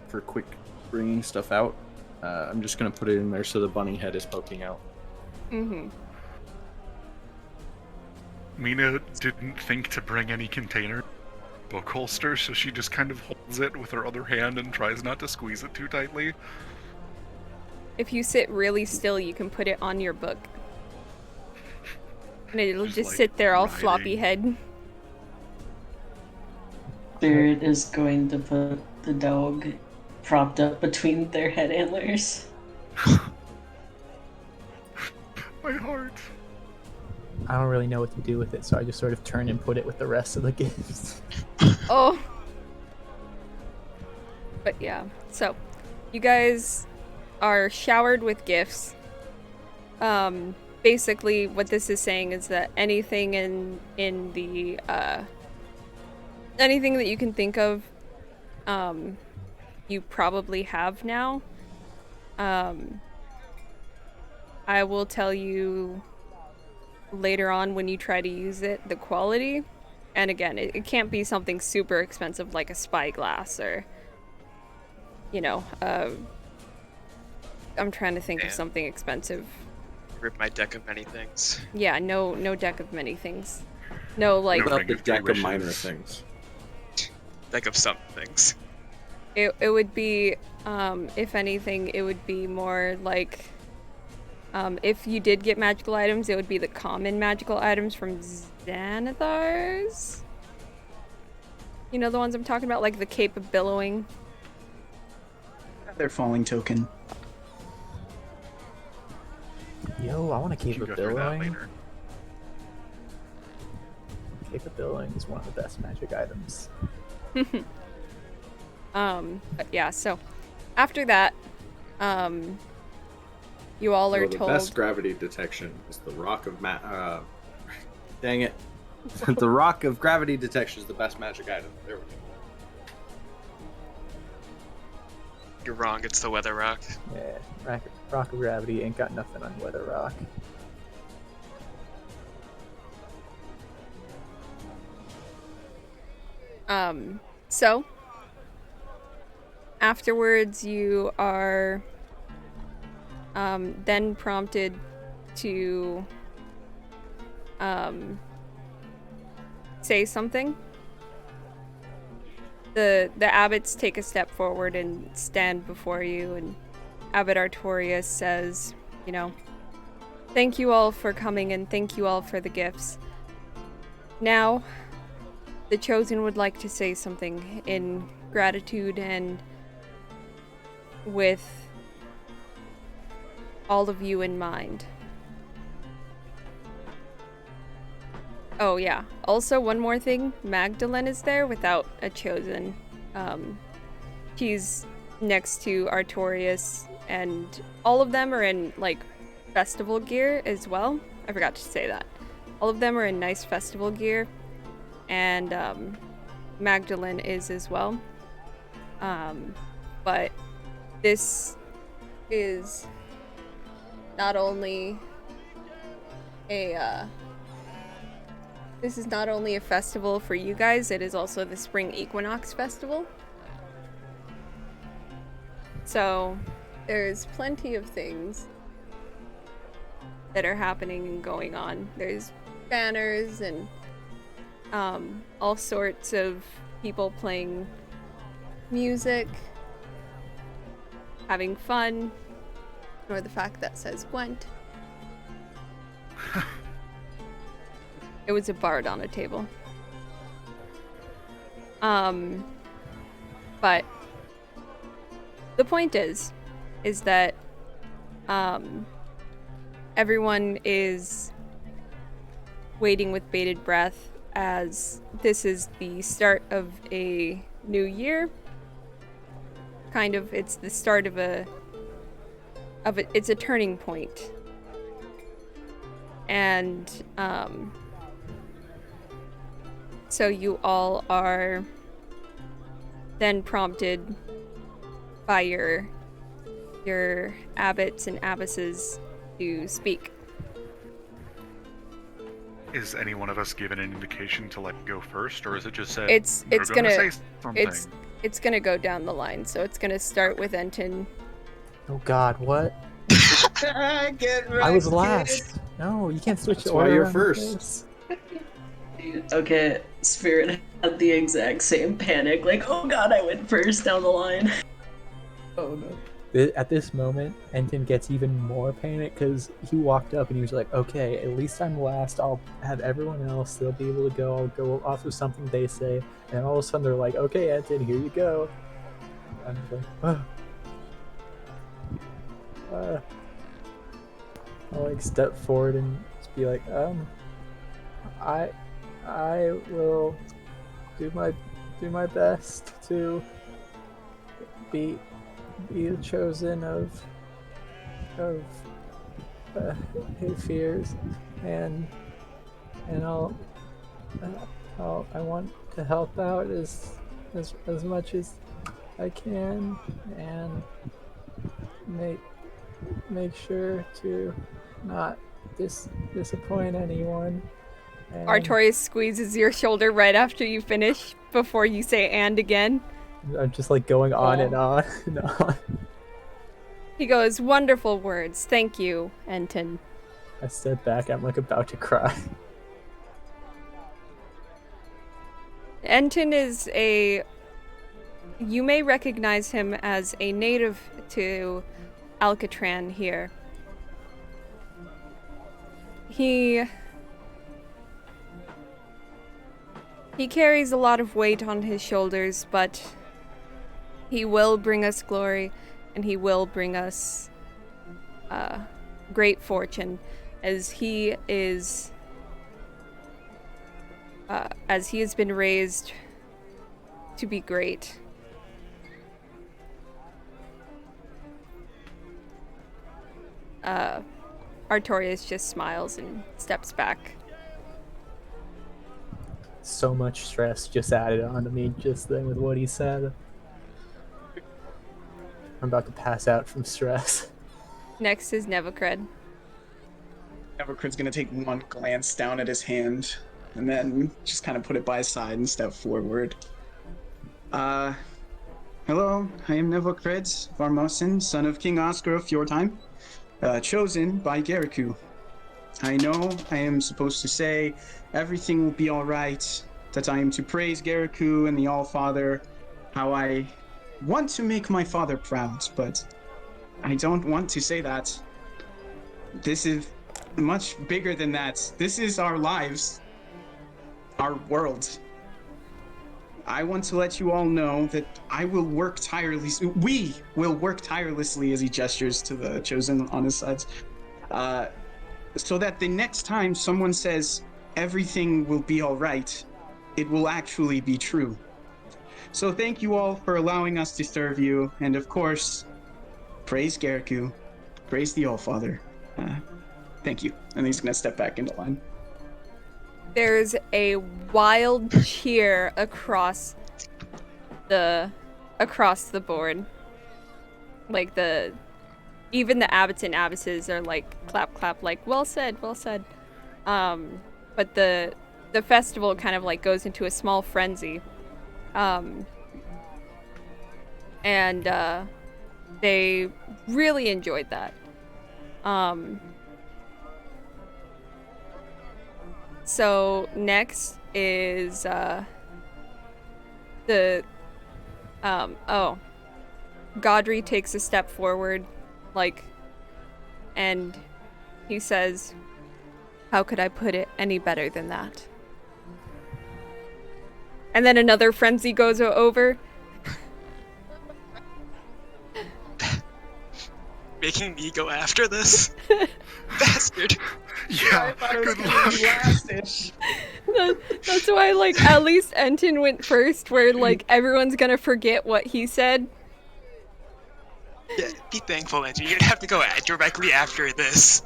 S8: for quick bringing stuff out. I'm just gonna put it in there so the bunny head is poking out.
S5: Mm-hmm.
S3: Mina didn't think to bring any container book holster, so she just kind of holds it with her other hand and tries not to squeeze it too tightly.
S5: If you sit really still, you can put it on your book. And it'll just
S3: like,
S5: sit there all floppy
S3: riding.
S5: head.
S7: Spirit is going to put the dog propped up between their head antlers.
S3: My heart.
S1: I don't really know what to do with it, so I just sort of turn and put it with the rest of the gifts.
S5: Oh. But yeah, so you guys are showered with gifts. Basically what this is saying is that anything in the anything that you can think of, you probably have now. I will tell you later on when you try to use it, the quality. And again, it can't be something super expensive like a spyglass or, you know, I'm trying to think of
S2: Yeah.
S5: something expensive.
S2: Rip my deck of many things.
S5: Yeah, no deck of many things. No, like,
S3: No.
S4: about the
S3: Ring of Three
S4: deck of minor
S3: Wishes.
S4: things.
S2: Deck of some things.
S5: it would be, if anything, it would be more like, if you did get magical items, it would be the common magical items from Xanathar's. You know the ones I'm talking about, like the Cape of Billowing?
S6: Their falling token.
S1: Yo, I want to
S3: We
S1: keep
S3: can
S1: a
S3: go through that
S1: billowing.
S3: later.
S1: Keep a billowing is one of the best magic items.
S5: But yeah, so after that, you all are
S4: Well, the
S5: told.
S4: best gravity detection is the rock of Dang it.
S8: The rock of gravity detection is the best magic item. There we go.
S2: You're wrong. It's the weather rock.
S1: Yeah, rock of gravity ain't got nothing on weather rock.
S5: So afterwards you are then prompted to say something. The abbots take a step forward and stand before you, and Abbot Artorius says, you know, thank you all for coming and thank you all for the gifts. Now, the Chosen would like to say something in gratitude and with all of you in mind. Oh yeah, also one more thing, Magdalene is there without a Chosen. She's next to Artorius, and all of them are in, like, festival gear as well. I forgot to say that. All of them are in nice festival gear, and Magdalene is as well. But this is not only a festival for you guys, it is also the Spring Equinox Festival. So there's plenty of things that are happening and going on. There's banners and all sorts of people playing music, having fun, or the fact that says Gwent. It was a bard on a table. But the point is that everyone is waiting with bated breath, as this is the start of a new year. Kind of, it's the start of it's a turning point. And so you all are then prompted by your abbots and abbesses to speak.
S3: Is any one of us given an indication to go first, or is it just said
S5: It's
S3: "You're
S5: gonna
S3: say something"?
S5: it's gonna go down the line. So it's gonna start with Enton.
S1: Oh God, what?
S7: Get
S1: I was
S7: wrecked,
S1: last. No, you can't switch
S4: That's
S1: the
S4: why
S1: order
S4: you're
S1: around
S4: first.
S7: kid. Okay, Spirit had the exact same panic. Like, oh god, I went first down the line.
S6: Oh no.
S1: At this moment, Enton gets even more panic because he walked up and he was like, okay, at least I'm last. I'll have everyone else. They'll be able to go. I'll go off of something they say. And all of a sudden they're like, okay, Enton, here you go. I'm like, I'll step forward and just be like, I will do my best to be the chosen of fears, and I want to help out as much as I can, and make sure to not disappoint anyone. And
S5: Artorius squeezes your shoulder right after you finish, before you say "and" again.
S1: I'm just going on and on and on.
S5: He goes, "Wonderful words, thank you, Enton."
S1: I step back. I'm about to cry.
S5: Enton is you may recognize him as a native to Alcatran here. He carries a lot of weight on his shoulders, but he will bring us glory, and he will bring us great fortune, as he has been raised to be great. Artorias just smiles and steps back.
S1: So much stress just added onto me just then with what he said. I'm about to pass out from stress.
S5: Next is Nevacred.
S6: Evercrid's gonna take one glance down at his hand and then just kind of put it by his side and step forward. Hello, I am Nevacred Varmosin, son of King Oscar of Fjordheim, chosen by Geriku. I know I am supposed to say everything will be alright, that I am to praise Geriku and the All-Father, how I want to make my father proud, but I don't want to say that. This is much bigger than that. This is our lives, our world. I want to let you all know that I will work tirelessly. We will work tirelessly, as he gestures to the chosen on his sides, so that the next time someone says everything will be all right, it will actually be true. So thank you all for allowing us to serve you, and of course, praise Geriku, praise the All-Father. Thank you. And he's gonna step back into line.
S5: There's a wild cheer across the board. Like even the abbots and abbesses are like clap clap, like well said, well said. But the festival kind of like goes into a small frenzy. And they really enjoyed that. So next is Godry takes a step forward, and he says, "How could I put it any better than that?" And then another frenzy goes over.
S2: Making me go after this? Bastard.
S3: Yeah, good luck.
S5: That's why, at least Enton went first, where, everyone's gonna forget what he said.
S2: Yeah, be thankful, Andrew. You didn't have to go directly after this.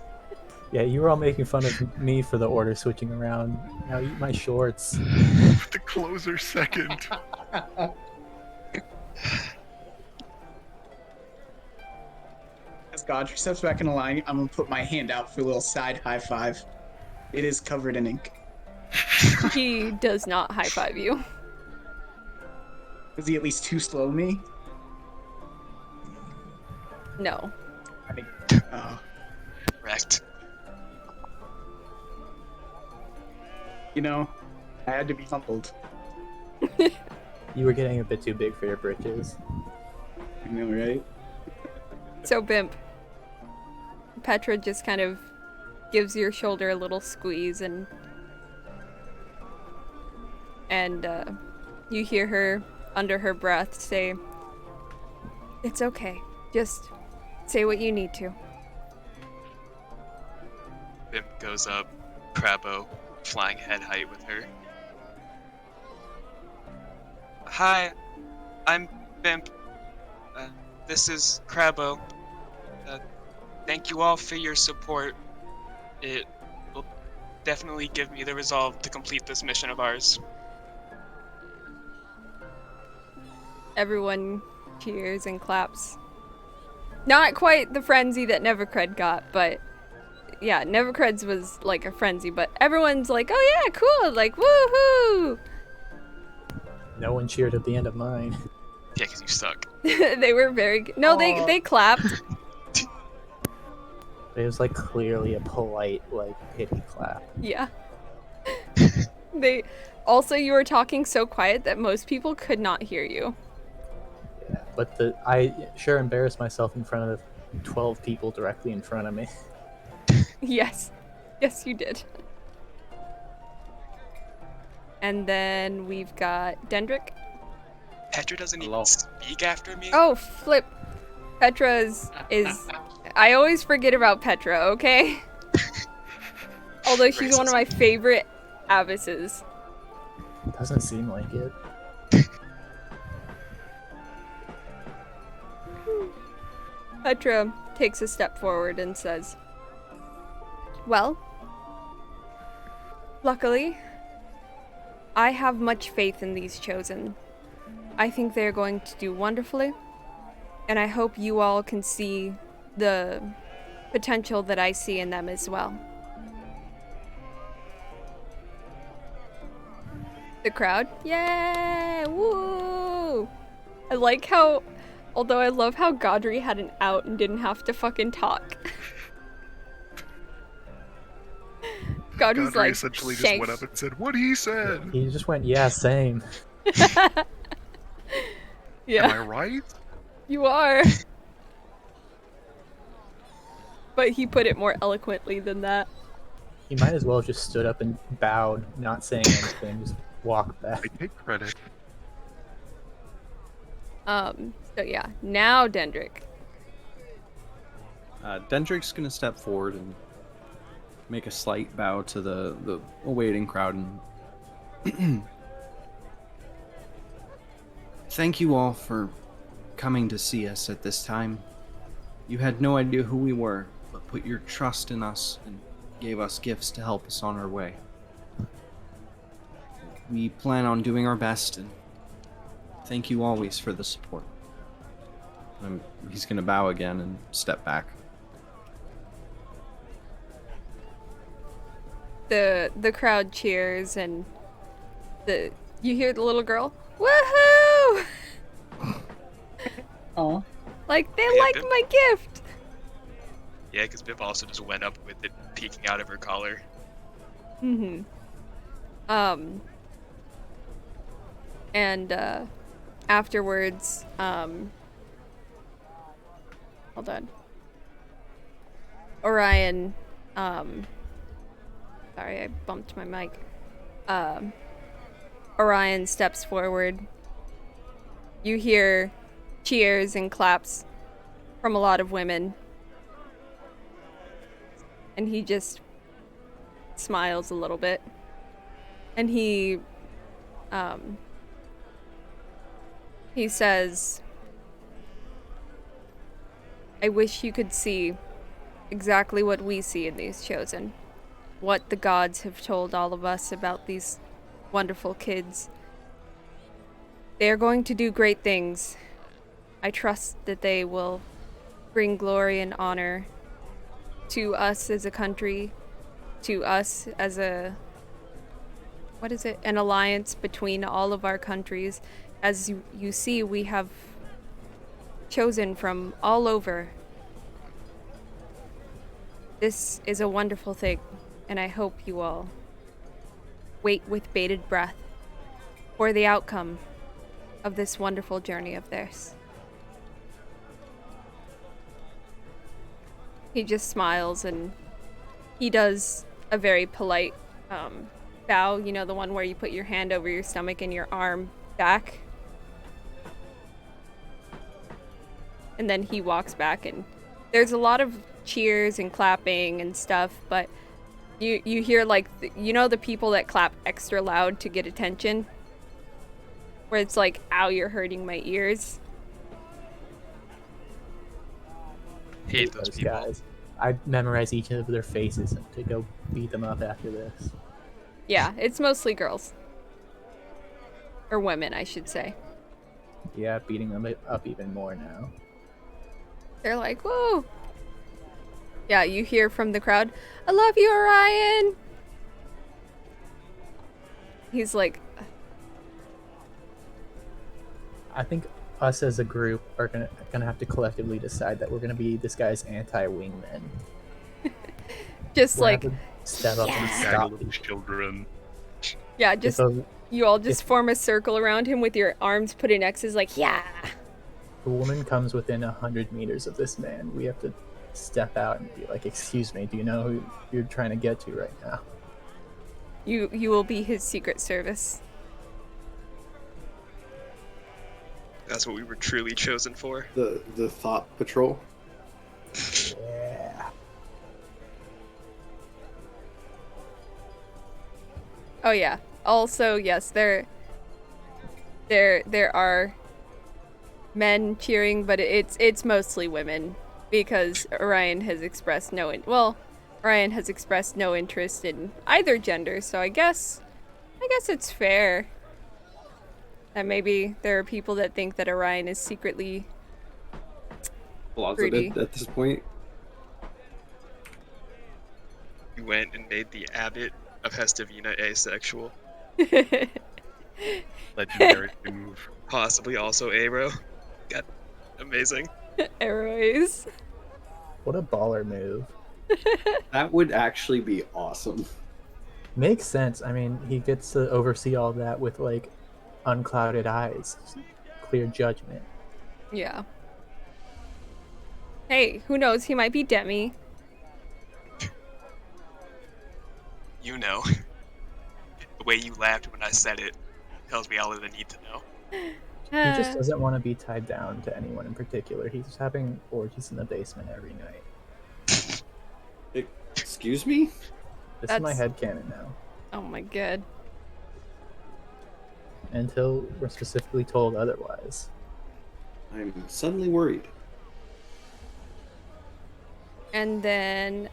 S1: Yeah, you were all making fun of me for the order switching around. Now eat my shorts.
S3: The closer second.
S6: As Godry steps back in the line, I'm gonna put my hand out for a little side high five. It is covered in ink.
S5: He does not high five you.
S6: Is he at least too slow me?
S5: No.
S2: Correct.
S6: You know, I had to be humbled.
S1: You were getting a bit too big for your britches.
S6: I know, right?
S5: So, Bimp, Petra just kind of gives your shoulder a little squeeze, and you hear her, under her breath, say, "It's okay. Just say what you need to."
S2: Bimp goes up, Crabbo, flying head height with her. Hi, I'm Bimp. This is Crabbo. Thank you all for your support. It will definitely give me the resolve to complete this mission of ours.
S5: Everyone cheers and claps. Not quite the frenzy that Nevacred got, but yeah, Nevacred's was like a frenzy, but everyone's like, "Oh yeah, cool, like woohoo!"
S1: No one cheered at the end of mine.
S2: Yeah, because you suck.
S5: They were very good. No, they clapped.
S1: It was clearly a polite, pity clap.
S5: Yeah. You were talking so quiet that most people could not hear you.
S1: Yeah, but I sure embarrassed myself in front of 12 people directly in front of me.
S5: Yes. Yes, you did. And then we've got Dendrick.
S2: Petra doesn't
S8: Hello.
S2: even speak after me?
S5: Oh, flip. Petra is I always forget about Petra, okay? Although she's one of my favorite abbesses.
S1: Doesn't seem like it.
S5: Petra takes a step forward and says, well, luckily, I have much faith in these chosen. I think they're going to do wonderfully, and I hope you all can see the potential that I see in them as well. The crowd, yay, woo! I like how, although I love how Godry had an out and didn't have to fucking talk. Godry's like,
S3: essentially just went up and said what he said.
S1: He just went, yeah, same.
S5: yeah.
S3: Am I right?
S5: You are. But he put it more eloquently than that.
S1: He might as well have just stood up and bowed, not saying anything, just walked back.
S3: I take credit.
S5: So yeah, now Dendrick.
S8: Dendrick's gonna step forward and make a slight bow to the awaiting crowd and thank you all for coming to see us at this time. You had no idea who we were, but put your trust in us and gave us gifts to help us on our way. We plan on doing our best, and thank you always for the support. He's gonna bow again and step back.
S5: The crowd cheers and you hear the little girl, woohoo!
S6: Oh,
S5: Like they
S2: Yeah,
S5: like
S2: Bim.
S5: my gift.
S2: Yeah, because Bib also just went up with it peeking out of her collar.
S5: Mm-hmm. And afterwards, hold on. Orion, sorry, I bumped my mic. Orion steps forward. You hear cheers and claps from a lot of women. And he just smiles a little bit. And he says, I wish you could see exactly what we see in these chosen. What the gods have told all of us about these wonderful kids. They are going to do great things. I trust that they will bring glory and honor to us as a country, to us as an alliance between all of our countries. As you see, we have chosen from all over. This is a wonderful thing, and I hope you all wait with bated breath for the outcome of this wonderful journey of theirs. He just smiles and he does a very polite bow, you know, the one where you put your hand over your stomach and your arm back. And then he walks back, and there's a lot of cheers and clapping and stuff, but you hear like, you know, the people that clap extra loud to get attention? Where it's like, ow, you're hurting my ears.
S2: Hate those people.
S1: guys. I memorize each of their faces to go beat them up after this.
S5: Yeah, it's mostly girls. Or women, I should say.
S1: Yeah, beating them up even more now.
S5: They're like, whoa! Yeah, you hear from the crowd, I love you, Orion! He's like...
S1: I think us as a group are gonna have to collectively decide that we're gonna be this guy's anti-wingmen.
S5: just
S1: We're
S5: like,
S1: gonna have to step up and
S5: yeah.
S1: stop
S3: Little children.
S5: yeah, just, you all just form a circle around him with your arms put in X's like, yeah!
S1: If a woman comes within 100 meters of this man, we have to step out and be like, excuse me, do you know who you're trying to get to right now?
S5: You will be his secret service.
S2: That's what we were truly chosen for.
S4: The Thought Patrol.
S1: Yeah.
S5: Oh yeah. Also, yes, there are men cheering, but it's mostly women because Orion has expressed Orion has expressed no interest in either gender, so I guess it's fair that maybe there are people that think that Orion is secretly
S9: Closeted
S5: Pretty.
S9: at this point.
S2: You went and made the abbot of Hestavina asexual.
S3: Legendary move.
S2: Possibly also Aero. God, amazing.
S5: Airways.
S1: What a baller move.
S9: That would actually be awesome.
S1: Makes sense. I mean, he gets to oversee all that with like unclouded eyes, clear judgment.
S5: Yeah. Hey, who knows? He might be Demi.
S2: You know. The way you laughed when I said it tells me all of the need to know.
S1: He just doesn't want to be tied down to anyone in particular. He's having orgies in the basement every night.
S9: Excuse me?
S1: This is my
S5: That's-
S1: headcanon now.
S5: Oh my god.
S1: Until we're specifically told otherwise.
S9: I'm suddenly worried.
S5: And then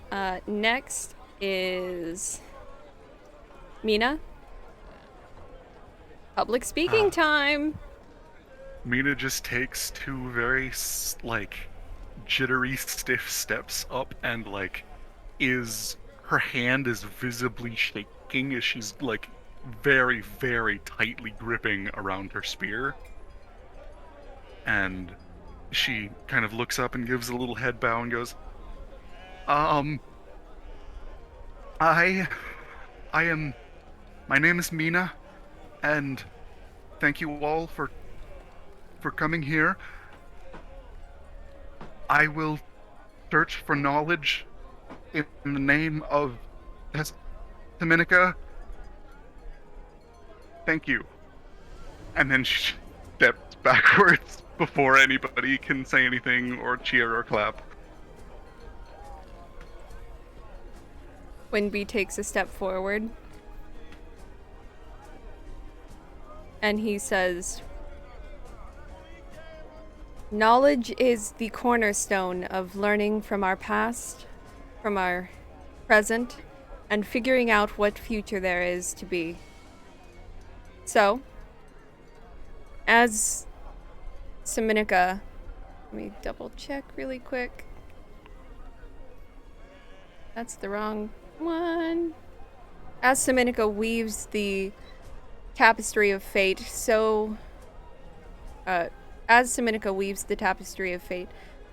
S5: next is Mina. Public speaking time.
S3: Mina just takes two very jittery, stiff steps up, and her hand is visibly shaking as she's very, very tightly gripping around her spear. And she kind of looks up and gives a little head bow and goes, my name is Mina, and thank you all for coming here. I will search for knowledge in the name of Dominica. Thank you. And then she steps backwards before anybody can say anything or cheer or clap.
S5: Winby takes a step forward. And he says, knowledge is the cornerstone of learning from our past, from our present, and figuring out what future there is to be. So, as Seminica, let me double check really quick. That's the wrong one. As Seminica weaves the tapestry of fate, as Seminica weaves the tapestry of fate,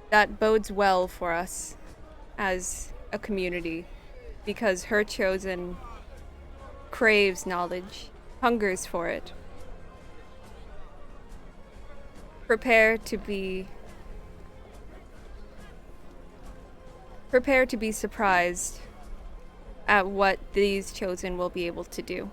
S5: that bodes well for us as a community, because her chosen craves knowledge, hungers for it. Prepare to be surprised at what these chosen will be able to do.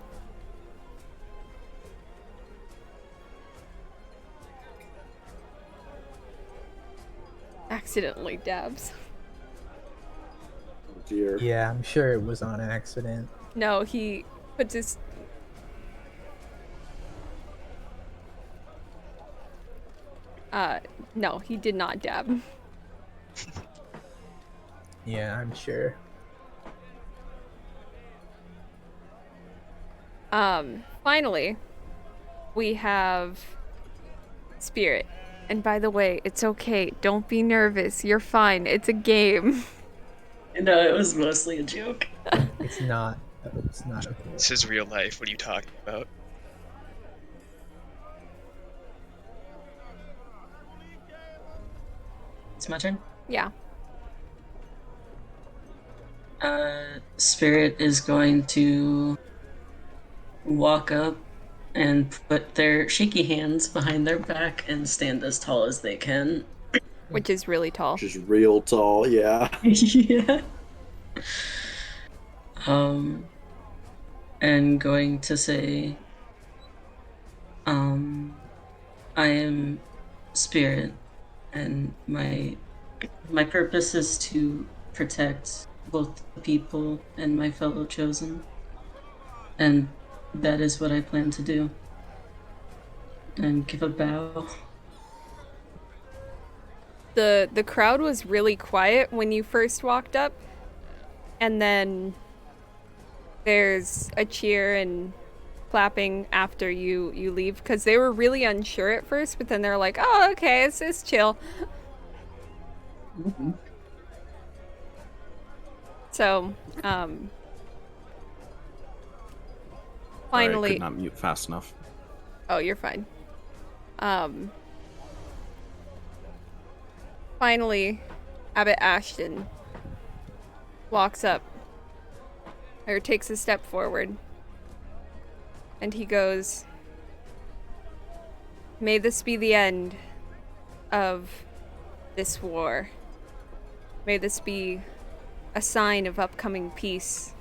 S5: Accidentally dabs.
S9: Oh dear.
S1: Yeah, I'm sure it was on accident.
S5: No, he puts his... no, he did not dab.
S1: Yeah, I'm sure.
S5: Finally, we have Spirit. And by the way, it's okay. Don't be nervous. You're fine. It's a game.
S7: No, it was mostly a joke.
S1: It's not okay.
S2: This is real life. What are you talking about?
S7: It's my turn.
S5: Yeah.
S7: Spirit is going to walk up and put their shaky hands behind their back and stand as tall as they can.
S5: Which is really tall.
S9: Which is real tall, yeah.
S7: Yeah. And going to say, I am Spirit, and my purpose is to protect both the people and my fellow chosen. And That is what I plan to do. And give a bow.
S5: The crowd was really quiet when you first walked up, and then there's a cheer and clapping after you leave, because they were really unsure at first, but then they're like, oh, okay, it's chill.
S6: Mhm.
S5: So,
S8: Sorry, I
S5: finally,
S8: could not mute fast enough.
S5: oh, you're fine. Finally, Abbot Ashton walks up, or takes a step forward, and he goes, "May this be the end of this war. May this be a sign of upcoming peace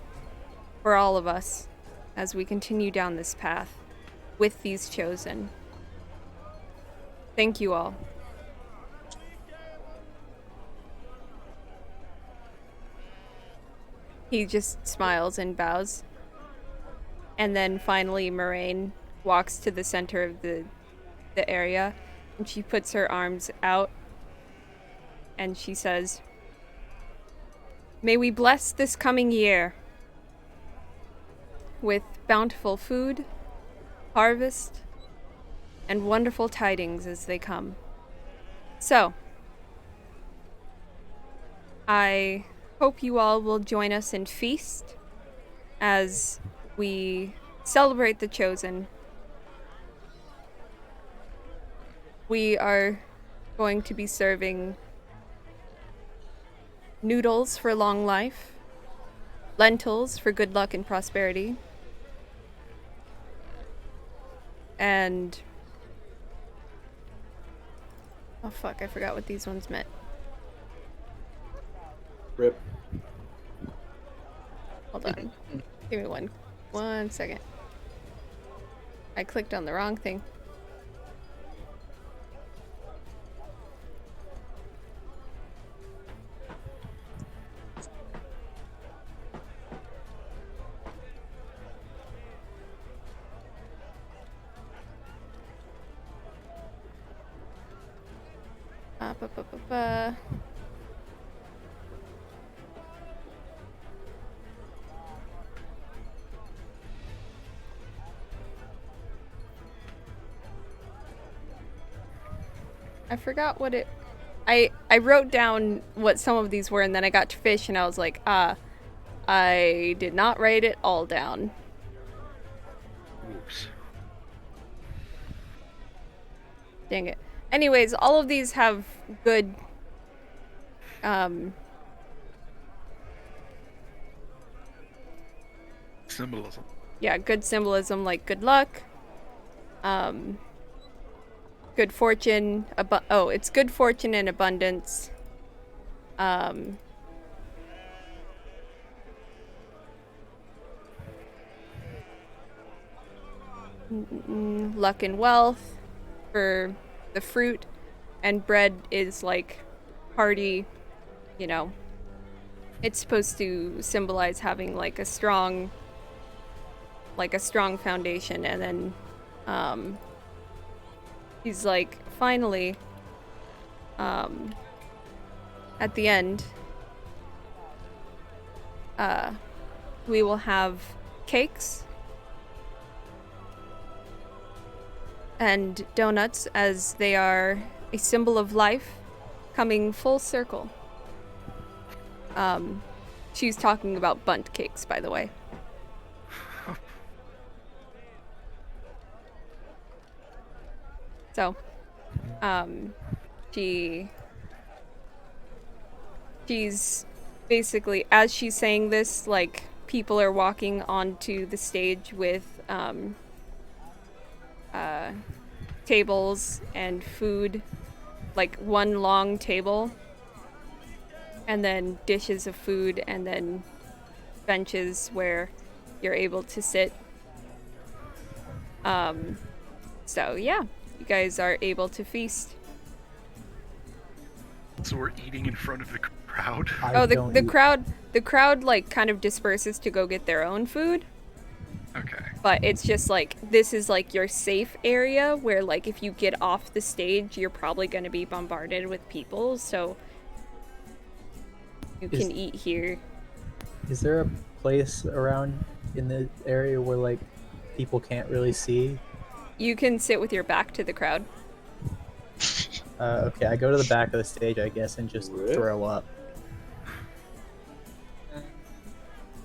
S5: for all of us as we continue down this path with these chosen. Thank you all." He just smiles and bows. And then finally Moraine walks to the center of the area, and she puts her arms out and she says, "May we bless this coming year with bountiful food, harvest, and wonderful tidings as they come. So, I hope you all will join us in feast as we celebrate the chosen. We are going to be serving noodles for long life, lentils for good luck and prosperity, and oh fuck, I forgot what these ones meant.
S9: Rip.
S5: Hold on. Give me one second. I clicked on the wrong thing. Ba. I forgot what it... I wrote down what some of these were, and then I got to fish, and I was like, I did not write it all down.
S3: Oops.
S5: Dang it. Anyways, all of these have good,
S3: Symbolism.
S5: yeah, good symbolism, like good luck, good fortune, it's good fortune and abundance, luck and wealth for the fruit, and bread is like hearty, you know, it's supposed to symbolize having like a strong foundation. And then he's like, finally, at the end, we will have cakes and donuts, as they are a symbol of life coming full circle. She's talking about bundt cakes, by the way. So, she's basically, as she's saying this, like, people are walking onto the stage with, tables and food, like one long table, and then dishes of food, and then benches where you're able to sit. So yeah, you guys are able to feast.
S3: So we're eating in front of the crowd?
S1: I don't
S5: The crowd like kind of disperses to go get their own food.
S3: Okay.
S5: But it's just like, this is like your safe area where like if you get off the stage, you're probably going to be bombarded with people, so you can eat here.
S1: Is there a place around in the area where like people can't really see?
S5: You can sit with your back to the crowd.
S1: Okay, I go to the back of the stage, I guess, and just
S9: Rip.
S1: throw up.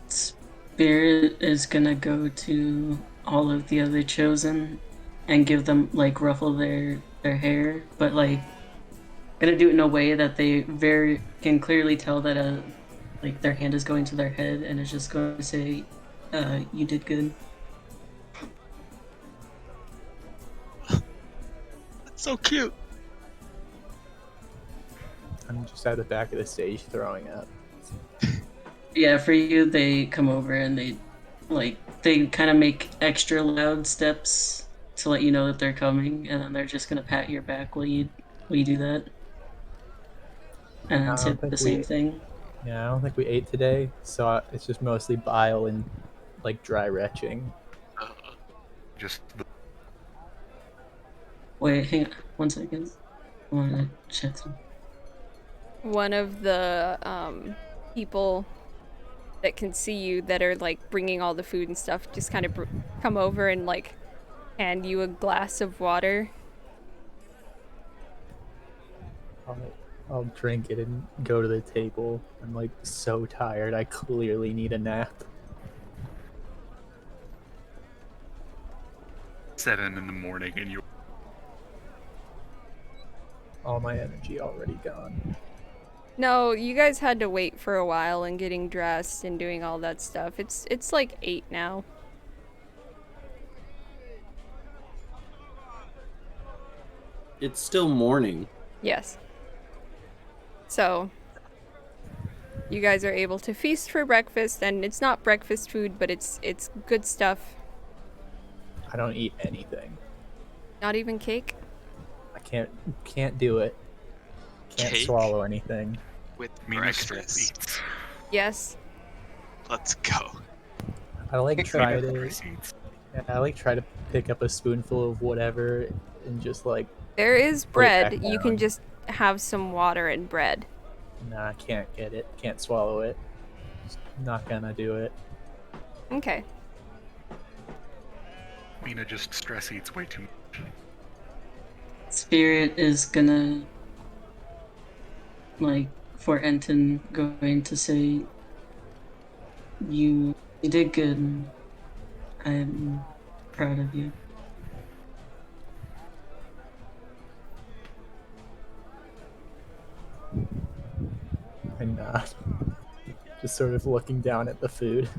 S7: Spirit is gonna go to all of the other chosen and give them like ruffle their hair, but like gonna do it in a way that they very can clearly tell that like their hand is going to their head and is just going to say, "You did good."
S2: That's so cute.
S1: I'm just at the back of the stage throwing up.
S7: Yeah, for you, they come over and they kind of make extra loud steps to let you know that they're coming, and then they're just gonna pat your back while you do that, and
S1: I
S7: then
S1: don't
S7: say
S1: think
S7: the same thing.
S1: Yeah, I don't think we ate today, so it's just mostly bile and like dry retching.
S3: Just the
S7: Wait, hang on 1 second. I want to check some.
S5: One of the people that can see you that are like bringing all the food and stuff just kind of come over and like hand you a glass of water.
S1: I'll drink it and go to the table. I'm like so tired. I clearly need a nap.
S3: 7 in the morning, and you.
S1: All my energy already gone.
S5: No, you guys had to wait for a while and getting dressed and doing all that stuff. It's like 8 now.
S9: It's still morning.
S5: Yes. So, you guys are able to feast for breakfast, and it's not breakfast food, but it's good stuff.
S1: I don't eat anything.
S5: Not even cake?
S1: I can't do it. Can't
S2: Cake?
S1: swallow anything.
S2: With
S3: Mina still
S2: breakfast.
S3: eats.
S5: Yes.
S2: Let's go.
S1: I like try
S3: Mina
S1: to
S3: proceeds.
S1: try to pick up a spoonful of whatever and just like
S5: There is
S1: put it back
S5: bread. You can
S1: down.
S5: just have some water and bread.
S1: Nah, I can't get it. Can't swallow it. Just not gonna do it.
S5: Okay.
S3: Mina just stress eats way too much.
S7: Spirit is gonna, like, for Enton, going to say, you did good. I'm proud of you.
S1: I'm not. Just sort of looking down at the food.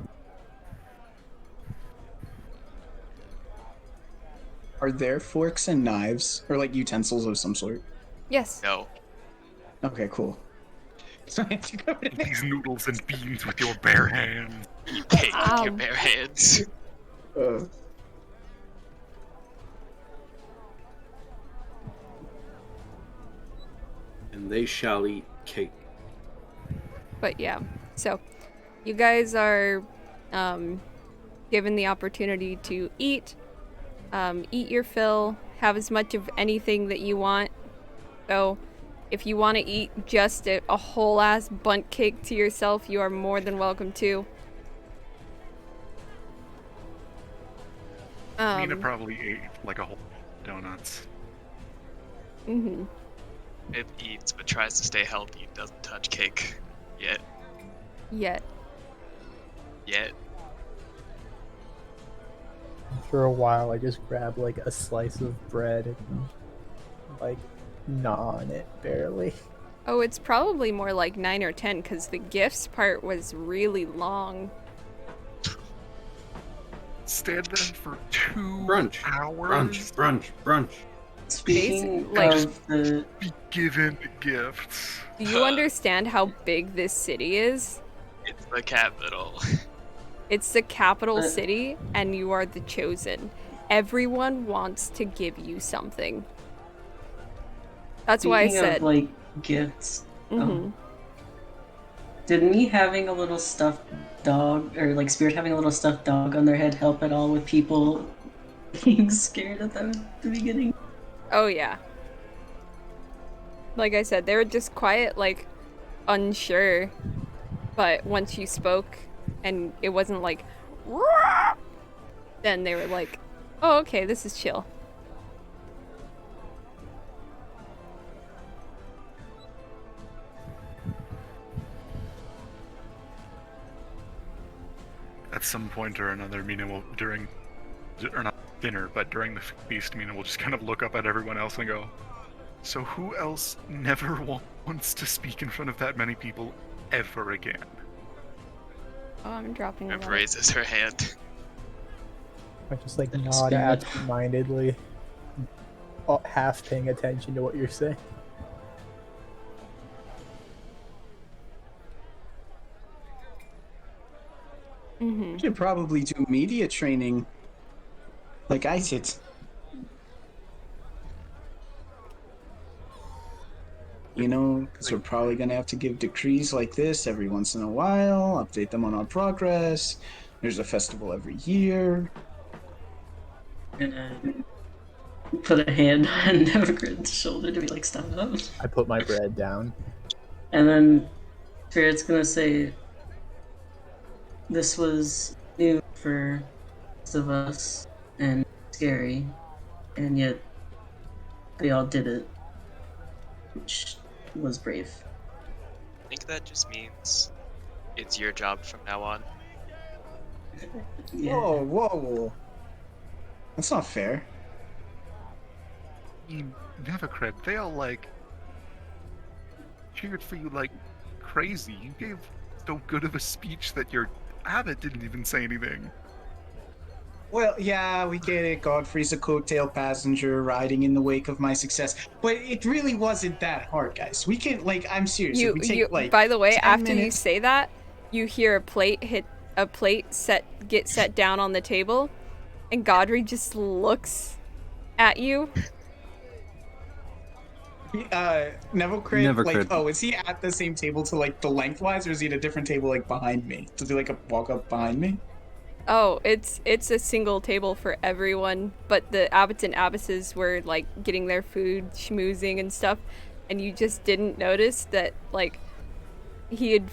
S6: Are there forks and knives or like utensils of some sort?
S5: Yes.
S2: No.
S6: Okay, cool. So I have to go to
S3: Eat these noodles and beans with your bare hands.
S2: Eat cake with your
S5: Ow.
S2: bare hands.
S9: And they shall eat cake.
S5: But yeah. So, you guys are given the opportunity to eat. Eat your fill. Have as much of anything that you want. So, if you want to eat just a whole ass bundt cake to yourself, you are more than welcome to.
S3: Mina probably ate like a whole donuts.
S5: Mm-hmm.
S2: It eats but tries to stay healthy. Doesn't touch cake. Yet.
S5: Yet.
S1: For a while, I just grab like a slice of bread and like gnaw on it barely.
S5: Oh, it's probably more like 9 or 10 because the gifts part was really long.
S3: Stand there for 2
S9: Brunch.
S3: hours.
S9: Brunch.
S7: Speaking
S5: like-
S7: of the,
S3: Be given gifts.
S5: Do you understand how big this city is?
S2: It's the capital.
S5: It's the capital city, and you are the chosen. Everyone wants to give you something. That's why I
S7: speaking
S5: said.
S7: of, like, gifts,
S5: Mhm.
S7: Did me having a little stuffed dog, or like Spirit having a little stuffed dog on their head help at all with people being scared of them at the beginning?
S5: Oh yeah. Like I said, they were just quiet, like unsure. But once you spoke and it wasn't like "Roar!" then they were like, "Oh, okay, this is chill."
S3: At some point or another, Mina will, or not dinner, but during the feast, Mina will just kind of look up at everyone else and go, "So who else never wants to speak in front of that many people ever again?"
S5: Oh, I'm dropping
S2: And
S5: that.
S2: raises her hand.
S1: I just like
S7: That
S1: nod
S7: spirit.
S1: absent-mindedly, half paying attention to what you're saying.
S6: We should probably do media training like I did. You know, because we're probably going to have to give decrees like this every once in a while, update them on our progress. There's a festival every year.
S7: Gonna put a hand on Evergrid's shoulder to be like, "Stop up."
S1: I put my bread down.
S7: And then Spirit's gonna say, "This was new for most of us and scary, and yet they all did it, which was brave."
S2: I think that just means it's your job from now on.
S7: Yeah.
S6: Whoa, whoa. That's not fair.
S3: You never cred. They all like cheered for you like crazy. You gave so good of a speech that your abbot didn't even say anything.
S6: Well, yeah, we get it. Godfrey's a coattail passenger riding in the wake of my success. But it really wasn't that hard, guys. We can, like, I'm serious. If we take, like,
S5: By the way,
S6: 10
S5: after you
S6: minutes...
S5: say that, you hear a plate get set down on the table, and Godfrey just looks at you.
S6: Neville Crit,
S8: Never
S6: like,
S8: Crit.
S6: oh, is he at the same table to, like, the lengthwise, or is he at a different table, like, behind me? Does he, like, walk up behind me?
S5: Oh, it's a single table for everyone, but the abbots and abbesses were like getting their food, schmoozing and stuff, and you just didn't notice that like he had,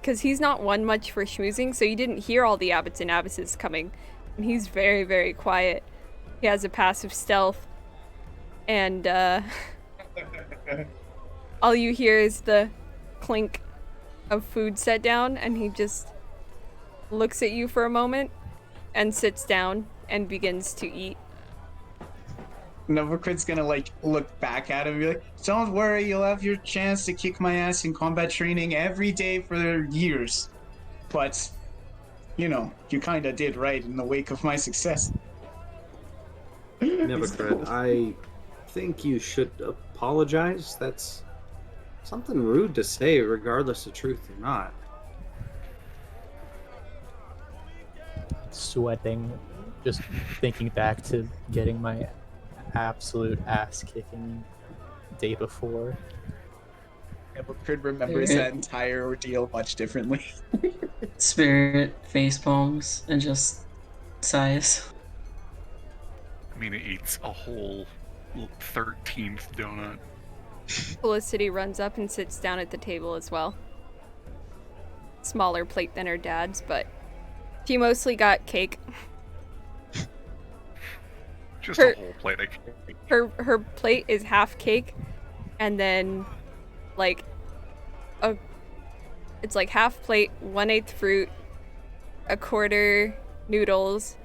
S5: because he's not one much for schmoozing, so you didn't hear all the abbots and abbesses coming, and he's very, very quiet. He has a passive stealth, and all you hear is the clink of food set down, and he just looks at you for a moment and sits down and begins to eat.
S6: Neville Crit's gonna, like, look back at him and be like, "Don't worry, you'll have your chance to kick my ass in combat training every day for years. But, you know, you kinda did right in the wake of my success."
S9: Never cred. I think you should apologize. That's something rude to say, regardless of truth or not.
S1: Sweating, just thinking back to getting my absolute ass kicking day before.
S6: Neville Crit remembers that entire ordeal much differently.
S7: Spirit face palms and just sighs.
S3: Mina eats a whole 13th donut.
S5: Felicity runs up and sits down at the table as well. Smaller plate than her dad's, but she mostly got cake.
S3: Just
S5: Her-
S3: a whole plate of cake.
S5: Her plate is half cake, and then like it's like half plate, 1/8 fruit, a quarter noodles,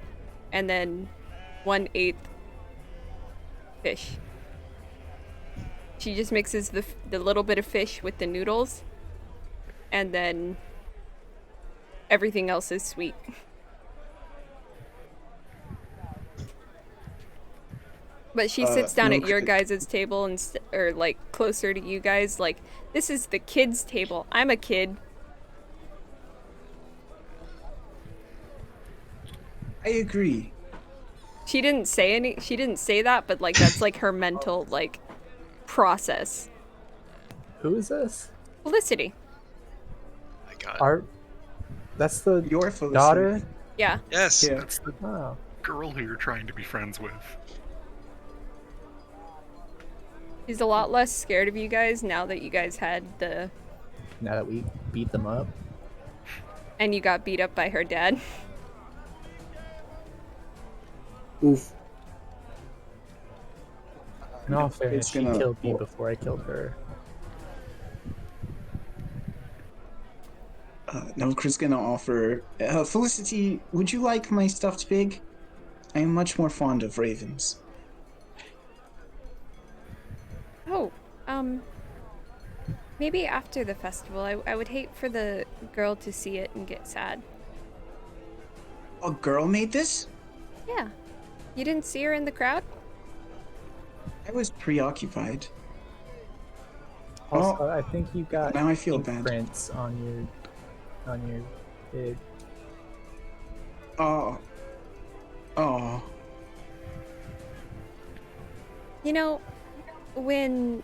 S5: and then 1/8 fish. She just mixes the little bit of fish with the noodles, and then everything else is sweet. But she sits down at your guys' table and or like closer to you guys. Like, this is the kids' table. I'm a kid.
S6: I agree.
S5: She didn't say that, but like that's like her mental like process.
S1: Who is this?
S5: Felicity.
S1: That's the
S6: Your Felicity.
S1: daughter?
S5: Yeah.
S2: Yes.
S6: Yeah.
S3: That's the
S1: Oh.
S3: girl who you're trying to be friends with.
S5: She's a lot less scared of you guys now that you guys had the...
S1: Now that we beat them up.
S5: And you got beat up by her dad.
S9: Oof.
S1: In all fairness,
S6: It's
S1: she
S6: gonna-
S1: killed me before I killed her.
S6: Novakrit's gonna offer. Felicity, would you like my stuffed pig? I am much more fond of ravens.
S5: Oh, maybe after the festival. I would hate for the girl to see it and get sad.
S6: A girl made this?
S5: Yeah. You didn't see her in the crowd?
S6: I was preoccupied.
S1: Also,
S6: Oh,
S1: I think you got
S6: now I feel bad.
S1: prints on your pig.
S6: Oh.
S5: You know, when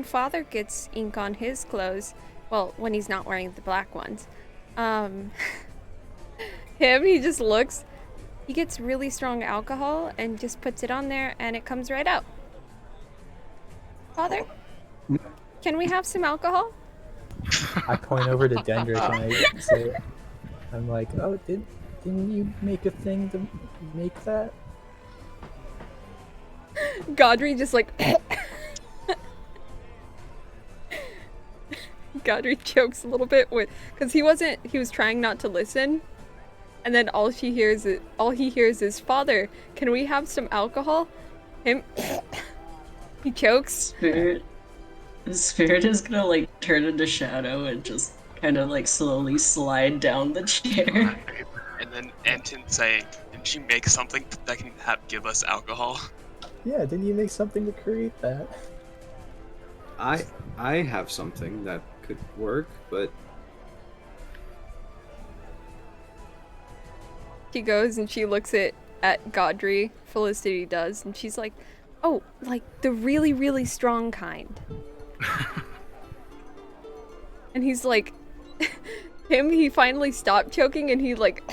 S5: Father gets ink on his clothes, well, when he's not wearing the black ones, he just looks, he gets really strong alcohol and just puts it on there and it comes right out. Father, can we have some alcohol?
S1: I point over to Dendrick and I say, I'm like, oh, didn't you make a thing to make that?
S5: Godry just like Godry chokes a little bit because he was trying not to listen, and then all he hears is Father, can we have some alcohol? Him he chokes.
S7: Spirit is gonna like turn into shadow and just kind of like slowly slide down the chair.
S2: And then Anton saying, "Didn't she make something that can give us alcohol?"
S1: Yeah, didn't you make something to create that?
S9: I have something that could work, but
S5: She goes and she looks at Godry, Felicity does, and she's like, oh, like the really, really strong kind. And he's like, he finally stopped choking and he like,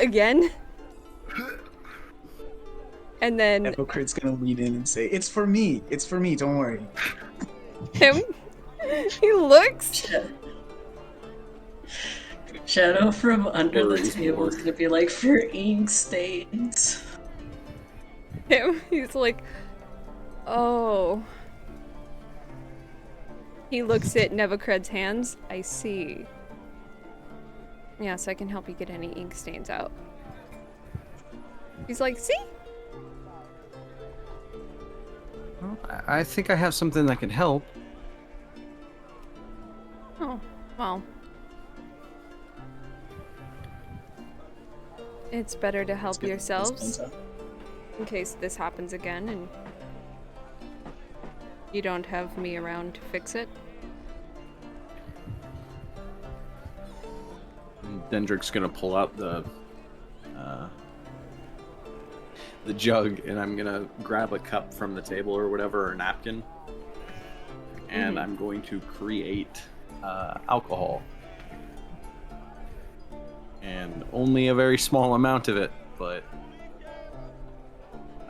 S5: again. And then
S6: Novakrit's gonna lean in and say, it's for me, don't worry.
S5: he looks.
S7: Shadow from under the
S9: Worries
S7: table
S9: more.
S7: is gonna be like, for ink stains.
S5: He's like, oh. He looks at Nevacred's hands. I see. Yes, I can help you get any ink stains out. He's like, see?
S8: Well, I think I have something that can help.
S5: Oh, well. It's better to help yourselves in case this happens again and you don't have me around to fix it.
S9: Dendrick's gonna pull out the jug, and I'm gonna grab a cup from the table or whatever, or a napkin, and I'm going to create alcohol, and only a very small amount of it, but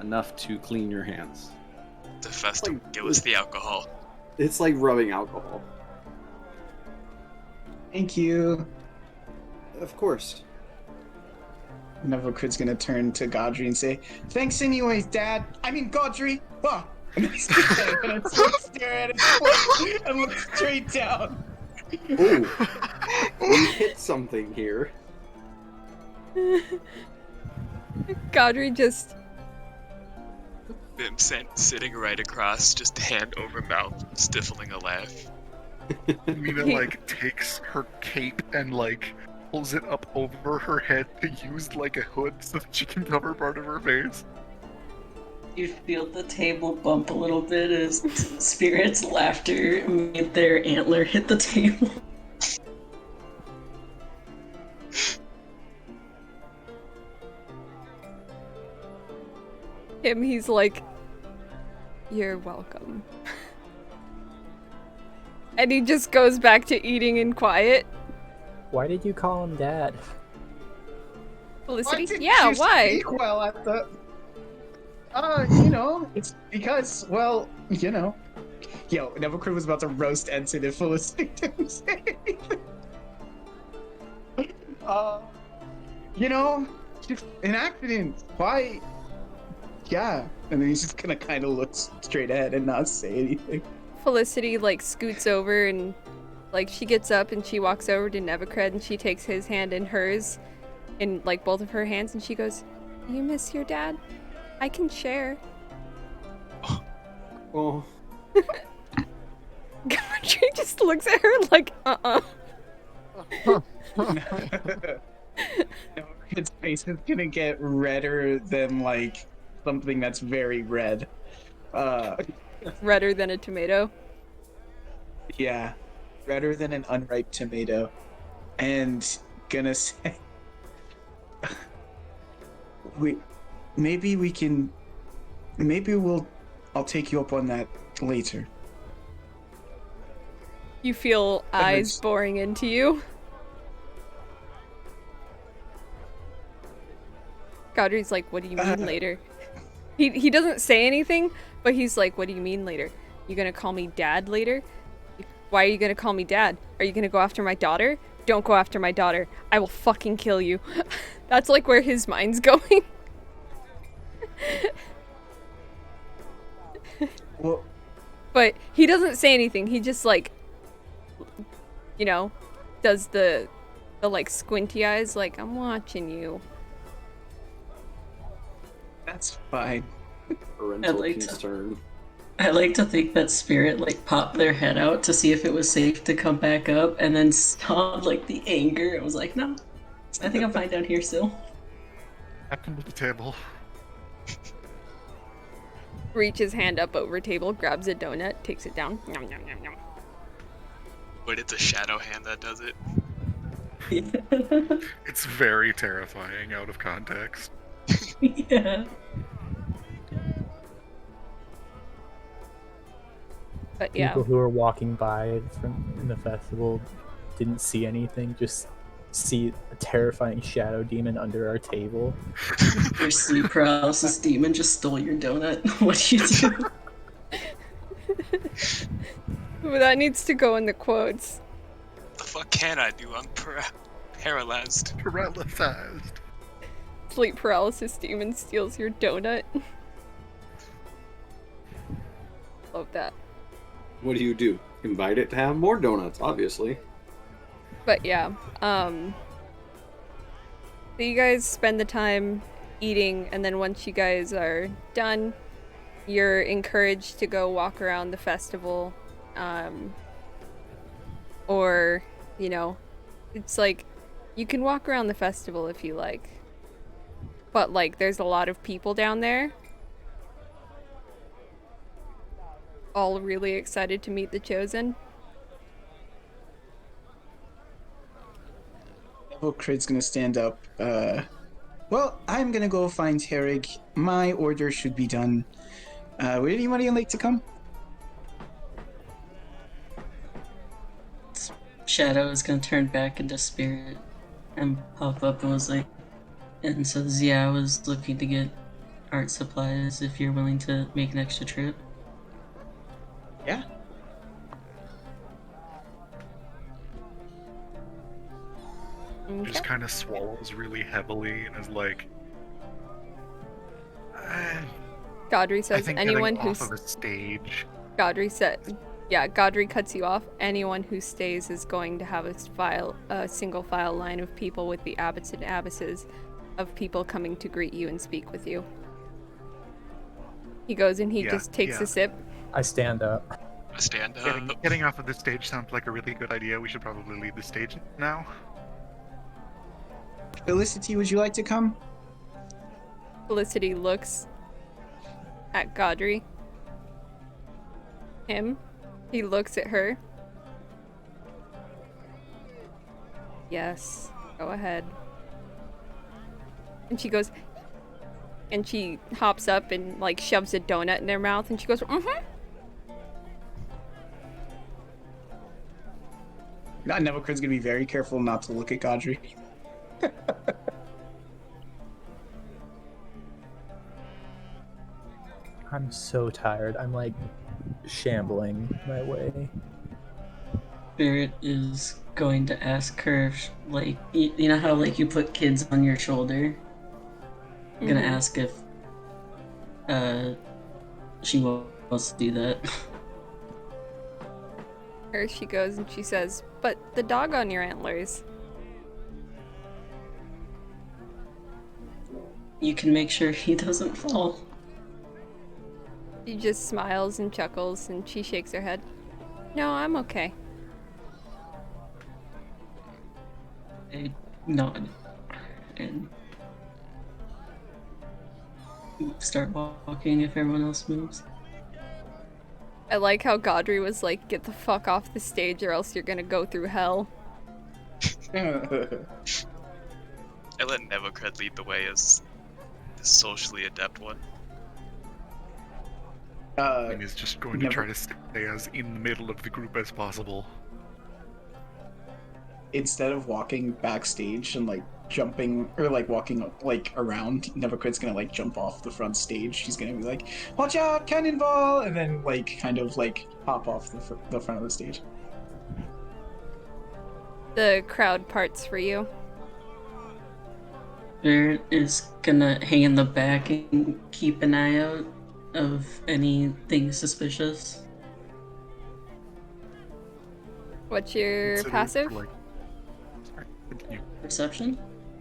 S9: enough to clean your hands.
S2: The festival, give us the alcohol.
S9: It's like rubbing alcohol.
S6: Thank you.
S9: Of course.
S6: Novakrit's gonna turn to Godry and say, thanks anyways, Dad. I mean, Godry. Oh. And I stare at his foot and look straight down.
S9: Oh, we hit something here.
S5: Godry just...
S2: Him sitting right across, just hand over mouth, stifling a laugh.
S3: Mina like takes her cape and like pulls it up over her head to use like a hood so that she can cover part of her face.
S7: You feel the table bump a little bit as Spirit's laughter made their antler hit the table.
S5: He's like, you're welcome. And he just goes back to eating in quiet.
S1: Why did you call him Dad?
S5: Felicity?
S6: didn't
S5: Yeah,
S6: you
S5: why?
S6: speak well at the? It's because, well, Yo, Nevercrew was about to roast Ensign if Felicity didn't say anything. Just an accident. Why? Yeah. And then he's just gonna kind of look straight ahead and not say anything.
S5: Felicity like scoots over and like she gets up and she walks over to Nevacred and she takes his hand in hers, in like both of her hands, and she goes, "You miss your dad? I can share."
S9: Oh.
S5: She just looks at her like,
S6: His face is gonna get redder than like something that's very red.
S5: redder than a tomato.
S6: Yeah, redder than an unripe tomato, and gonna say, I'll take you up on that later.
S5: You feel eyes
S6: it's-
S5: boring into you. Godry's like, "What do you mean later?" He doesn't say anything, but he's like, "What do you mean later? You gonna call me dad later? Why are you gonna call me dad? Are you gonna go after my daughter? Don't go after my daughter. I will fucking kill you." That's like where his mind's going.
S6: Well,
S5: But he doesn't say anything. He just like, does the like squinty eyes, like, "I'm watching you."
S6: that's fine.
S4: Parental
S7: like to-
S4: concern.
S7: I like to think that Spirit like popped their head out to see if it was safe to come back up, and then saw like the anger. It was like, no, I think I'm fine down here still.
S3: Happened to the table.
S5: Reaches hand up over table, grabs a donut, takes it down. Yum, yum, yum, yum.
S2: But it's a shadow hand that does it.
S3: It's very terrifying out of context.
S7: Yeah.
S5: But yeah,
S1: People who are walking by from the festival didn't see anything, just see a terrifying shadow demon under our table.
S7: Your sleep paralysis demon just stole your donut. What do you do?
S5: well, that needs to go in the quotes.
S2: What the fuck can I do? I'm paralyzed.
S3: Paralyzed.
S5: Sleep paralysis demon steals your donut. Love that.
S4: What do? Invite it to have more donuts, obviously.
S5: But yeah, so you guys spend the time eating, and then once you guys are done, you're encouraged to go walk around the festival, or, it's like, you can walk around the festival if you like, but like, there's a lot of people down there, all really excited to meet the Chosen.
S6: Craig's gonna stand up. Well, I'm gonna go find Herrig. My order should be done. Would anybody like to come?
S7: Shadow is gonna turn back into Spirit and pop up and says, "Yeah, I was looking to get art supplies if you're willing to make an extra trip."
S6: Yeah.
S5: Okay.
S3: Just kind of swallows really heavily and is like,
S5: Godry
S3: I
S5: says,
S3: think
S5: anyone
S3: getting
S5: who's
S3: off of a stage.
S5: Godry cuts you off. Anyone who stays is going to have a single file line of people with the abbots and abbesses of people coming to greet you and speak with you. He goes and he
S3: Yeah,
S5: just takes
S3: yeah.
S5: a sip.
S1: I stand up.
S2: I stand up.
S3: Getting off of the stage sounds like a really good idea. We should probably leave the stage now.
S6: Felicity, would you like to come?
S5: Felicity looks at Godry. Him. He looks at her. Yes, go ahead. And she goes, and she hops up and like shoves a donut in their mouth, and she goes,
S6: Nevocrid's gonna be very careful not to look at Godry.
S1: I'm so tired. I'm like shambling my way.
S7: Spirit is going to ask her, if, like, you know how like you put kids on your shoulder. I'm gonna
S5: Mhm.
S7: ask if she wants to do that.
S5: There she goes and she says, "But the dog on your antlers."
S7: You can make sure he doesn't fall.
S5: She just smiles and chuckles and she shakes her head. "No, I'm okay."
S7: I nod and start walking if everyone else moves.
S5: I like how Godry was like, "Get the fuck off the stage or else you're gonna go through hell."
S2: I let Nevocred lead the way as the socially adept one.
S3: He's just going to try to stay as in the middle of the group as possible.
S6: Instead of walking backstage and like jumping or like walking like around, Nevocrid's gonna like jump off the front stage. She's gonna be like, "Watch out, cannonball!" and then like kind of like hop off the front of the stage.
S5: The crowd parts for you.
S7: Spirit is gonna hang in the back and keep an eye out of anything suspicious.
S5: What's your
S3: Consider,
S5: passive?
S3: like- Sorry, continue.
S7: Perception?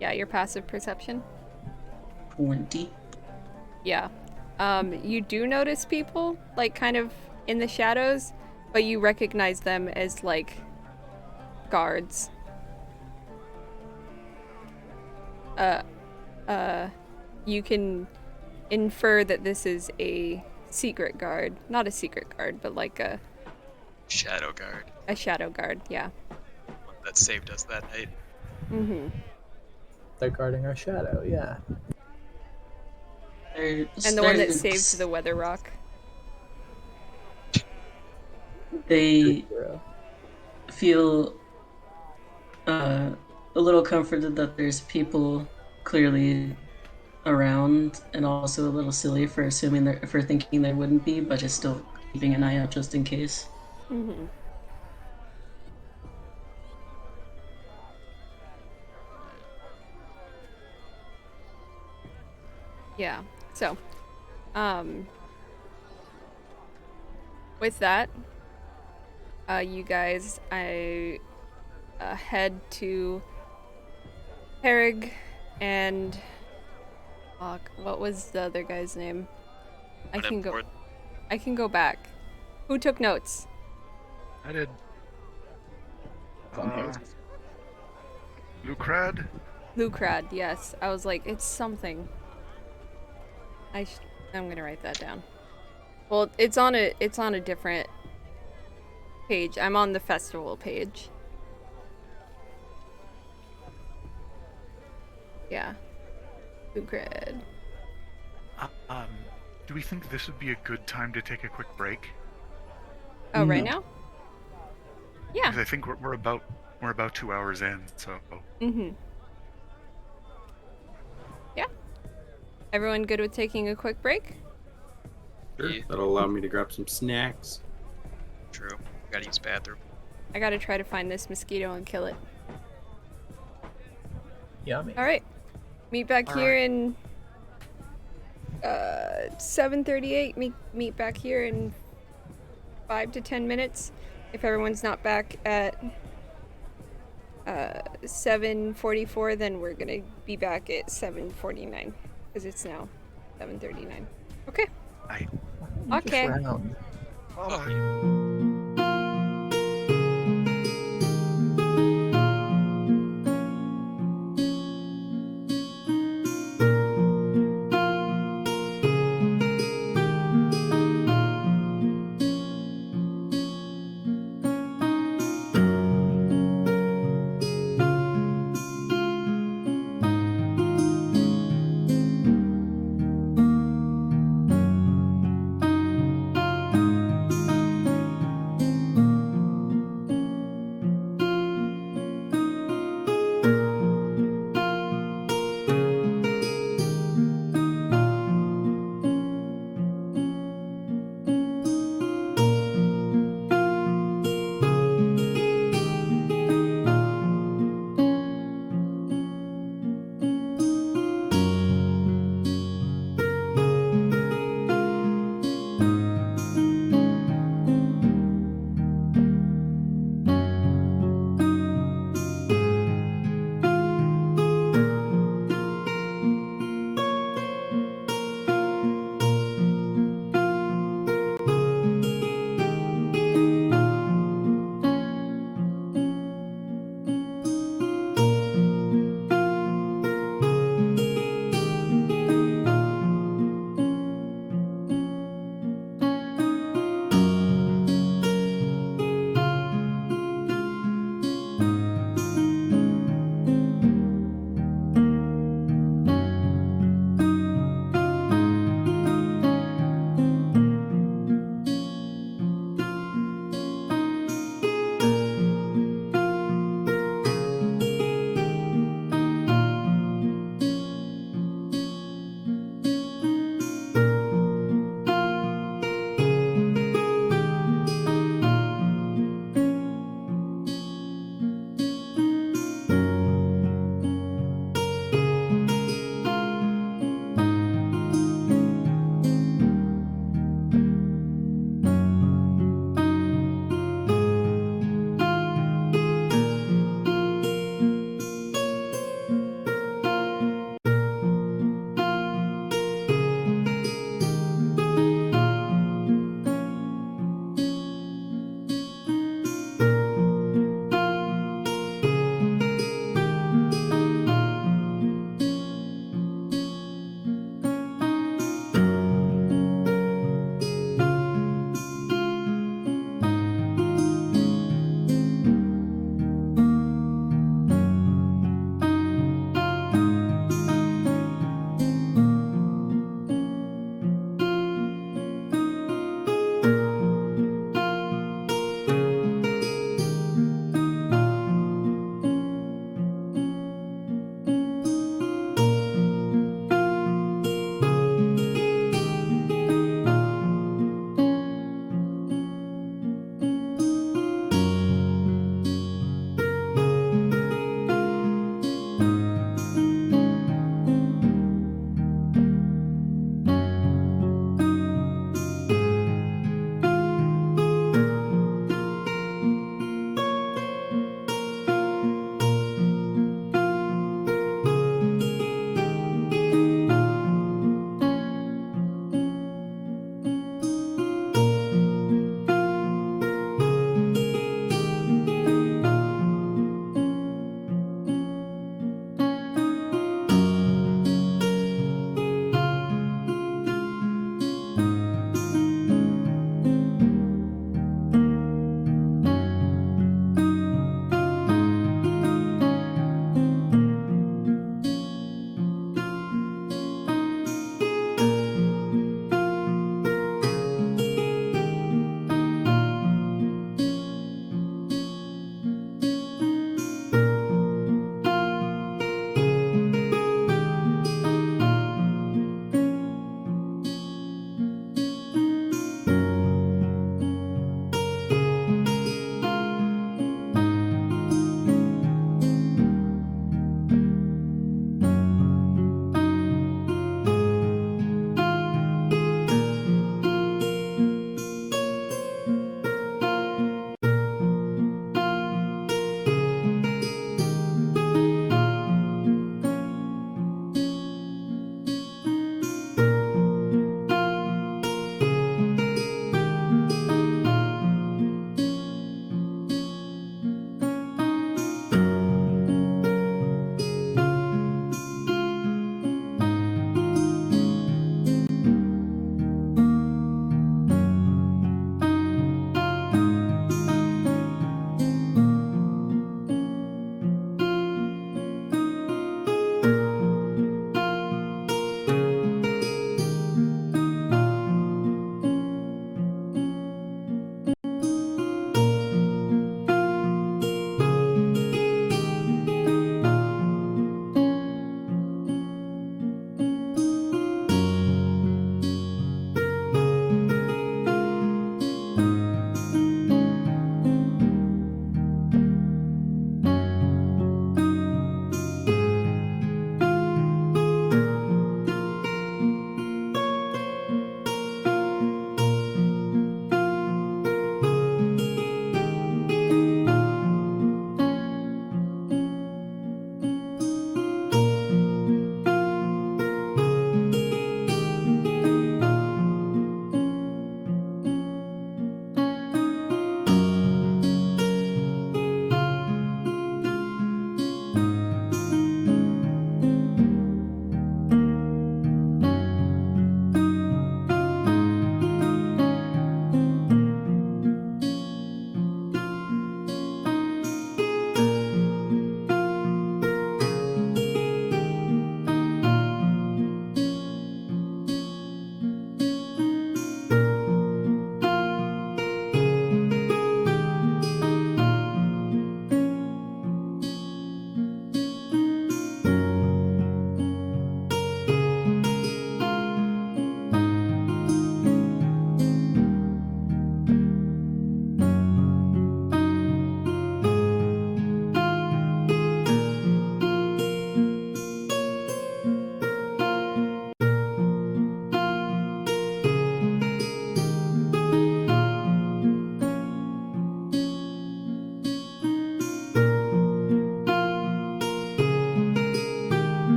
S5: Yeah, your passive perception.
S7: 20.
S5: Yeah. You do notice people, like, kind of in the shadows, but you recognize them as, like, guards. You can infer that this is a secret guard. Not a secret guard, but like a
S2: Shadow Guard.
S5: shadow guard, yeah.
S2: One that saved us that night.
S5: Mm-hmm.
S1: They're guarding our shadow, yeah.
S7: They're
S5: And the one that
S7: starting-
S5: saved the Weather Rock.
S7: They
S1: Hero.
S7: feel a little comforted that there's people clearly around, and also a little silly for thinking there wouldn't be, but just still keeping an eye out just in case.
S5: Mm-hmm. Yeah. So, with that, you guys, I head to Perig and fuck, what was the other guy's name? I can go.
S2: Unimportant.
S5: I can go back. Who took notes?
S3: I did.
S6: Fun hair.
S3: Lucrad?
S5: Lucrad, yes. I was like, it's something. I'm gonna write that down. Well, it's on a different page. I'm on the festival page. Yeah. Lucrad.
S3: Do we think this would be a good time to take a quick break?
S5: Oh, right
S6: No.
S5: now? Yeah.
S3: Because I think we're about 2 hours in, so
S5: Mm-hmm. Yeah. Everyone good with taking a quick break?
S9: Sure.
S2: Yeah.
S9: That'll allow me to grab some snacks.
S2: True. Gotta use bathroom.
S5: I gotta try to find this mosquito and kill it.
S1: Yummy.
S5: Alright. Meet back
S3: All
S5: here
S3: right.
S5: in 7:38. Meet back here in 5 to 10 minutes. If everyone's not back at 7:44, then we're gonna be back at 7:49 because it's now 7:39. Okay.
S3: I.
S1: You just
S5: Okay.
S1: round.
S3: Oh,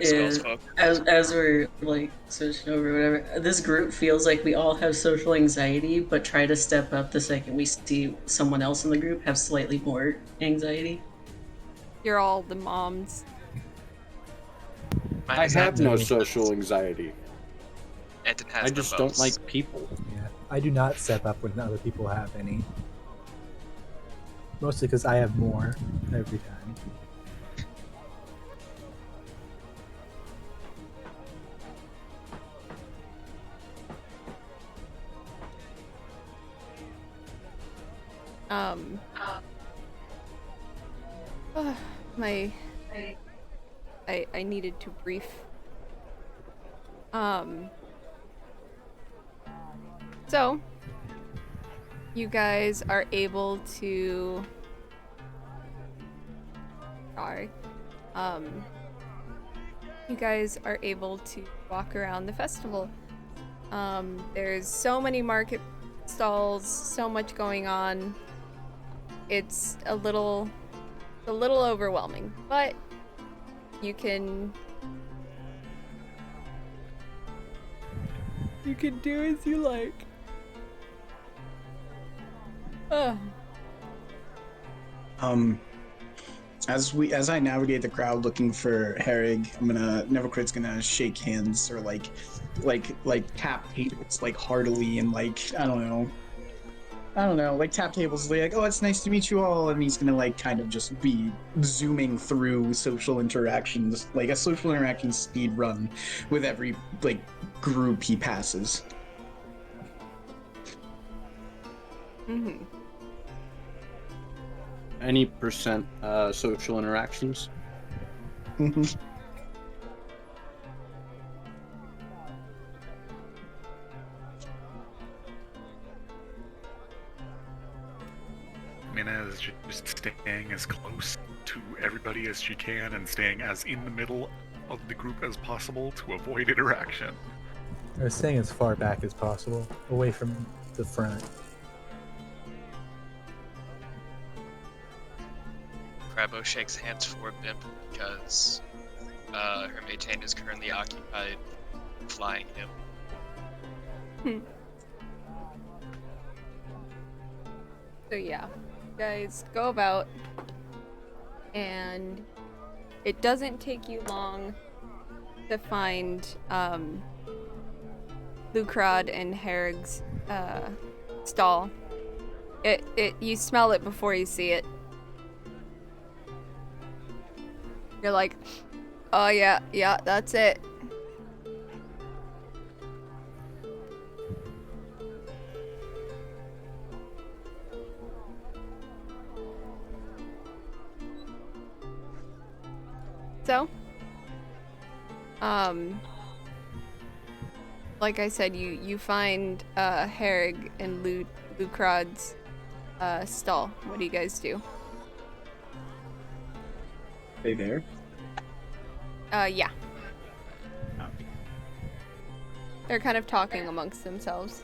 S2: casting spells,
S7: Yeah.
S2: folks.
S7: As we're like switching over, whatever. This group feels like we all have social anxiety, but try to step up the second we see someone else in the group have slightly more anxiety.
S5: You're all the moms.
S2: Mine
S9: I
S2: is
S9: have no
S2: Anton.
S9: social anxiety.
S2: Anton has
S9: I
S2: them
S9: just don't
S2: both.
S9: like people.
S1: Yeah, I do not step up when other people have any. Mostly because I have more every time.
S5: My I needed to brief. So you guys are able to you guys are able to walk around the festival. There's so many market stalls, so much going on. It's a little overwhelming, but you can do as you like.
S6: As I navigate the crowd looking for Herrig, Nevercrit's gonna shake hands or like tap tables like heartily and like I don't know, like tap tables like, oh, it's nice to meet you all, and he's gonna like kind of just be zooming through social interactions, like a social interaction speed run with every like group he passes.
S5: Mm-hmm.
S9: Any percent social interactions?
S6: Mm-hmm.
S3: Mina is just staying as close to everybody as she can and staying as in the middle of the group as possible to avoid interaction.
S1: I was staying as far back as possible, away from the front.
S2: Crabbo shakes hands for Bimp because her Maytane is currently occupied flying him.
S5: So yeah, you guys go about, and it doesn't take you long to find Lucrod and Herrig's stall. You smell it before you see it. You're like, oh yeah, that's it. So, like I said, you find Herrig and Lucrod's stall. What do you guys do?
S6: They there?
S5: Yeah.
S6: Oh.
S5: They're kind of talking amongst themselves.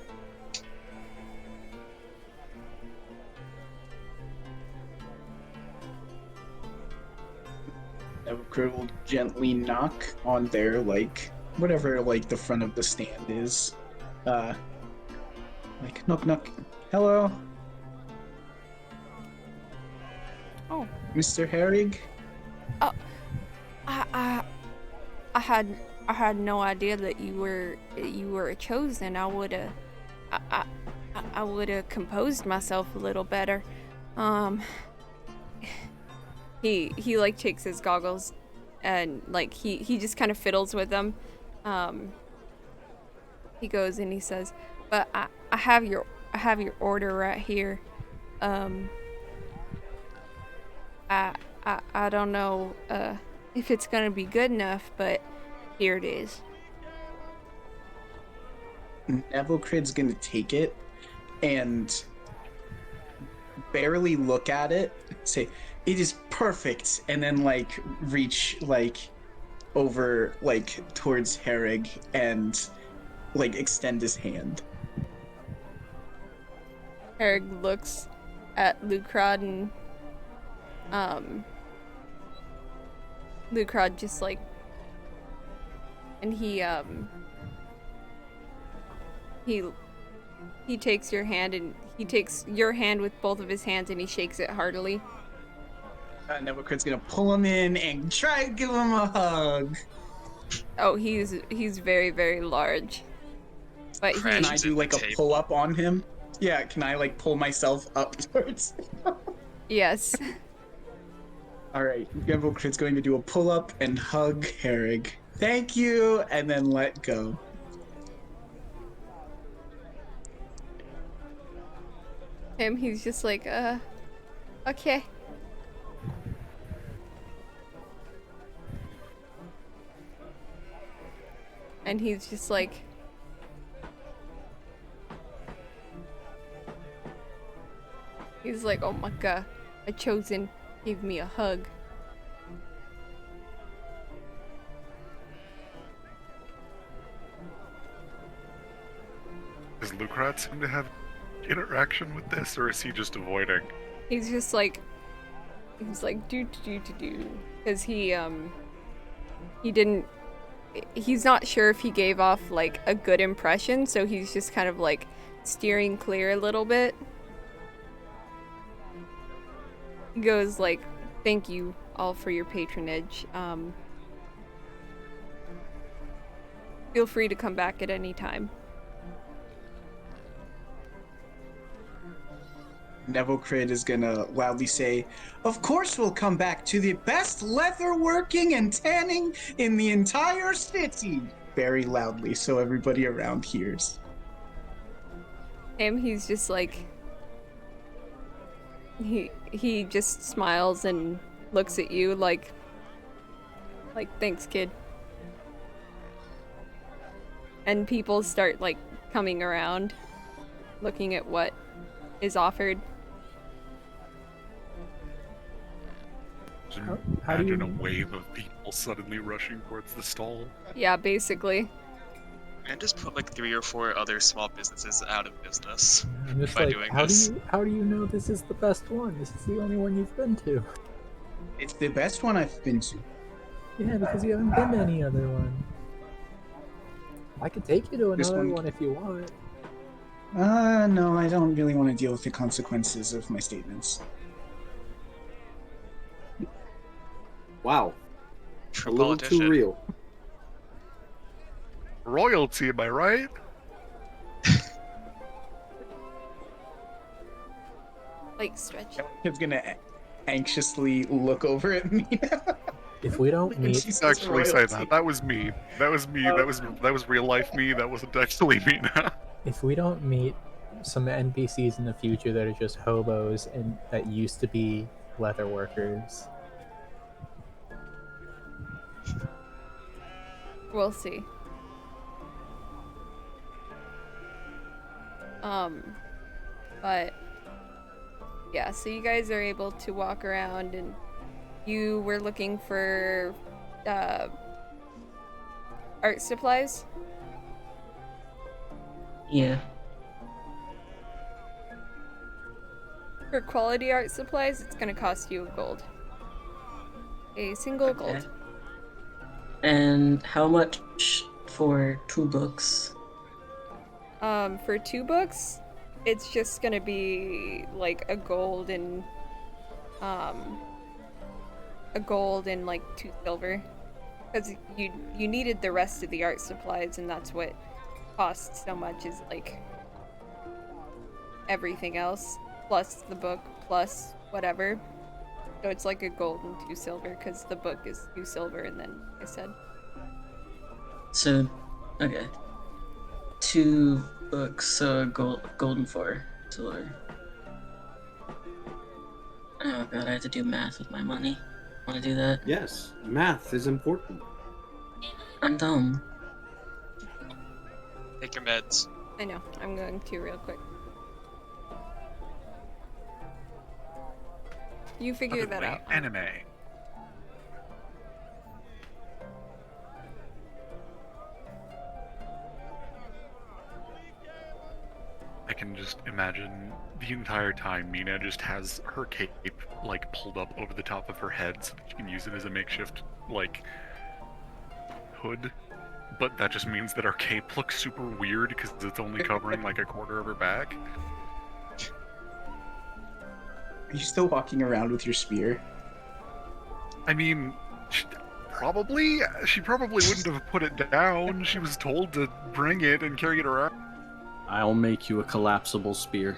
S6: Nevercrit will gently knock on their like whatever like the front of the stand is. Like knock. Hello.
S5: Oh.
S6: Mr. Herrig?
S5: Oh. I had no idea that you were chosen. I would have composed myself a little better. He like takes his goggles and like he just kind of fiddles with them. He goes and he says, "But I have your order right here. I don't know if it's gonna be good enough, but here it is."
S6: Nevercrit's gonna take it and barely look at it, say, "It is perfect," and then like reach like over like towards Herrig and like extend his hand.
S5: Herrig looks at Lucrod and Lucrod just like And he takes your hand, and he takes your hand with both of his hands and he shakes it heartily.
S6: Nevocrit's gonna pull him in and try to give him a hug.
S5: Oh, he's very, very large. But he
S6: Can I
S2: Crashes
S6: do
S2: into
S6: like a
S2: table.
S6: pull up on him? Yeah, can I like pull myself up towards?
S5: yes.
S6: All right, Nevocrit's going to do a pull up and hug Herrig. Thank you, and then let go.
S5: He's just like, okay. And he's just like, oh my god, a chosen gave me a hug.
S3: Does Lucrat seem to have interaction with this, or is he just avoiding?
S5: He's just like, do, because he didn't, he's not sure if he gave off like a good impression, so he's just kind of like steering clear a little bit. He goes like, thank you all for your patronage. Feel free to come back at any time.
S6: Nevocrit is gonna loudly say, "Of course we'll come back to the best leather working and tanning in the entire city." Very loudly, so everybody around hears.
S5: He's just like, he just smiles and looks at you like thanks, kid. And people start like coming around, looking at what is offered.
S3: Just
S1: How do you-
S3: imagine a wave of people suddenly rushing towards the stall.
S5: Yeah, basically.
S2: And just put like 3 or 4 other small businesses out of business.
S1: I'm just
S2: by
S1: like,
S2: doing
S1: how
S2: this.
S1: do you know this is the best one? This is the only one you've been to.
S6: It's the best one I've been to.
S1: Yeah, because you haven't been to any other one. I could take you to
S6: This
S1: another
S6: one-
S1: one if you want.
S6: No, I don't really want to deal with the consequences of my statements.
S4: Wow. A
S2: True
S4: little
S2: politician.
S4: too real.
S3: Royalty, am I right?
S5: Like stretch.
S6: He's gonna anxiously look over at me.
S1: If we don't
S6: When
S1: meet,
S6: she says
S3: Actually, say
S6: royalty.
S3: that. That was me. That was me. That was real life me. That wasn't actually me now.
S1: if we don't meet some NPCs in the future that are just hobos and that used to be leather workers,
S5: We'll see. But yeah, so you guys are able to walk around, and you were looking for art supplies.
S7: Yeah.
S5: For quality art supplies, it's gonna cost you a gold. A single
S7: Okay.
S5: gold.
S7: And how much for 2 books?
S5: For 2 books, it's just gonna be like a gold and like 2 silver, because you needed the rest of the art supplies, and that's what costs so much, is like everything else plus the book plus whatever. So it's like a gold and 2 silver, because the book is 2 silver, and then like I said.
S7: So, okay. 2 books, so golden 4 silver. Oh god, I have to do math with my money. Wanna do that?
S4: Yes, math is important.
S7: I'm dumb.
S2: Take your meds.
S5: I know, I'm going to real quick. You figure that out.
S3: Anime. I can just imagine the entire time Mina just has her cape like pulled up over the top of her head so that she can use it as a makeshift like hood But that just means that our cape looks super weird because it's only covering like a quarter of her back.
S6: Are you still walking around with your spear?
S3: I mean, probably. She probably wouldn't have put it down. She was told to bring it and carry it around.
S9: I'll make you a collapsible spear.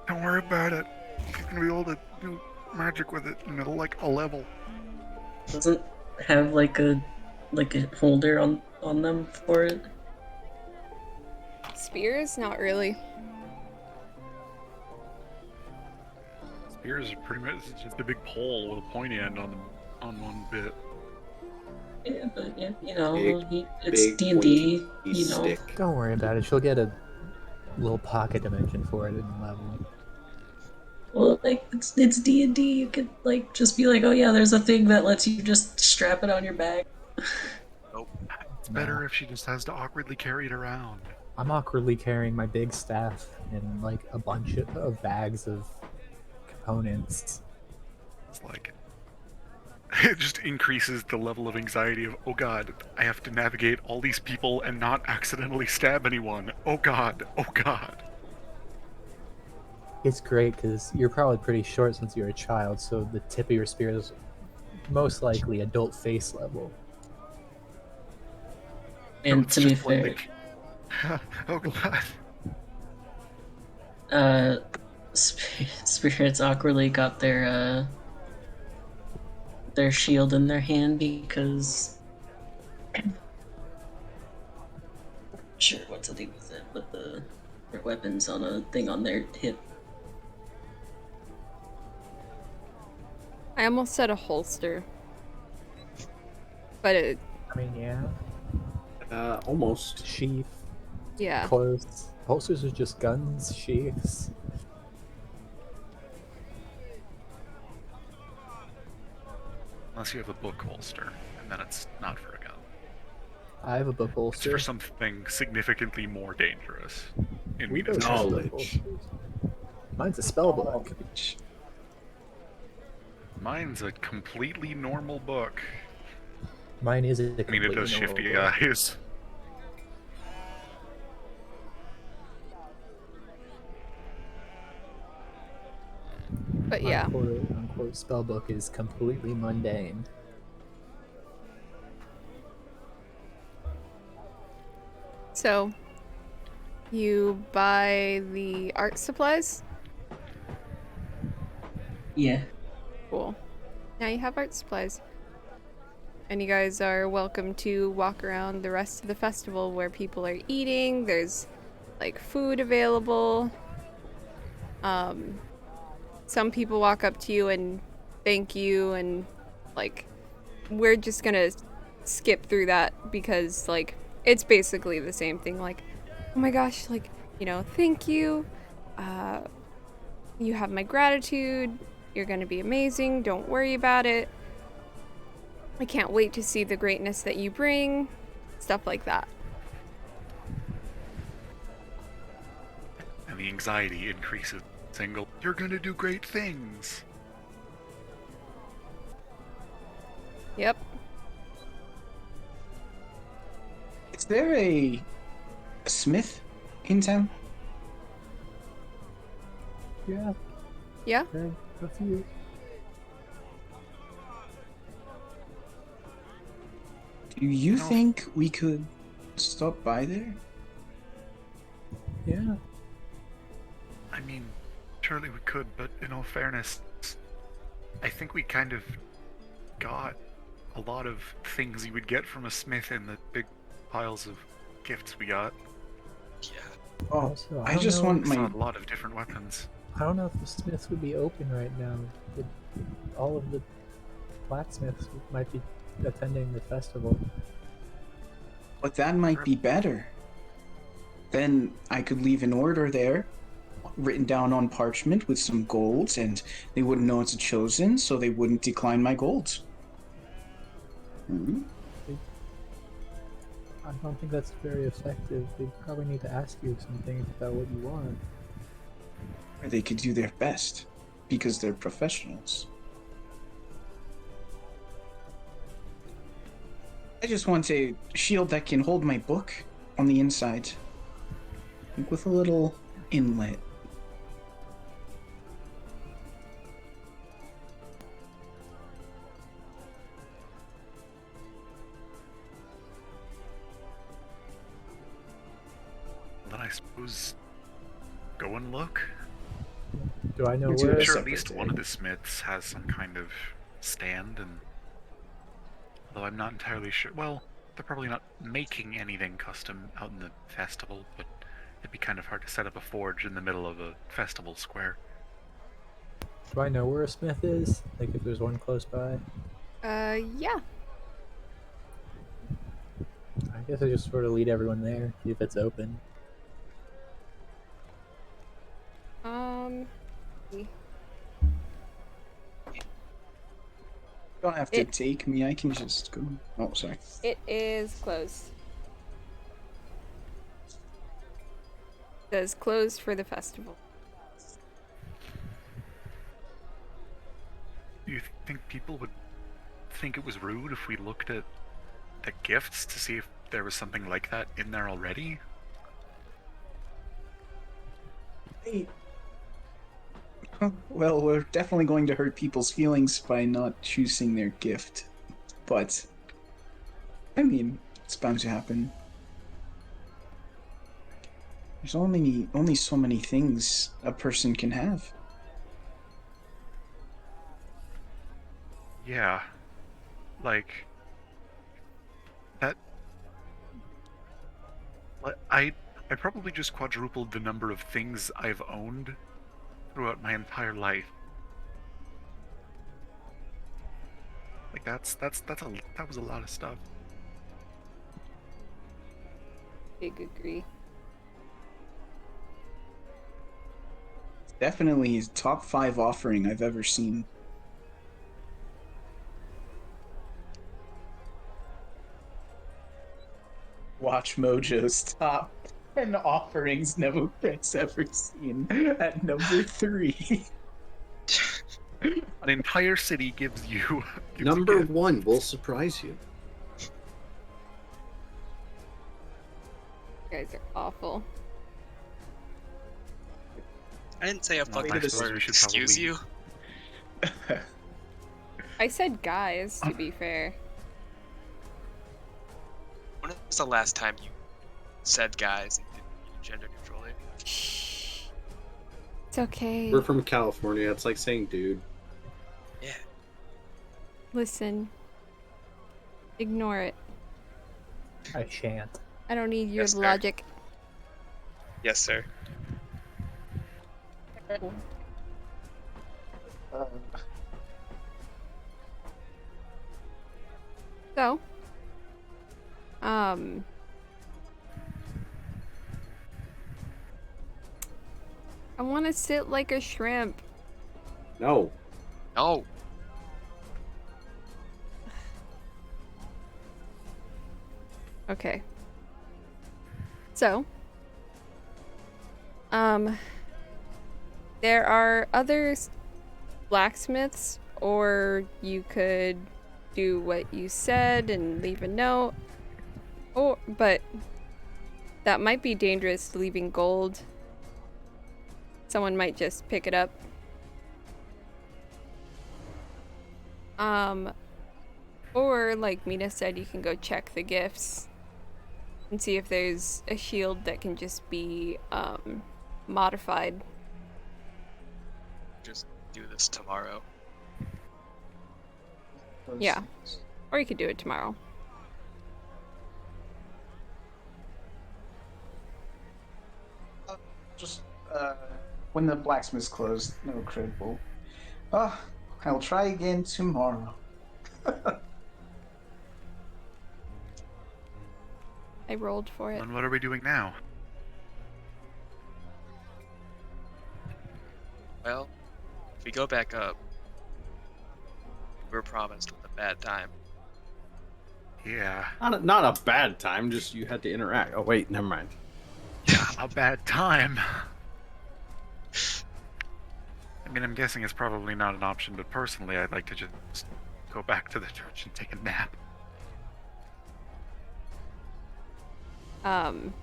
S3: Don't worry about it. You're gonna be able to do magic with it, and it'll like a level.
S7: Doesn't have like a holder on them for it.
S5: Spears? Not really.
S3: Spears are pretty much just a big pole with a pointy end on one bit.
S7: Yeah, but yeah, you know,
S4: Big-
S7: it's
S4: big
S7: D&D,
S4: pointy
S7: you know.
S4: stick.
S1: Don't worry about it. She'll get a little pocket dimension for it in level.
S7: Well, like it's D&D. You could like just be like, oh yeah, there's a thing that lets you just strap it on your back.
S3: It's better if she just has to awkwardly carry it around.
S1: I'm awkwardly carrying my big staff and like a bunch of bags of components.
S3: It's like it just increases the level of anxiety of, oh god, I have to navigate all these people and not accidentally stab anyone. Oh god, oh god.
S1: It's great because you're probably pretty short since you're a child, so the tip of your spear is most likely adult face level.
S7: And
S3: It's
S7: to be
S3: just
S7: fair,
S3: like, oh god.
S7: spirits awkwardly got their shield in their hand because sure what to do with it, but their weapons on a thing on their hip.
S5: I almost said a holster. But it,
S1: I mean, yeah,
S4: Almost.
S1: sheath,
S5: yeah.
S1: close. Holsters are just guns, sheaths.
S3: Unless you have a book holster, and then it's not for a gun.
S1: I have a book
S3: It's
S1: holster.
S3: for something significantly more dangerous. In
S1: We
S3: Mina's
S1: both
S3: case.
S1: have book
S4: Knowledge.
S1: holsters. Mine's a spell book.
S3: Mine's a completely normal book.
S1: Mine is a
S3: I mean, it
S1: completely
S3: does
S1: normal
S3: shifty
S1: book.
S3: eyes.
S5: But yeah.
S1: My quote-unquote spell book is completely mundane.
S5: So, you buy the art supplies?
S7: Yeah.
S5: Cool. Now you have art supplies. And you guys are welcome to walk around the rest of the festival where people are eating. There's like food available. Some people walk up to you and thank you, and like we're just gonna skip through that because like it's basically the same thing. Like, oh my gosh, like, you know, thank you. You have my gratitude. You're gonna be amazing. Don't worry about it. I can't wait to see the greatness that you bring. Stuff like that.
S3: And the anxiety increases. Single, you're gonna do great things.
S5: Yep.
S6: Is there a smith in town?
S1: Yeah,
S5: Yeah.
S1: okay, a few.
S6: Do you
S3: No.
S6: think we could stop by there?
S1: Yeah.
S3: I mean, surely we could, but in all fairness, I think we kind of got a lot of things you would get from a smith in the big piles of gifts we got.
S6: Oh,
S1: Also,
S6: I
S1: don't
S6: just
S1: know-
S6: want
S3: We saw
S6: my.
S3: a lot of different weapons.
S1: I don't know if the smiths would be open right now. All of the blacksmiths might be attending the festival.
S6: But that might be better. Then I could leave an order there, written down on parchment with some golds, and they wouldn't know it's a chosen, so they wouldn't decline my golds. Hmm?
S1: I don't think that's very effective. They probably need to ask you some things about what you want.
S6: Or they could do their best, because they're professionals. I just want a shield that can hold my book on the inside. Like with a little inlet.
S3: Then I suppose go and look.
S1: Do I know
S6: We'll do
S1: where?
S3: I'm
S6: a
S3: sure at
S6: separate
S3: least one
S6: day.
S3: of the smiths has some kind of stand, and although I'm not entirely sure. Well, they're probably not making anything custom out in the festival, but it'd be kind of hard to set up a forge in the middle of a festival square.
S1: Do I know where a smith is? Like if there's one close by?
S5: Yeah.
S1: I guess I just sort of lead everyone there, see if it's open.
S6: You don't have to take me, I can just go. Oh, sorry.
S5: It is closed. It says closed for the festival.
S3: Do you think people would think it was rude if we looked at the gifts to see if there was something like that in there already?
S6: Hey. Well, we're definitely going to hurt people's feelings by not choosing their gift. But, I mean, it's bound to happen. There's only so many things a person can have.
S3: Yeah. Like that. I probably just quadrupled the number of things I've owned throughout my entire life. Like that was a lot of stuff.
S5: Big agree.
S6: Definitely his top 5 offering I've ever seen. Watch Mojo's top 10 offerings Nevocret's ever seen at number 3.
S3: An entire city gives you
S10: Number
S3: a gift.
S10: 1 will surprise you.
S5: You guys are awful.
S2: I didn't say a
S3: Well,
S2: fucking
S3: I suppose
S2: word.
S3: we should
S2: Excuse
S3: probably-
S2: you.
S5: I said guys, to be fair.
S2: When was the last time you said guys and didn't gender neutral it?
S5: Shh. It's okay.
S10: We're from California. It's like saying dude.
S2: Yeah.
S5: Listen. Ignore it.
S1: I shan't.
S5: I don't need your
S2: Yes, sir.
S5: logic.
S2: Yes, sir.
S5: So, I want to sit like a shrimp.
S10: No.
S2: No.
S5: Okay. So, there are other blacksmiths, or you could do what you said and leave a note. But that might be dangerous, leaving gold. Someone might just pick it up. Or like Mina said, you can go check the gifts and see if there's a shield that can just be modified.
S2: Just do this tomorrow.
S5: Yeah. Or you could do it tomorrow.
S6: Just, when the blacksmith's closed, no critical. I'll try again tomorrow.
S5: I rolled for it.
S3: And what are we doing now?
S2: Well, if we go back up, we're promised with a bad time.
S3: Yeah.
S9: Not a bad time, just you had to interact. Oh, wait, never mind.
S3: Yeah, a bad time. I mean, I'm guessing it's probably not an option, but personally, I'd like to just go back to the church and take a nap.
S2: Kind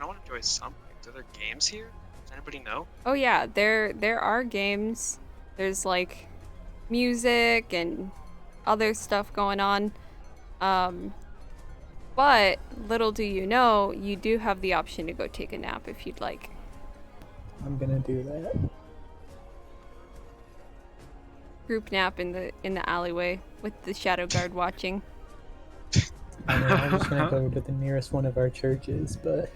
S2: of want to enjoy something. Are there games here? Does anybody know?
S5: Oh yeah, there are games. There's like music and other stuff going on. But little do you know, you do have the option to go take a nap if you'd like.
S1: I'm gonna do that.
S5: Group nap in the alleyway with the shadow guard watching.
S1: I mean, I was gonna go to the nearest one of our churches, but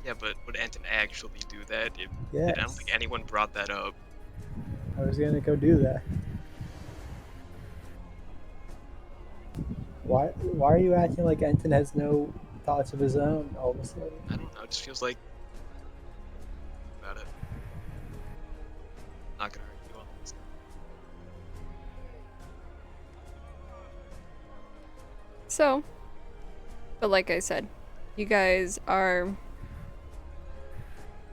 S2: Yeah, but would Anton actually do that? I
S1: yes,
S2: don't think anyone brought that up.
S1: I was gonna go do that. Why are you acting like Enton has no thoughts of his own all of a sudden?
S2: I don't know. It just feels like about it. Not gonna argue on this.
S5: So, but like I said, you guys are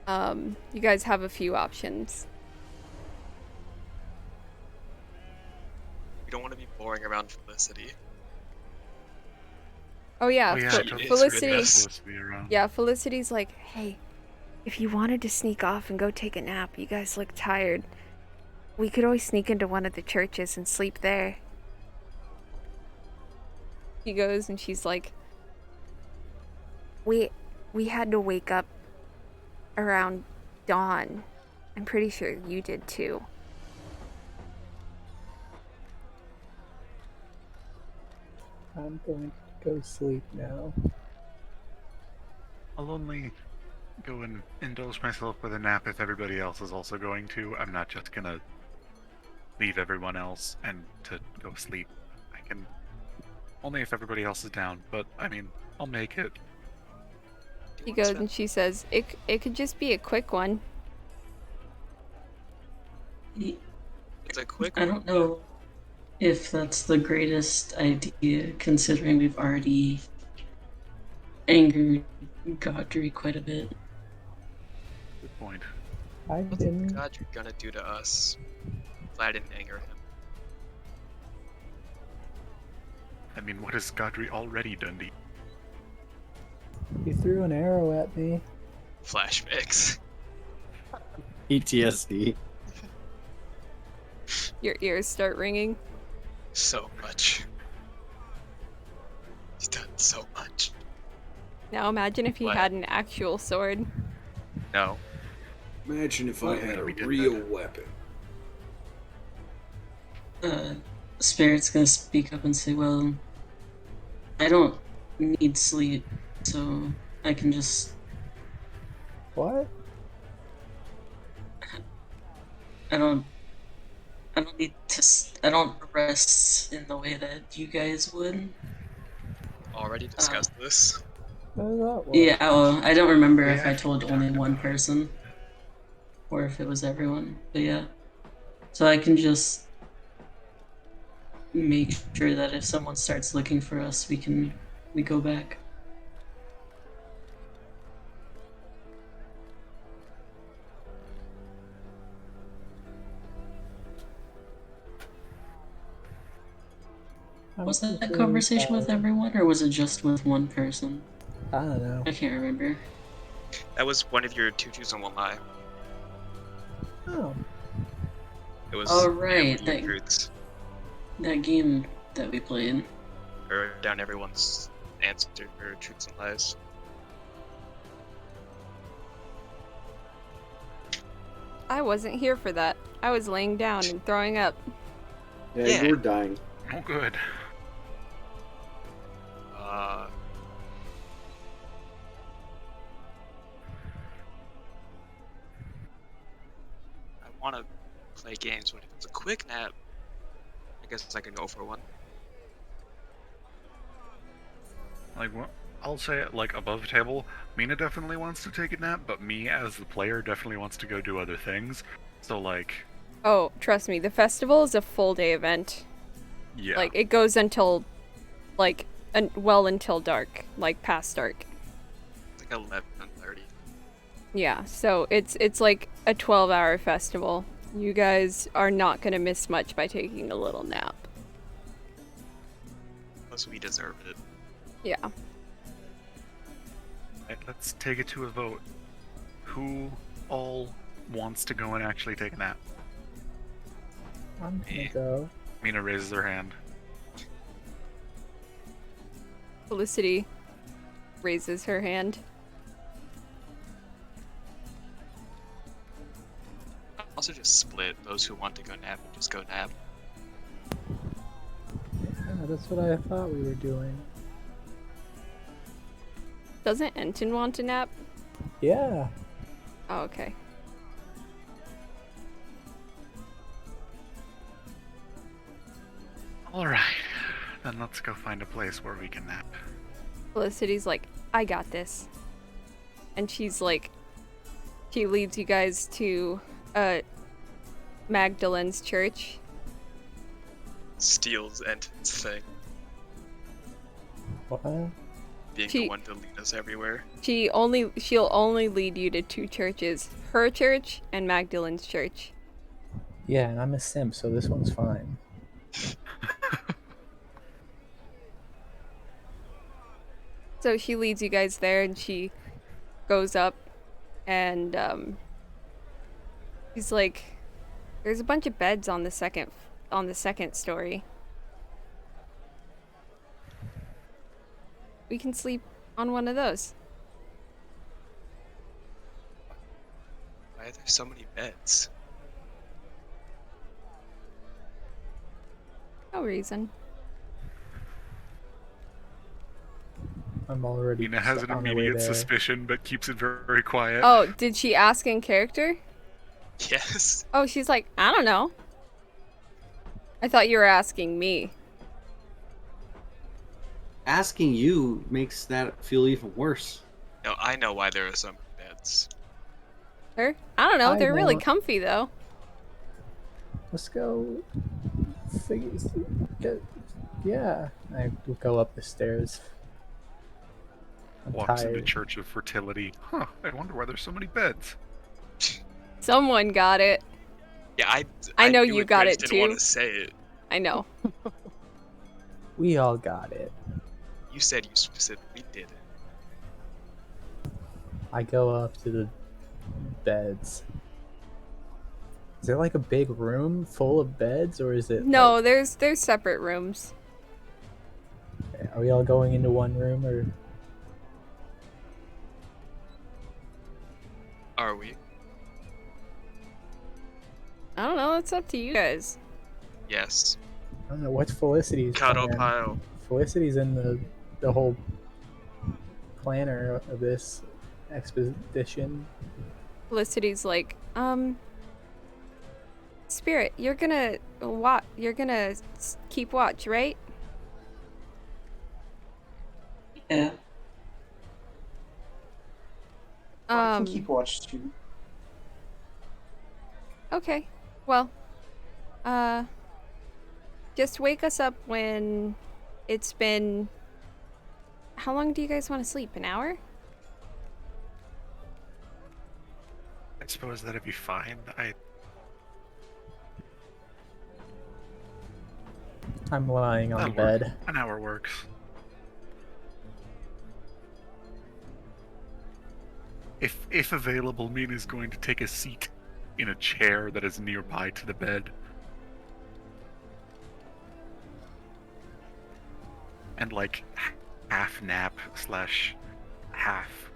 S5: you guys have a few options.
S2: We don't want to be boring around Felicity.
S5: Oh yeah,
S3: Oh, yeah,
S2: Fe-
S3: it doesn't
S5: Felicity.
S3: suggest Felicity around.
S5: Yeah, Felicity's like, hey, if you wanted to sneak off and go take a nap, you guys look tired. We could always sneak into one of the churches and sleep there. She goes and she's like, we had to wake up around dawn. I'm pretty sure you did too.
S1: I'm going to go sleep now.
S3: I'll only go and indulge myself with a nap if everybody else is also going to. I'm not just gonna leave everyone else and to go sleep. I can only if everybody else is down, but I mean, I'll make it.
S5: She goes and she says, it could just be a quick one.
S2: It's a quick
S7: I don't know if that's the greatest idea, considering we've already angered Godry quite a bit.
S3: Good point.
S1: I
S2: What's
S1: didn't.
S2: God you're gonna do to us? Glad I didn't anger him.
S3: I mean, what has Godry already done to you?
S1: He threw an arrow at me.
S2: Flashbacks.
S9: PTSD.
S5: Your ears start ringing.
S2: So much. He's done so much.
S5: Now imagine if he
S2: What?
S5: had an actual sword.
S2: No.
S10: Imagine if I had a
S3: We did
S10: real
S3: that.
S10: weapon.
S7: Spirit's gonna speak up and say, well, I don't need sleep, so I can just...
S1: What?
S7: I don't need to... I don't rest in the way that you guys would.
S2: Already discussed this.
S1: How does that work?
S7: Yeah, well, I don't remember
S3: Yeah,
S7: if I told
S3: we
S7: only
S3: talked
S7: one
S3: about it.
S7: person. Or if it was everyone, but yeah. So I can just make sure that if someone starts looking for us, we go back. Was that a conversation with everyone, or was it just with one person?
S1: I don't know.
S7: I can't remember.
S2: That was one of your 2 truths and 1 lie.
S1: Oh,
S2: It was
S7: Oh, right,
S2: every
S7: that-
S2: truths.
S7: That game that we played.
S2: Or down everyone's answer for truths and lies.
S5: I wasn't here for that. I was laying down and throwing up.
S10: Yeah,
S2: Yeah.
S10: you were dying.
S3: Oh, good.
S2: I want to play games, but if it's a quick nap, I guess I can go for one.
S3: Like, I'll say it like above the table. Mina definitely wants to take a nap, but me as the player definitely wants to go do other things. So like,
S5: Oh, trust me, the festival is a full day event.
S3: yeah.
S5: Like, it goes until, like, well until dark. Like, past dark.
S2: It's like 11:30.
S5: Yeah, so it's like a 12-hour festival. You guys are not gonna miss much by taking a little nap.
S2: Plus, we deserve it.
S5: Yeah.
S3: Right, let's take it to a vote. Who all wants to go and actually take a nap?
S1: I'm gonna
S2: Eh.
S1: go.
S3: Mina raises her hand.
S5: Felicity raises her hand.
S2: Also, just split. Those who want to go nap and just go nap.
S1: Yeah, that's what I thought we were doing.
S5: Doesn't Enton want to nap?
S1: Yeah.
S5: Oh, okay.
S3: Alright, then let's go find a place where we can nap.
S5: Felicity's like, I got this. And she's like, she leads you guys to Magdalen's church.
S2: Steals Enton's thing.
S1: What?
S2: Being
S5: She-
S2: the one to lead us everywhere.
S5: She'll only lead you to two churches. Her church and Magdalen's church.
S1: Yeah, and I'm a simp, so this one's fine.
S5: So she leads you guys there and she goes up and she's like, there's a bunch of beds on the second story. We can sleep on one of those.
S2: Why are there so many beds?
S5: No reason.
S1: I'm already
S3: Mina has an
S1: on my way
S3: immediate
S1: there.
S3: suspicion, but keeps it very quiet.
S5: Oh, did she ask in character?
S2: Yes.
S5: Oh, she's like, I don't know. I thought you were asking me.
S9: Asking you makes that feel even worse.
S2: No, I know why there are so many beds.
S5: Her? I don't know.
S1: I
S5: They're really
S1: know.
S5: comfy though.
S1: Let's go. Yeah, I will go up the stairs. I'm
S3: Walks into
S1: tired.
S3: Church of Fertility. Huh, I wonder why there's so many beds.
S5: Someone got it.
S2: Yeah,
S5: I know
S2: knew
S5: you
S2: but
S5: got
S2: I
S5: it
S2: just didn't want
S5: too.
S2: to say it.
S5: I know.
S1: We all got it.
S2: You said you specifically did it.
S1: I go up to the beds. Is there like a big room full of beds, or is it?
S5: No, there's separate rooms.
S1: Like, are we all going into one room, or?
S2: Are we?
S5: I don't know. It's up to you guys.
S2: Yes.
S1: I don't know. What's Felicity's
S2: Cuddle
S1: plan?
S2: pile.
S1: Felicity's in the whole planner of this expedition.
S5: Felicity's like, Spirit, you're gonna keep watch, right?
S7: Yeah.
S6: I can keep watch too.
S5: Okay. Well, just wake us up when it's been. How long do you guys want to sleep? An hour?
S3: I suppose that'd be fine.
S1: I'm lying on the
S3: That'll work.
S1: bed.
S3: An hour works. If available, Mina's going to take a seat in a chair that is nearby to the bed. And like half nap / half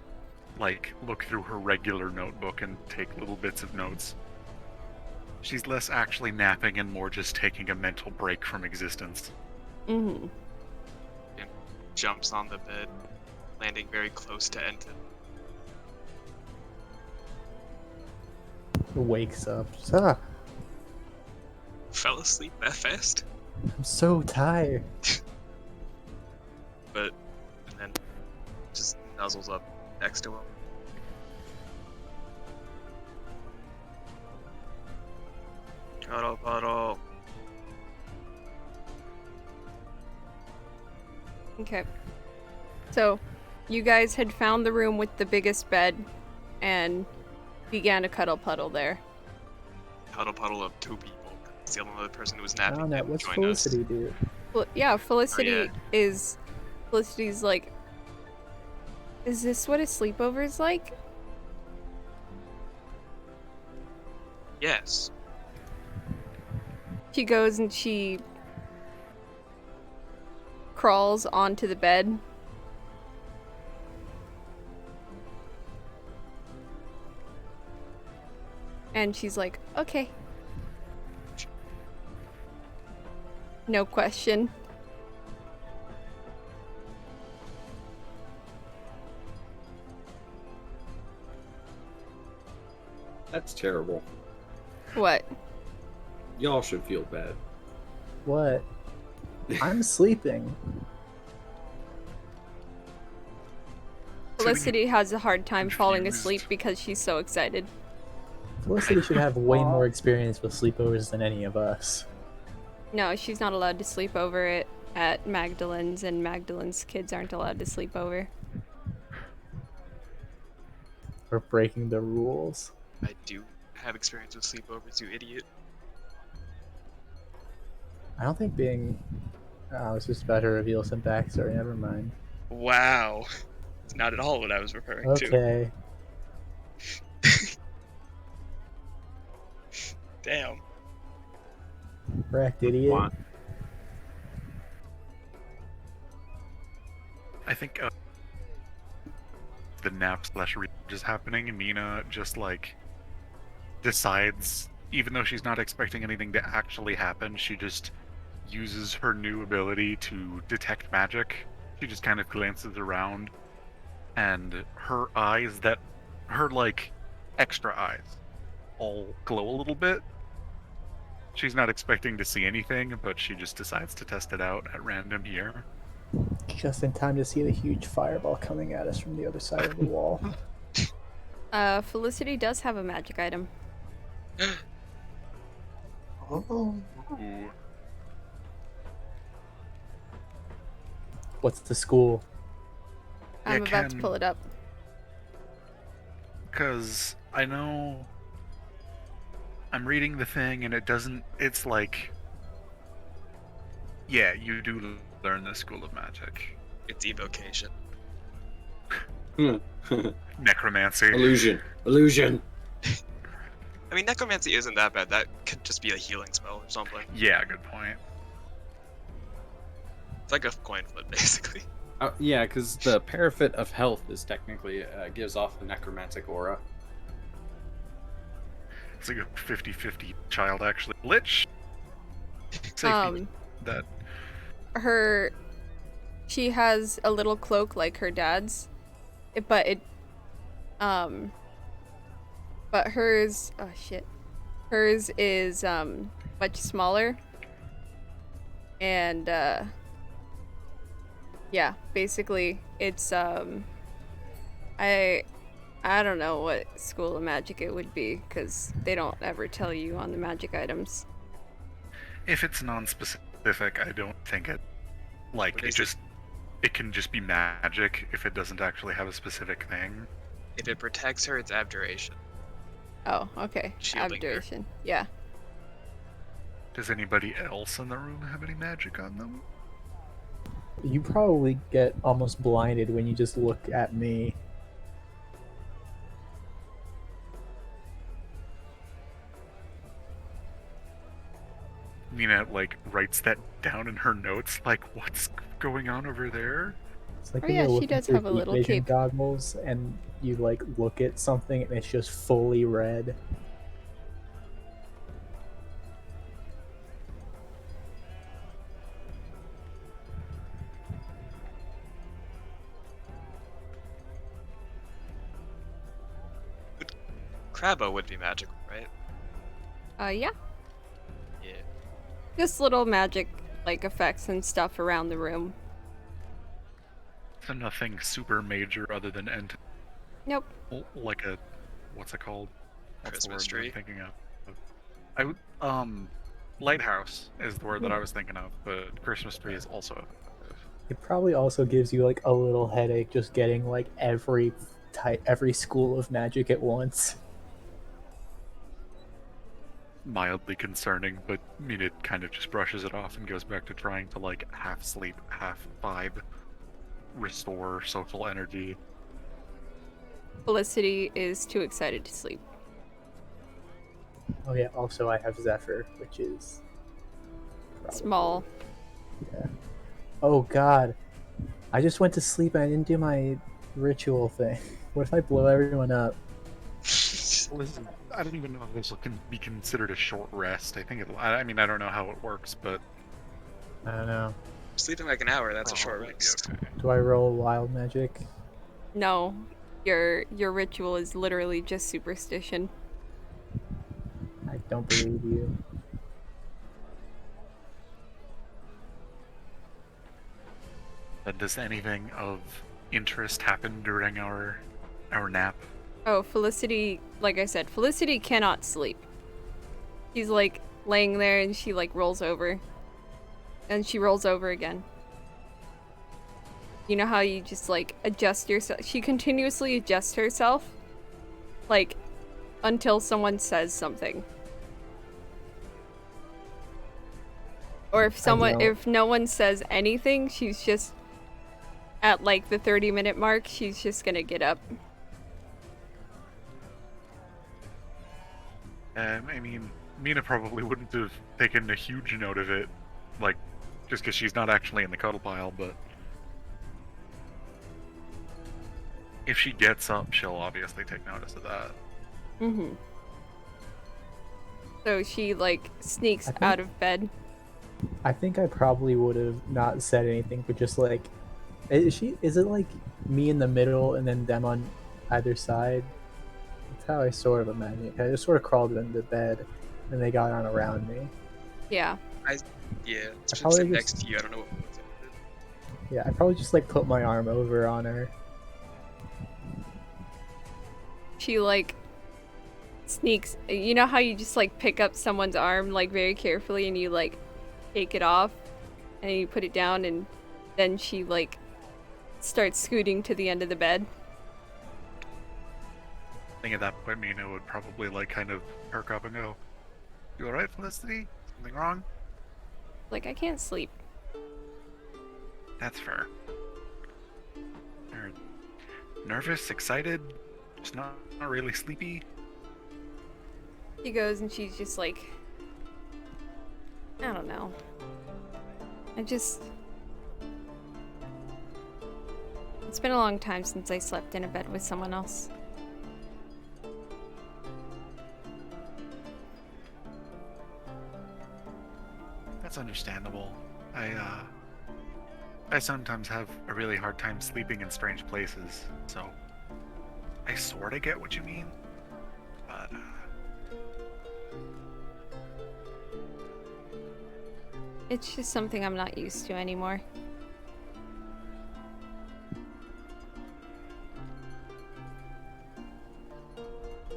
S3: like look through her regular notebook and take little bits of notes. She's less actually napping and more just taking a mental break from existence.
S5: Mm-hmm.
S2: And jumps on the bed, landing very close to Enton.
S1: Wakes up. Ah,
S2: Fell asleep that fast?
S1: I'm so tired.
S2: But, and then just nuzzles up next to him. Cuddle puddle.
S5: Okay. So, you guys had found the room with the biggest bed and began a cuddle puddle there.
S2: Cuddle puddle of 2 people. It's the only other person who was
S1: I
S2: napping
S1: don't know.
S2: didn't
S1: What's
S2: join us.
S1: Felicity do?
S5: Well, yeah, Felicity
S2: yeah.
S5: is. Felicity's like. Is this what a sleepover is like?
S2: Yes.
S5: She goes and she crawls onto the bed. And she's like, okay. No question.
S4: That's terrible.
S5: What?
S4: Y'all should feel bad.
S1: What? I'm sleeping.
S5: Felicity has a hard time falling
S3: confused.
S5: asleep because she's so excited.
S1: Felicity should have way more experience with sleepovers than any of us.
S5: No, she's not allowed to sleep over at Magdalene's, and Magdalene's kids aren't allowed to sleep over.
S1: We're breaking the rules.
S2: I do have experience with sleepovers, you idiot.
S1: I don't think being... I was just about to reveal some backstory, never mind.
S2: Wow. It's not at all what I was referring to.
S1: Okay.
S2: Damn.
S1: Correct, idiot.
S9: What?
S3: I think the nap slash reach is happening, and Mina just like decides, even though she's not expecting anything to actually happen, she just uses her new ability to detect magic. She just kind of glances around, and her eyes, her like extra eyes, all glow a little bit. She's not expecting to see anything, but she just decides to test it out at random here.
S1: Just in time to see the huge fireball coming at us from the other side of the wall.
S5: Felicity does have a magic item.
S1: Oh.
S3: Ooh.
S1: What's the school?
S5: I'm about to pull it up.
S3: Because I know I'm reading the thing and it doesn't, it's like, yeah, you do learn the School of Magic.
S2: It's evocation.
S3: Necromancy.
S4: Illusion.
S2: I mean, necromancy isn't that bad. That could just be a healing spell or something.
S3: Yeah, good point.
S2: It's like a coin flip, basically.
S9: Yeah, because the Parafit of Health is technically gives off the necromantic aura.
S3: It's like a 50-50 child, actually. Lich! Safety. That.
S5: She has a little cloak like her dad's, but hers, oh shit, hers is much smaller, and yeah, basically it's I don't know what School of Magic it would be, because they don't ever tell you on the magic items.
S3: If it's non-specific, I don't think it, like,
S2: What
S3: it
S2: is
S3: just, it can just be magic if it doesn't actually have a specific thing.
S2: If it protects her, it's abjuration.
S5: Oh, okay.
S2: Shielding her.
S5: Abjuration. Yeah.
S3: Does anybody else in the room have any magic on them?
S1: You probably get almost blinded when you just look at me.
S3: Nina, like, writes that down in her notes, like, what's going on over there?
S1: It's like
S5: Oh
S1: when
S5: yeah,
S1: you're
S5: she
S1: looking
S5: does
S1: through
S5: have a
S1: deep
S5: little
S1: vision
S5: cape.
S1: goggles and you like look at something and it's just fully red.
S2: Crabbo would be magical, right?
S5: Yeah.
S2: Yeah.
S5: Just little magic like effects and stuff around the room.
S3: So nothing super major other than
S5: Nope.
S3: like a, what's it called? What's the
S2: Christmas
S3: word I'm
S2: tree?
S3: thinking of? I would, lighthouse is the word that I was thinking of, but Christmas tree is also effective.
S1: It probably also gives you like a little headache just getting like every school of magic at once.
S3: mildly concerning, but Mina kind of just brushes it off and goes back to trying to like half sleep, half vibe, restore social energy.
S5: Felicity is too excited to sleep.
S1: Oh yeah. Also, I have Zephyr, which is probably-
S5: Small.
S1: Yeah. Oh God, I just went to sleep and I didn't do my ritual thing. What if I blow everyone up?
S3: Listen, I don't even know if this will be considered a short rest. I think I mean, I don't know how it works, but
S1: I don't know.
S2: Sleeping like an hour, that's a
S3: Oh,
S2: short
S3: it'll be
S2: rest.
S3: okay.
S1: Do I roll wild magic?
S5: No, your ritual is literally just superstition.
S1: I don't believe you.
S3: But does anything of interest happen during our nap?
S5: Oh, Felicity, like I said, Felicity cannot sleep. She's like laying there and she like rolls over. And she rolls over again. You know how you just like adjust yourself? She continuously adjusts herself, like, until someone says something. Or if no one says anything, she's just at like the 30-minute mark, she's just gonna get up.
S3: I mean, Mina probably wouldn't have taken a huge note of it, like, just because she's not actually in the cuddle pile, but if she gets up, she'll obviously take notice of that.
S5: Mm-hmm. So she like sneaks out of bed.
S1: I think I probably would have not said anything, but just like, is it like me in the middle and then them on either side? That's how I sort of imagine it. I just sort of crawled into bed, and they got on around me.
S5: Yeah.
S2: Yeah, it's
S1: probably
S2: sitting
S1: just-
S2: next to you. I don't know what.
S1: Yeah, I probably just like put my arm over on her.
S5: She like sneaks. You know how you just like pick up someone's arm like very carefully and you like take it off and you put it down, and then she like starts scooting to the end of the bed.
S3: I think at that point, Mina would probably like kind of perk up and go, "You alright, Felicity? Something wrong?"
S5: Like, I can't sleep.
S3: That's fair. You're nervous, excited, just not really sleepy.
S5: She goes and she's just like, I don't know. It's been a long time since I slept in a bed with someone else.
S3: That's understandable. I sometimes have a really hard time sleeping in strange places, so I sort of get what you mean, but
S5: It's just something I'm not used to anymore.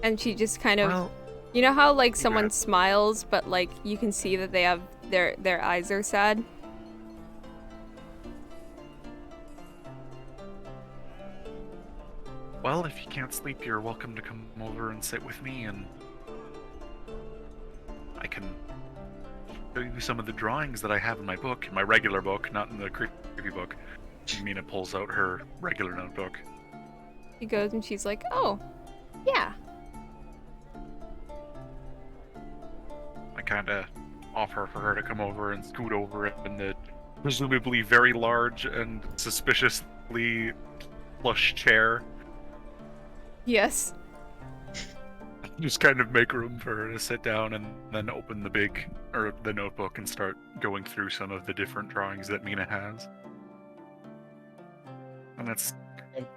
S5: And she just kind of,
S3: well,
S5: you know how like someone
S3: Congrats.
S5: smiles, but like you can see that they have their eyes are sad.
S3: well, if you can't sleep, you're welcome to come over and sit with me, and I can show you some of the drawings that I have in my book, in my regular book, not in the creepy book. Mina pulls out her regular notebook.
S5: She goes and she's like, oh, yeah.
S3: I kind of offer for her to come over and scoot over in the presumably very large and suspiciously plush chair.
S5: Yes.
S3: Just kind of make room for her to sit down and then open the notebook and start going through some of the different drawings that Mina has. And it's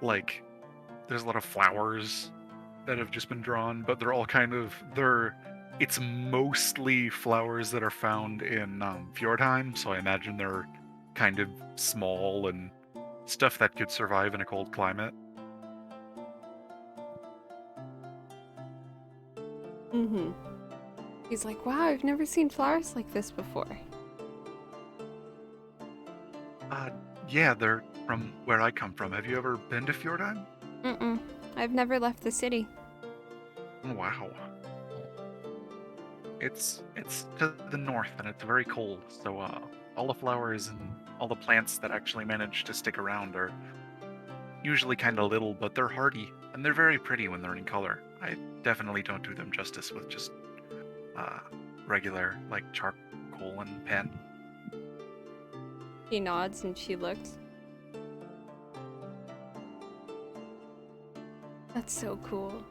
S3: like, there's a lot of flowers that have just been drawn, but they're all it's mostly flowers that are found in Fjordheim, so I imagine they're kind of small and stuff that could survive in a cold climate.
S5: Mm-hmm. He's like, wow, I've never seen flowers like this before.
S3: Yeah, they're from where I come from. Have you ever been to Fjordheim?
S5: Mm-mm. I've never left the city.
S3: Oh, wow. It's to the north and it's very cold, so all the flowers and all the plants that actually manage to stick around are usually kind of little, but they're hardy and they're very pretty when they're in color. I definitely don't do them justice with just regular like charcoal and pen.
S5: She nods and she looks. That's so cool.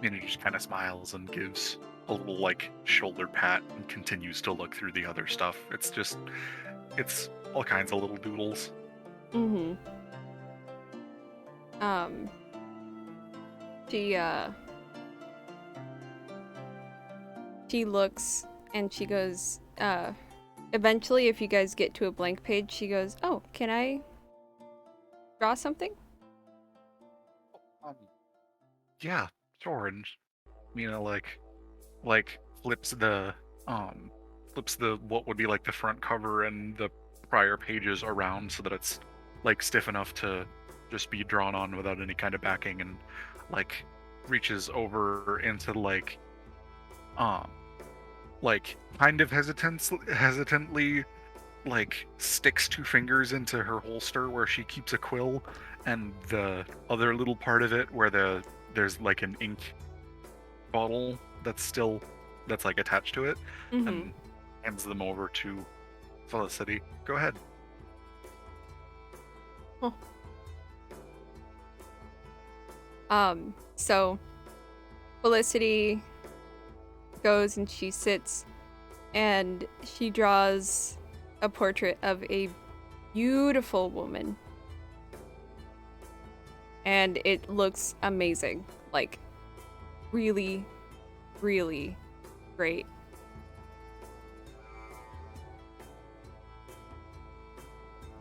S3: Mina just kind of smiles and gives a little like shoulder pat and continues to look through the other stuff. It's all kinds of little doodles.
S5: Mm-hmm. She looks and she goes, eventually if you guys get to a blank page, she goes, "Oh, can I draw something?"
S3: Yeah, sure. And Mina like flips the what would be like the front cover and the prior pages around so that it's like stiff enough to just be drawn on without any kind of backing, and like reaches over into like kind of hesitantly like sticks 2 fingers into her holster where she keeps a quill, and the other little part of it where there's like an ink bottle that's like attached to it,
S5: Mm-hmm.
S3: and hands them over to Felicity. Go ahead.
S5: So Felicity goes and she sits and she draws a portrait of a beautiful woman. And it looks amazing. Like, really, really great.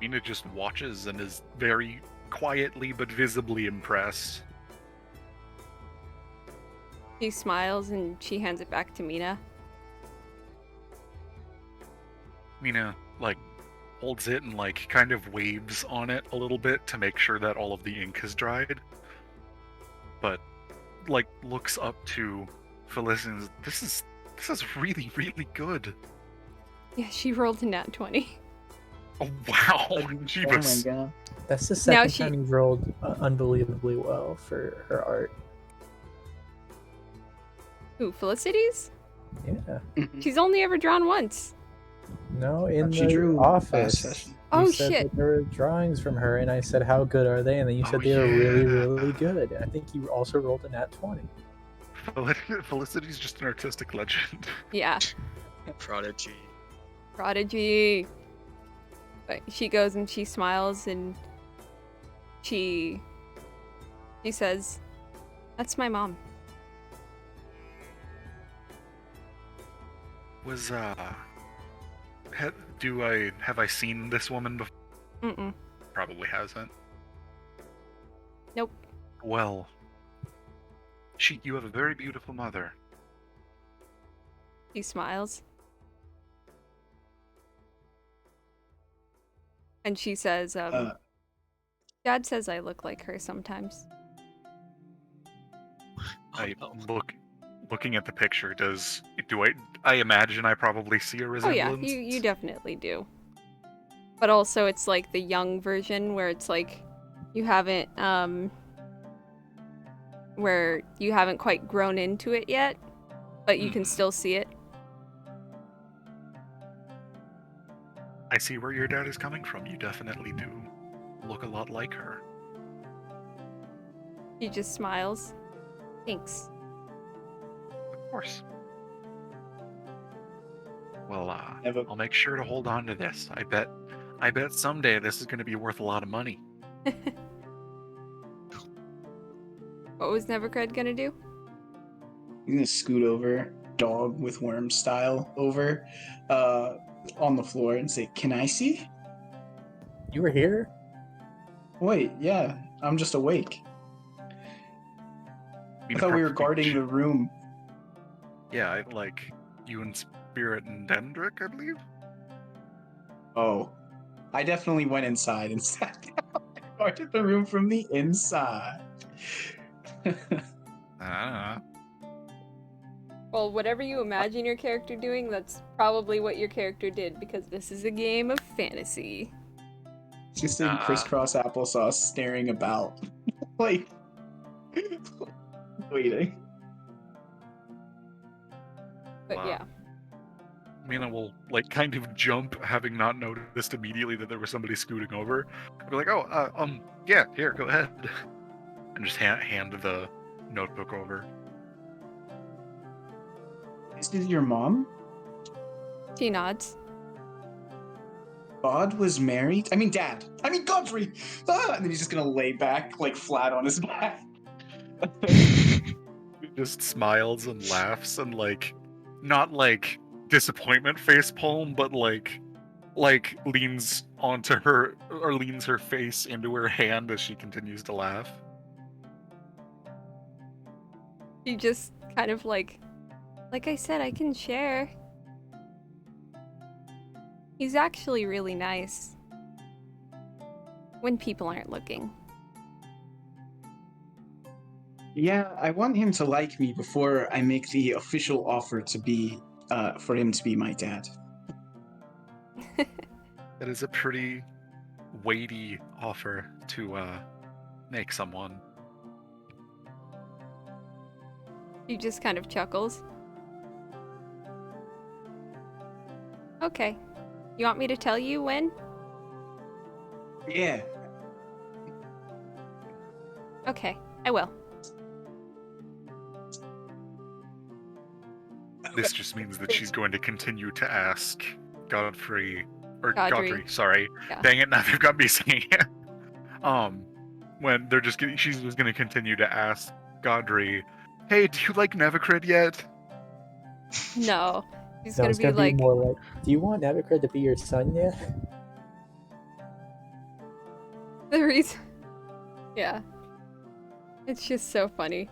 S3: Mina just watches and is very quietly but visibly impressed.
S5: She smiles and she hands it back to Mina.
S3: Mina like holds it and like kind of waves on it a little bit to make sure that all of the ink has dried, but like looks up to Felicity and says, this is really, really good.
S5: Yeah, she rolled a nat 20.
S3: Oh wow.
S6: Oh
S3: Jeebus.
S6: my god.
S1: That's the
S5: Now
S1: second
S5: she-
S1: time you've rolled unbelievably well for her art.
S5: Who, Felicity's?
S1: Yeah.
S5: She's only ever drawn once.
S1: No, in
S6: She
S1: the
S6: drew last
S1: office.
S6: session.
S1: You
S5: Oh,
S1: said
S5: shit.
S1: that there were drawings from her, and I said, "How good are they?" And then you said
S3: Oh,
S1: they were really,
S3: yeah.
S1: really good. I think you also rolled a nat 20.
S3: Felicity's just an artistic legend.
S5: Yeah.
S2: Prodigy.
S5: Prodigy. But she goes and she smiles and she says, "That's my mom."
S3: Was have I seen this woman before?
S5: Mm-mm.
S3: Probably hasn't.
S5: Nope.
S3: Well, you have a very beautiful mother.
S5: She smiles. And she says, Dad says I look like her sometimes.
S3: Looking at the picture, I imagine I probably see a
S5: Oh
S3: resemblance?
S5: yeah, you definitely do. But also it's like the young version where it's like you haven't quite grown into it yet, but you can still see it.
S3: I see where your dad is coming from. You definitely do look a lot like her.
S5: She just smiles. Thanks.
S3: Of course. Well,
S6: Never-
S3: I'll make sure to hold on to this. I bet someday this is going to be worth a lot of money.
S5: What was Nevercred gonna do?
S6: He's gonna scoot over, dog with worm style, over on the floor and say, "Can I see?"
S1: You were here?
S6: Wait, yeah, I'm just awake. I
S3: Mina
S6: thought we were
S3: perfectly
S6: guarding the room.
S3: Yeah, like you and Spirit and Dendrick, I believe.
S6: Oh, I definitely went inside and sat down. I guarded the room from the inside.
S3: I don't know.
S5: Well, whatever you imagine your character doing, that's probably what your character did, because this is a game of fantasy.
S6: Just in crisscross applesauce, staring about, like waiting.
S5: But
S3: Wow.
S5: yeah.
S3: Mina will like kind of jump, having not noticed immediately that there was somebody scooting over. I'll be like, "Oh, yeah, here, go ahead," and just hand the notebook over.
S6: This is your mom?
S5: She nods.
S6: God was married? I mean, Dad. I mean, Godfrey! Ah! And then he's just gonna lay back, like, flat on his back.
S3: Just smiles and laughs and like, not like disappointment face palm, but like leans onto her or leans her face into her hand as she continues to laugh.
S5: She just kind of like I said, I can share. He's actually really nice. When people aren't looking.
S6: Yeah, I want him to like me before I make the official offer to be, for him to be my dad.
S3: That is a pretty weighty offer to make someone.
S5: He just kind of chuckles. Okay. You want me to tell you when?
S6: Yeah.
S5: Okay, I will.
S3: This just means that she's going to continue to ask Godfrey,
S5: Godfrey.
S3: sorry.
S5: Yeah.
S3: Dang it, now they've got me saying it. When they're just gonna, she's just going to continue to ask Godfrey, "Hey, do you like Nevacrid yet?"
S5: No. He's
S1: No,
S5: gonna
S1: it's
S5: be
S1: gonna
S5: like,
S1: be more like, do you want Nevacrid to be your son yet?
S5: the reason. Yeah. It's just so funny.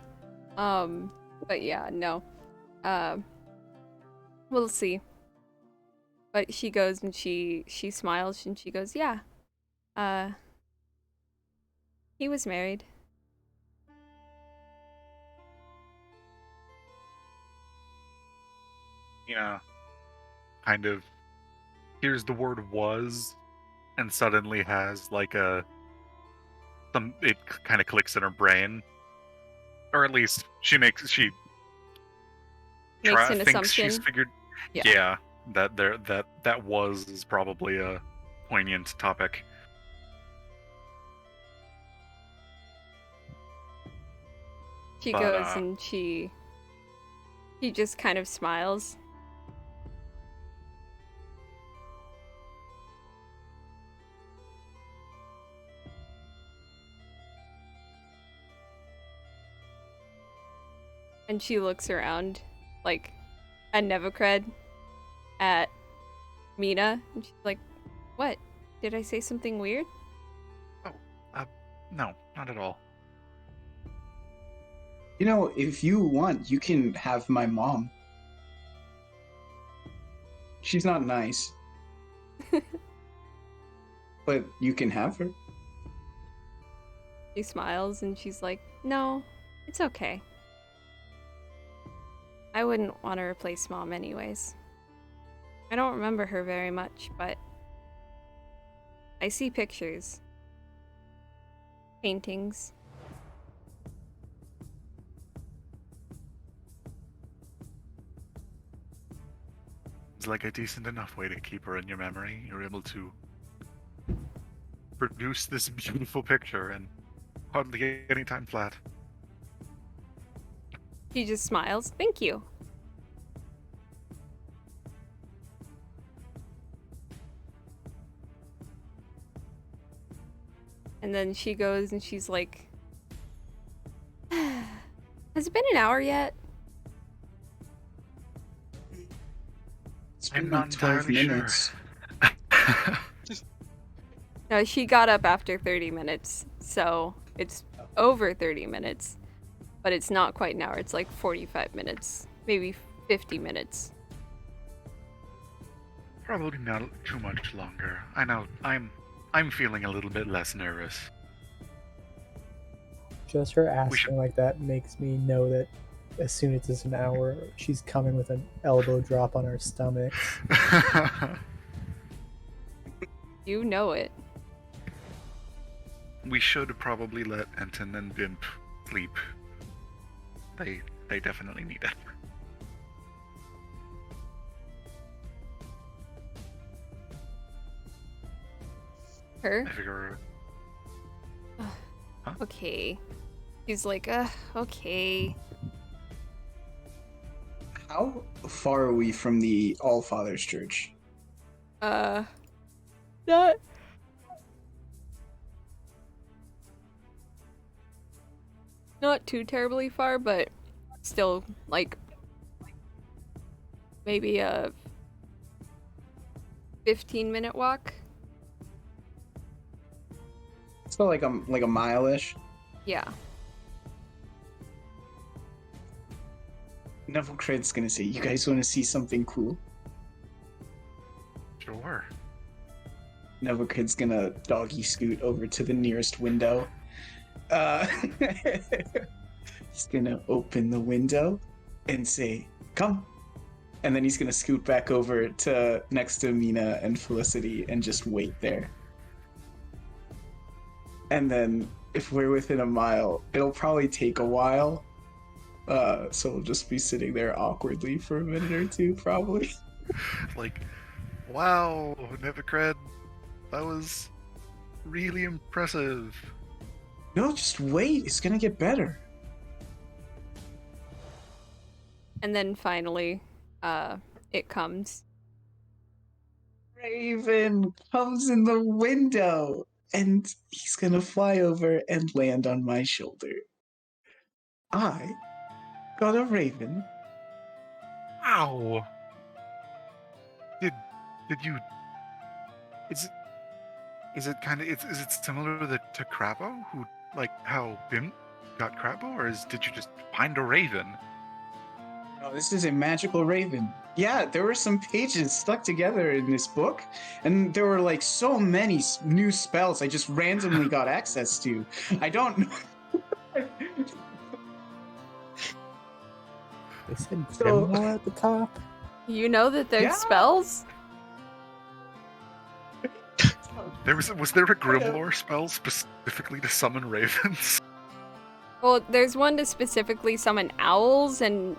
S5: But yeah, no. We'll see. But she goes and she smiles and she goes, yeah. He was married.
S3: Yeah. Kind of hears the word "was" and suddenly has like it kind of clicks in her brain. Or at least
S5: Makes an
S3: thinks
S5: assumption.
S3: she's figured.
S5: Yeah.
S3: That was is probably a poignant topic.
S5: She
S3: But,
S5: goes and she just kind of smiles. And she looks around, like, at Nevacred, at Mina, and she's like, what? Did I say something weird?
S3: No, not at all.
S6: You know, if you want, you can have my mom. She's not nice. But you can have her.
S5: She smiles and she's like, no, it's okay. I wouldn't want to replace Mom anyways. I don't remember her very much, but I see pictures. Paintings.
S3: It's like a decent enough way to keep her in your memory. You're able to produce this beautiful picture and hardly get any time flat.
S5: She just smiles. Thank you. And then she goes and she's like, has it been an hour yet?
S6: It's
S3: I'm
S6: been
S3: not
S6: like 12
S3: entirely sure.
S6: minutes.
S5: No, she got up after 30 minutes, so it's over 30 minutes. But it's not quite an hour, it's like 45 minutes, maybe 50 minutes.
S3: Probably not too much longer. I know. I'm feeling a little bit less nervous.
S1: Just her
S3: should-
S1: asking like that makes me know that as soon as it's an hour, she's coming with an elbow drop on our stomachs.
S5: You know it.
S3: We should probably let Enton and Bimp sleep. They definitely need it.
S5: Her?
S3: I figure. Huh?
S5: Okay. He's like, okay.
S6: How far are we from the All Fathers Church?
S5: Not. Not too terribly far, but still, like, maybe a 15-minute walk.
S6: So like a mile-ish.
S5: Yeah.
S6: Neville Craig's gonna say, "You guys want to see something cool?"
S3: Sure.
S6: Neville Craig's gonna doggy scoot over to the nearest window. He's gonna open the window and say, "Come," and then he's gonna scoot back over to next to Mina and Felicity and just wait there. And then if we're within a mile, it'll probably take a while. So we'll just be sitting there awkwardly for a minute or two, probably.
S3: Like, wow, Nevicred, that was really impressive.
S6: No, just wait. It's gonna get better.
S5: And then finally, it comes.
S6: Raven comes in the window, and he's gonna fly over and land on my shoulder. I got a raven.
S3: Ow! Did you? Is it kind of is it similar to Crabbo, who like how Bim got Crabbo, or did you just find a raven?
S6: Oh, this is a magical raven. Yeah, there were some pages stuck together in this book, and there were like so many new spells I just randomly got access to. I don't know.
S1: They said
S6: So-
S1: Grimoire at the top.
S5: You know that there's
S6: Yeah.
S5: spells?
S3: Was there a Grimlore spell specifically to summon ravens?
S5: Well, there's one to specifically summon owls, and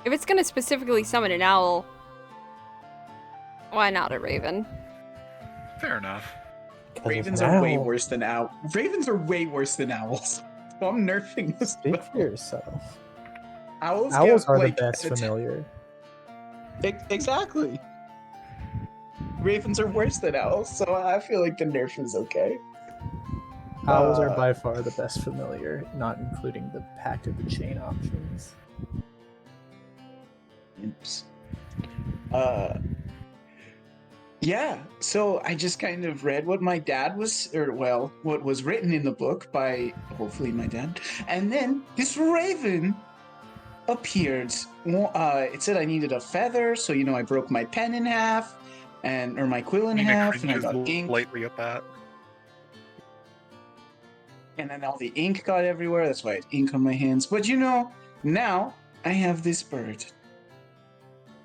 S5: if it's gonna specifically summon an owl, why not a raven?
S3: Fair enough.
S1: 'Cause
S6: Ravens
S1: it's
S6: are
S1: an
S6: way
S1: owl.
S6: worse than owls. Ravens are way worse than owls. So I'm nerfing this.
S1: Speak for yourself.
S6: Owls
S1: Owls
S6: get,
S1: are
S6: like,
S1: the best
S6: a-
S1: familiar.
S6: Exactly. Ravens are worse than owls, so I feel like the nerf is okay.
S1: Owls are by far the best familiar, not including the Pact of the Chain options.
S6: Oops. Yeah, so I just kind of read what my dad was, or well, what was written in the book by hopefully my dad, and then this raven appeared. It said I needed a feather, so I broke my pen in half, or my quill in
S3: Nina
S6: half, and I
S3: cringes
S6: got ink,
S3: lightly at that.
S6: and then all the ink got everywhere. That's why I had ink on my hands. But now I have this bird.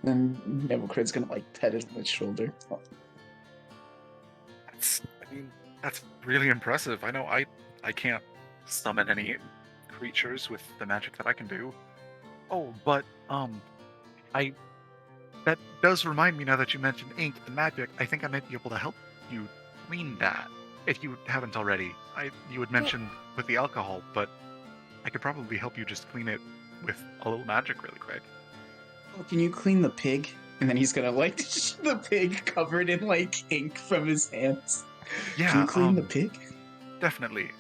S6: Then Neville-Cred's gonna pet it on its shoulder.
S3: That's really impressive. I know I can't summon any creatures with the magic that I can do. Oh, but that does remind me, now that you mentioned ink and magic, I think I might be able to help you clean that. If you haven't already. You had mentioned with the alcohol, but I could probably help you just clean it with a little magic really quick.
S6: Oh, can you clean the pig? And then he's gonna the pig covered in ink from his hands.
S3: Yeah,
S6: Can you clean the pig?
S3: Definitely.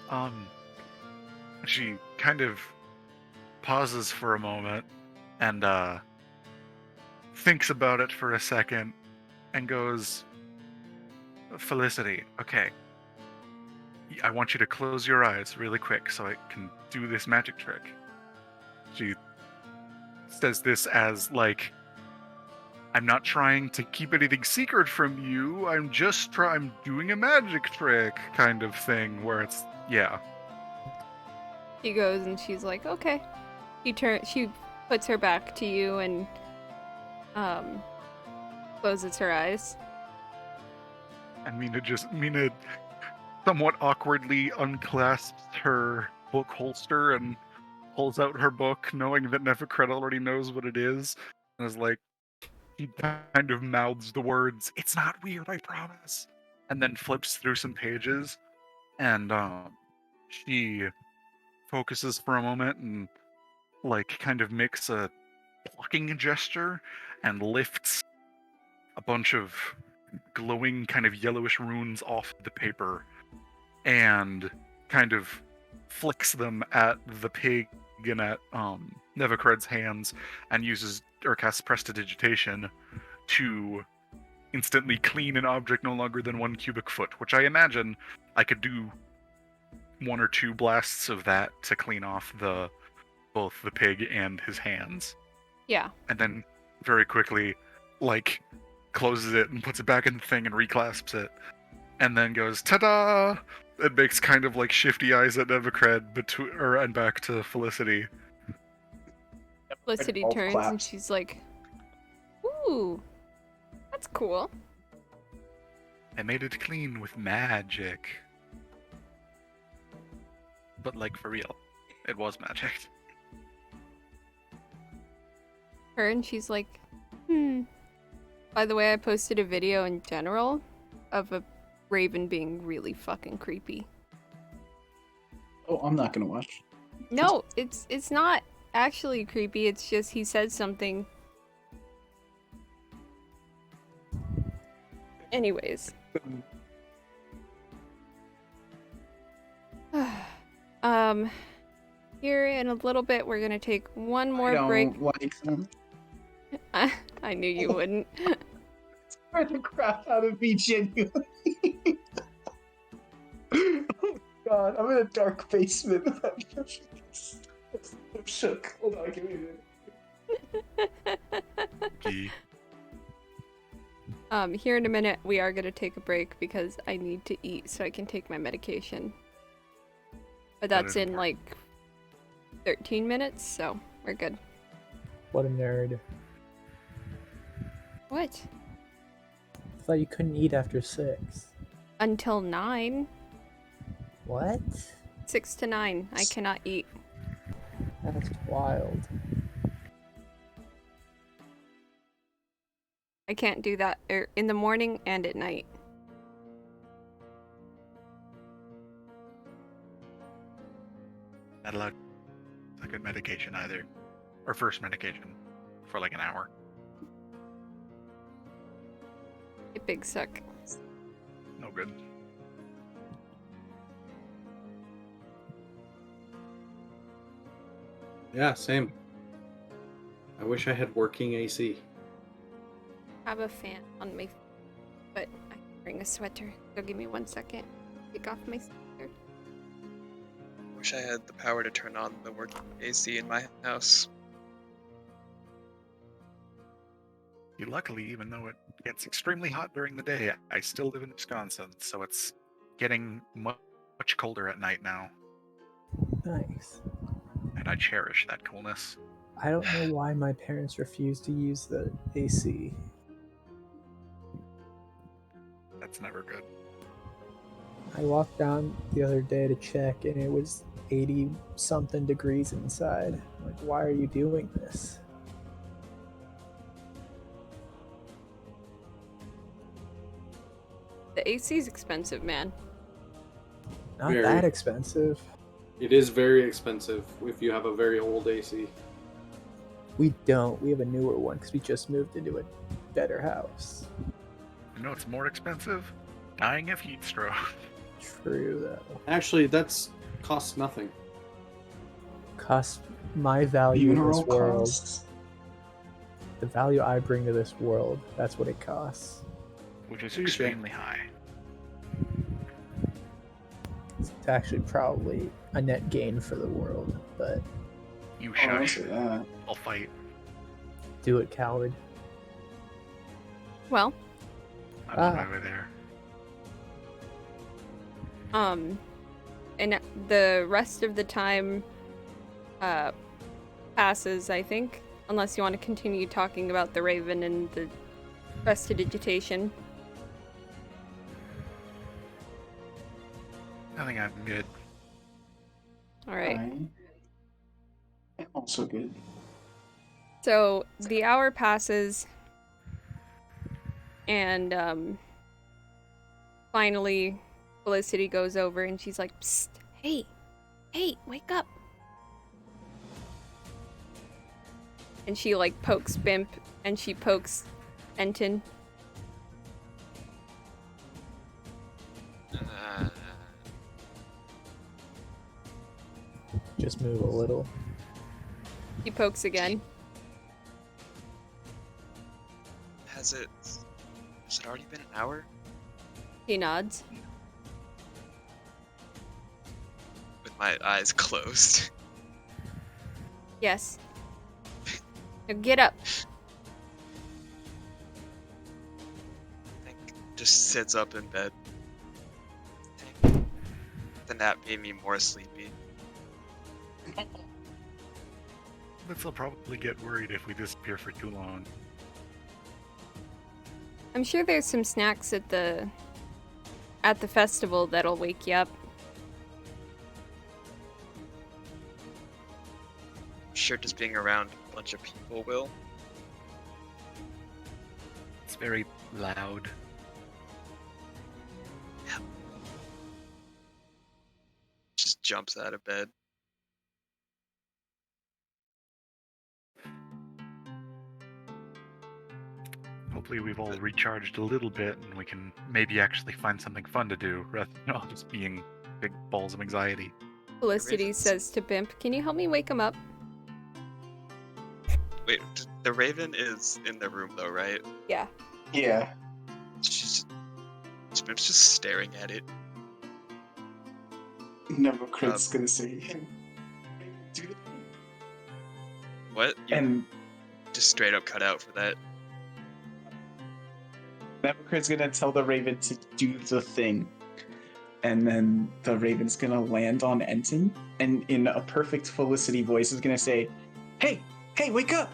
S3: She kind of pauses for a moment and thinks about it for a second and goes, "Felicity, okay. I want you to close your eyes really quick so I can do this magic trick." She says this as I'm not trying to keep anything secret from you. I'm doing a magic trick kind of thing where it's, yeah.
S5: She goes and she's like, okay. She puts her back to you and closes her eyes.
S3: And Mina somewhat awkwardly unclasps her book holster and pulls out her book, knowing that Nephicret already knows what it is, and is like, he kind of mouths the words, "It's not weird, I promise," and then flips through some pages, and she focuses for a moment and like kind of makes a plucking gesture and lifts a bunch of glowing kind of yellowish runes off the paper and kind of flicks them at the pig and at Nephicred's hands and uses or casts Prestidigitation to instantly clean an object no longer than 1 cubic foot, which I imagine I could do 1 or 2 blasts of that to clean off both the pig and his hands.
S5: Yeah.
S3: And then very quickly, like, closes it and puts it back in the thing and reclasps it. And then goes, ta-da! It makes kind of like shifty eyes at Nephicred and back to Felicity.
S5: Felicity
S6: All
S5: turns and
S6: claps.
S5: she's like, "Ooh, that's cool."
S3: I made it clean with magic. But like for real, it was magic.
S5: Her and she's like, By the way, I posted a video in general of a raven being really fucking creepy.
S6: Oh, I'm not gonna watch.
S5: No, it's not actually creepy. It's just he said something. Anyways. Here in a little bit, we're gonna take one more break.
S6: Like them.
S5: I knew you wouldn't.
S6: Scared the crap out of me, genuinely. Oh god, I'm in a dark basement. I'm shook. Hold on, give me a minute.
S5: Here in a minute, we are gonna take a break because I need to eat so I can take my medication. But that's in like 13 minutes, so we're good.
S1: What a nerd.
S5: What?
S1: I thought you couldn't eat after 6.
S5: Until 9.
S1: What?
S5: 6 to 9. I cannot eat.
S1: That's wild.
S5: I can't do that in the morning and at night.
S3: Not allowed a good medication either. Or first medication for like an hour.
S5: A big suck.
S3: No good.
S4: Yeah, same. I wish I had working AC.
S5: I have a fan on my, but I can bring a sweater. So give me 1 second. Take off my sweater.
S2: Wish I had the power to turn on the working AC in my house.
S3: Luckily, even though it gets extremely hot during the day, I still live in Wisconsin, so it's getting much colder at night now,
S1: Nice.
S3: and I cherish that coolness.
S1: I don't know why my parents refused to use the AC.
S3: That's never good.
S1: I walked down the other day to check and it was 80 something degrees inside. Like, why are you doing this?
S5: The AC's expensive, man.
S1: Not
S4: Very.
S1: that expensive.
S4: It is very expensive if you have a very old AC.
S1: We don't. We have a newer one because we just moved into a better house.
S3: You know it's more expensive? Dying of heat stroke.
S1: True, though.
S4: Actually, that's costs nothing.
S1: Cost my value in this
S6: Funeral
S1: world.
S6: costs.
S1: The value I bring to this world, that's what it costs.
S3: Which is
S4: Touche.
S3: extremely high.
S1: It's actually probably a net gain for the world, but
S3: You
S6: Oh, I'll
S3: shush.
S6: say that.
S3: I'll fight.
S1: do it, coward.
S5: Well,
S3: I'm on my way there.
S5: and the rest of the time, passes, I think. Unless you want to continue talking about the Raven and the prestidigitation.
S3: I think I'm good.
S5: Alright.
S6: I'm also good.
S5: So the hour passes, and finally Felicity goes over and she's like, "Psst, hey, wake up." And she like pokes Bimp and she pokes Enton.
S1: Just move a little.
S5: He pokes again.
S2: Has it already been an hour?
S5: He nods.
S2: With my eyes closed.
S5: Yes. Now get up.
S2: Just sits up in bed. The nap made me more sleepy.
S3: They'll probably get worried if we disappear for too long.
S5: I'm sure there's some snacks at the festival that'll wake you up.
S2: I'm sure just being around a bunch of people will.
S3: It's very loud.
S2: Just jumps out of bed.
S3: Hopefully we've all recharged a little bit and we can maybe actually find something fun to do rather than all just being big balls of anxiety.
S5: Felicity says to Bimp, "Can you help me wake him up?"
S2: Wait, the Raven is in the room though, right?
S5: Yeah.
S6: Yeah.
S2: She's just staring at it.
S6: Never Crit's gonna say.
S2: What? You
S6: And
S2: just straight up cut out for that.
S6: Nevercrit's gonna tell the Raven to do the thing. And then the Raven's gonna land on Enton, and in a perfect Felicity voice is gonna say, Hey, wake up!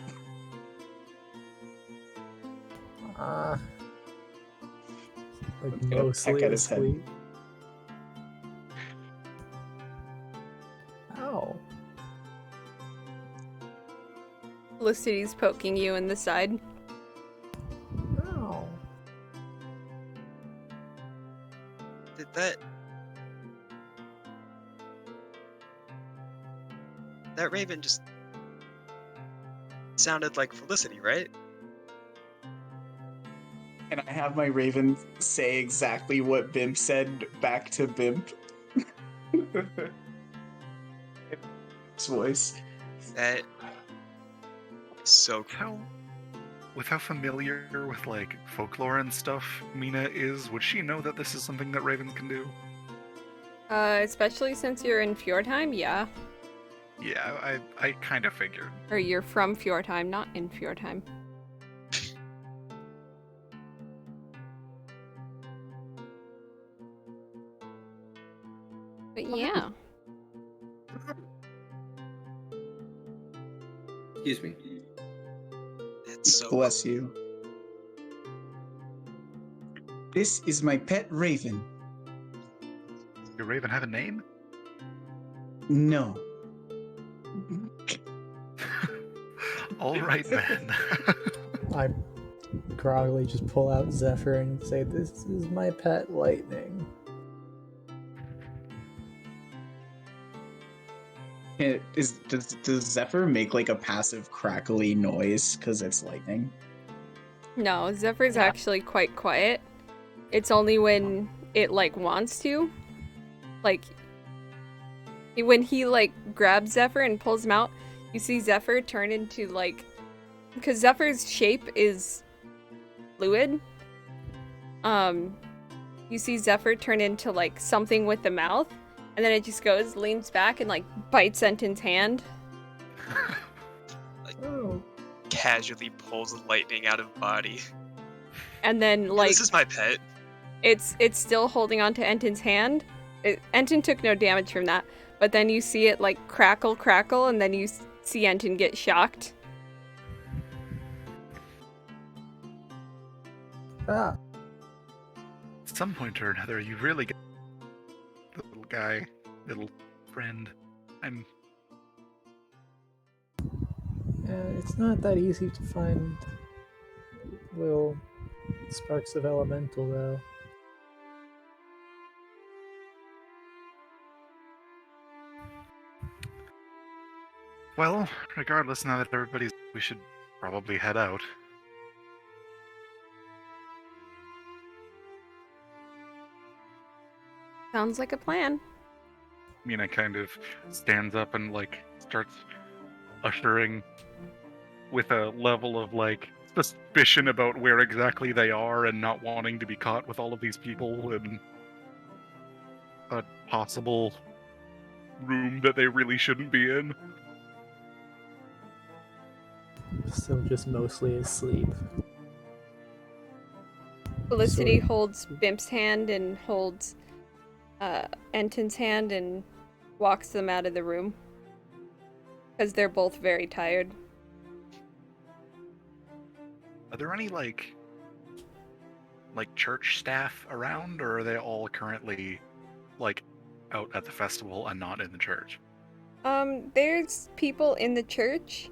S1: Like
S6: Go
S1: mostly
S6: peck at his head.
S1: asleep. Ow.
S5: Felicity's poking you in the side.
S1: Ow.
S2: Did that Raven just sounded like Felicity, right?
S6: And I have my Raven say exactly what Bimp said back to Bimp. His voice.
S2: That is so cool.
S3: With how familiar with like folklore and stuff Mina is, would she know that this is something that ravens can do?
S5: Especially since you're in Fjordheim, yeah.
S3: Yeah, I kind of figured.
S5: Or you're from Fjordheim, not in Fjordheim. But yeah.
S10: Excuse me.
S2: It's so
S6: Bless you. This is my pet Raven.
S3: Your raven have a name?
S6: No.
S3: All right then.
S1: I groggily just pull out Zephyr and say, "This is my pet Lightning."
S6: Does Zephyr make like a passive crackly noise because it's lightning?
S5: No, Zephyr's actually quite quiet. It's only when it like wants to. Like when he like grabs Zephyr and pulls him out, you see Zephyr turn into like, because Zephyr's shape is fluid. You see Zephyr turn into like something with the mouth, and then it just goes, leans back, and like bites Enton's hand.
S2: casually pulls lightning out of body.
S5: And then like
S2: This is my pet.
S5: it's still holding onto Enton's hand. Enton took no damage from that, but then you see it like crackle, and then you see Enton get shocked.
S1: Ah,
S3: At some point or another, you really get the little guy, little friend.
S1: it's not that easy to find little sparks of elemental, though.
S3: Well, regardless, now that everybody's, we should probably head out.
S5: Sounds like a plan.
S3: Mina kind of stands up and like starts ushering with a level of like suspicion about where exactly they are and not wanting to be caught with all of these people in a possible room that they really shouldn't be in.
S1: Still just mostly asleep.
S5: Felicity
S1: Sort of.
S5: holds Bimp's hand and holds Enton's hand and walks them out of the room. Because they're both very tired.
S3: Are there any like church staff around, or are they all currently like out at the festival and not in the church?
S5: There's people in the church,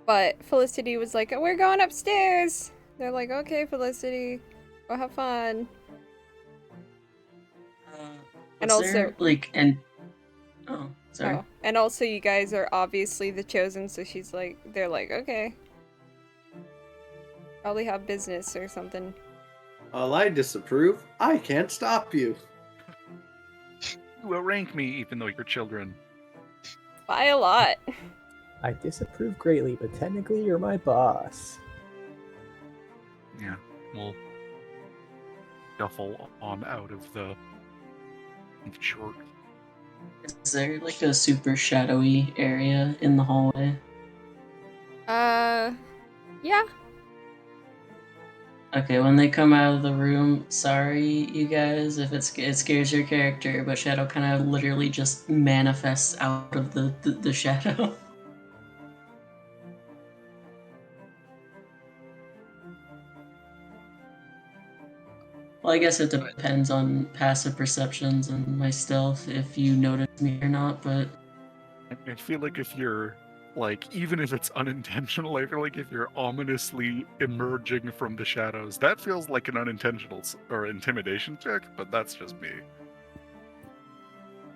S5: but Felicity was like, "We're going upstairs." They're like, "Okay, Felicity, go have fun." And
S7: Was
S5: also,
S7: there, like, and oh, sorry.
S5: oh, and also, you guys are obviously the chosen, so she's like, they're like, okay, probably have business or something.
S4: Well, I disapprove. I can't stop you.
S3: You outrank me, even though you're children.
S5: By a lot.
S1: I disapprove greatly, but technically you're my boss.
S3: Yeah, we'll shuffle on out of the church.
S7: Is there like a super shadowy area in the hallway?
S5: Yeah.
S7: Okay, when they come out of the room, sorry you guys if it scares your character, but Shadow kind of literally just manifests out of the shadow. Well, I guess it depends on passive perceptions and my stealth if you notice me or not, but
S3: I feel like if you're like, even if it's unintentional, I feel like if you're ominously emerging from the shadows, that feels like an unintentional or intimidation check, but that's just me.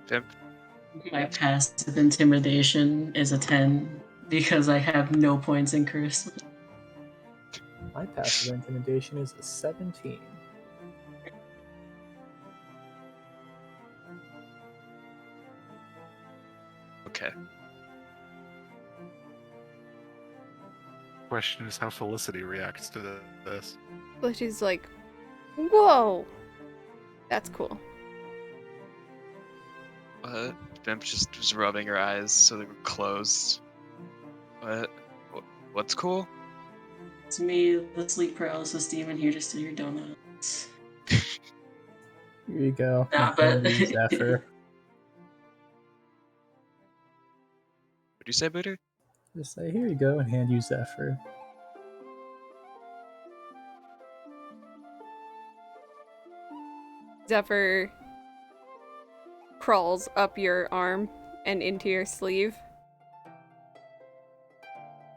S2: Pimp.
S7: my passive intimidation is a 10 because I have no points in charisma.
S1: My passive intimidation is a 17.
S2: Okay.
S3: Question is how Felicity reacts to this.
S5: But she's like, whoa. That's cool.
S2: What? Bimp just was rubbing her eyes so they were closed. What? What's cool?
S7: It's me, the sleep paralysis demon, here to steal your donuts.
S1: Here you go.
S7: Nah,
S1: And
S7: but-
S1: you, Zephyr.
S2: What'd you say, Booter?
S1: Just say, here you go, and hand you Zephyr.
S5: Zephyr crawls up your arm and into your sleeve.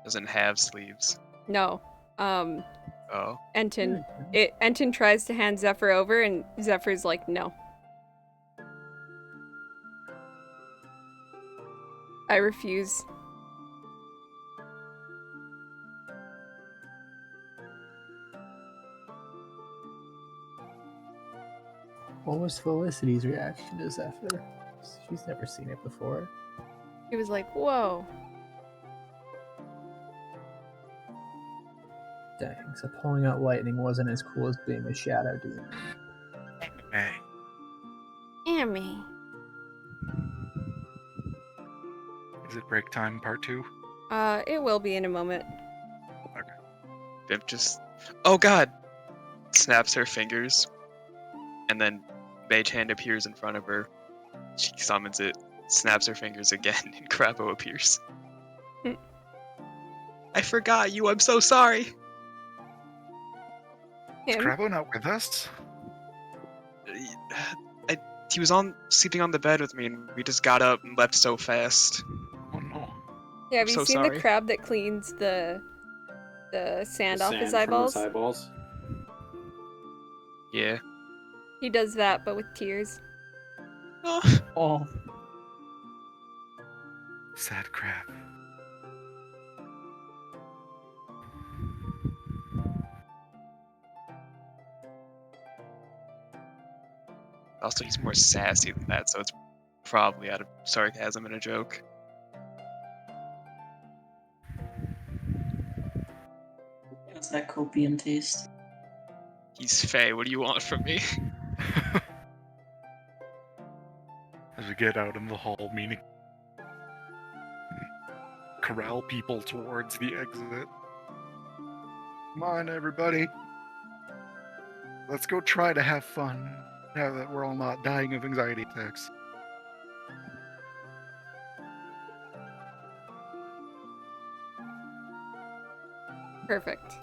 S2: Doesn't have sleeves.
S5: No.
S2: Oh.
S5: Enton. Enton tries to hand Zephyr over, and Zephyr's like, no. I refuse.
S1: What was Felicity's reaction to Zephyr? She's never seen it before.
S5: He was like, whoa.
S1: Dang, so pulling out lightning wasn't as cool as being a shadow demon.
S3: Hey.
S5: Emmy.
S3: Is it break time part 2?
S5: It will be in a moment.
S3: Okay.
S2: Bimp just, oh god! Snaps her fingers, and then Mage Hand appears in front of her. She summons it, snaps her fingers again, and Crabbo appears. I forgot you. I'm so sorry.
S3: Is
S5: Him?
S3: Crabbo not with us?
S2: He was sleeping on the bed with me, and we just got up and left so fast.
S3: Oh no.
S5: Yeah, have
S2: I'm
S5: you
S2: so
S5: seen
S2: sorry.
S5: the crab that cleans the sand
S4: The
S5: off his
S4: sand from
S5: eyeballs?
S4: eyeballs.
S2: Yeah.
S5: He does that, but with tears.
S2: Oh,
S1: Oh,
S3: Sad crab.
S2: also, he's more sassy than that, so it's probably out of sarcasm and a joke.
S7: How's that copium taste?
S2: He's Faye. What do you want from me?
S3: As we get out in the hall, meaning corral people towards the exit. Come on, everybody. Let's go try to have fun now that we're all not dying of anxiety attacks.
S5: Perfect.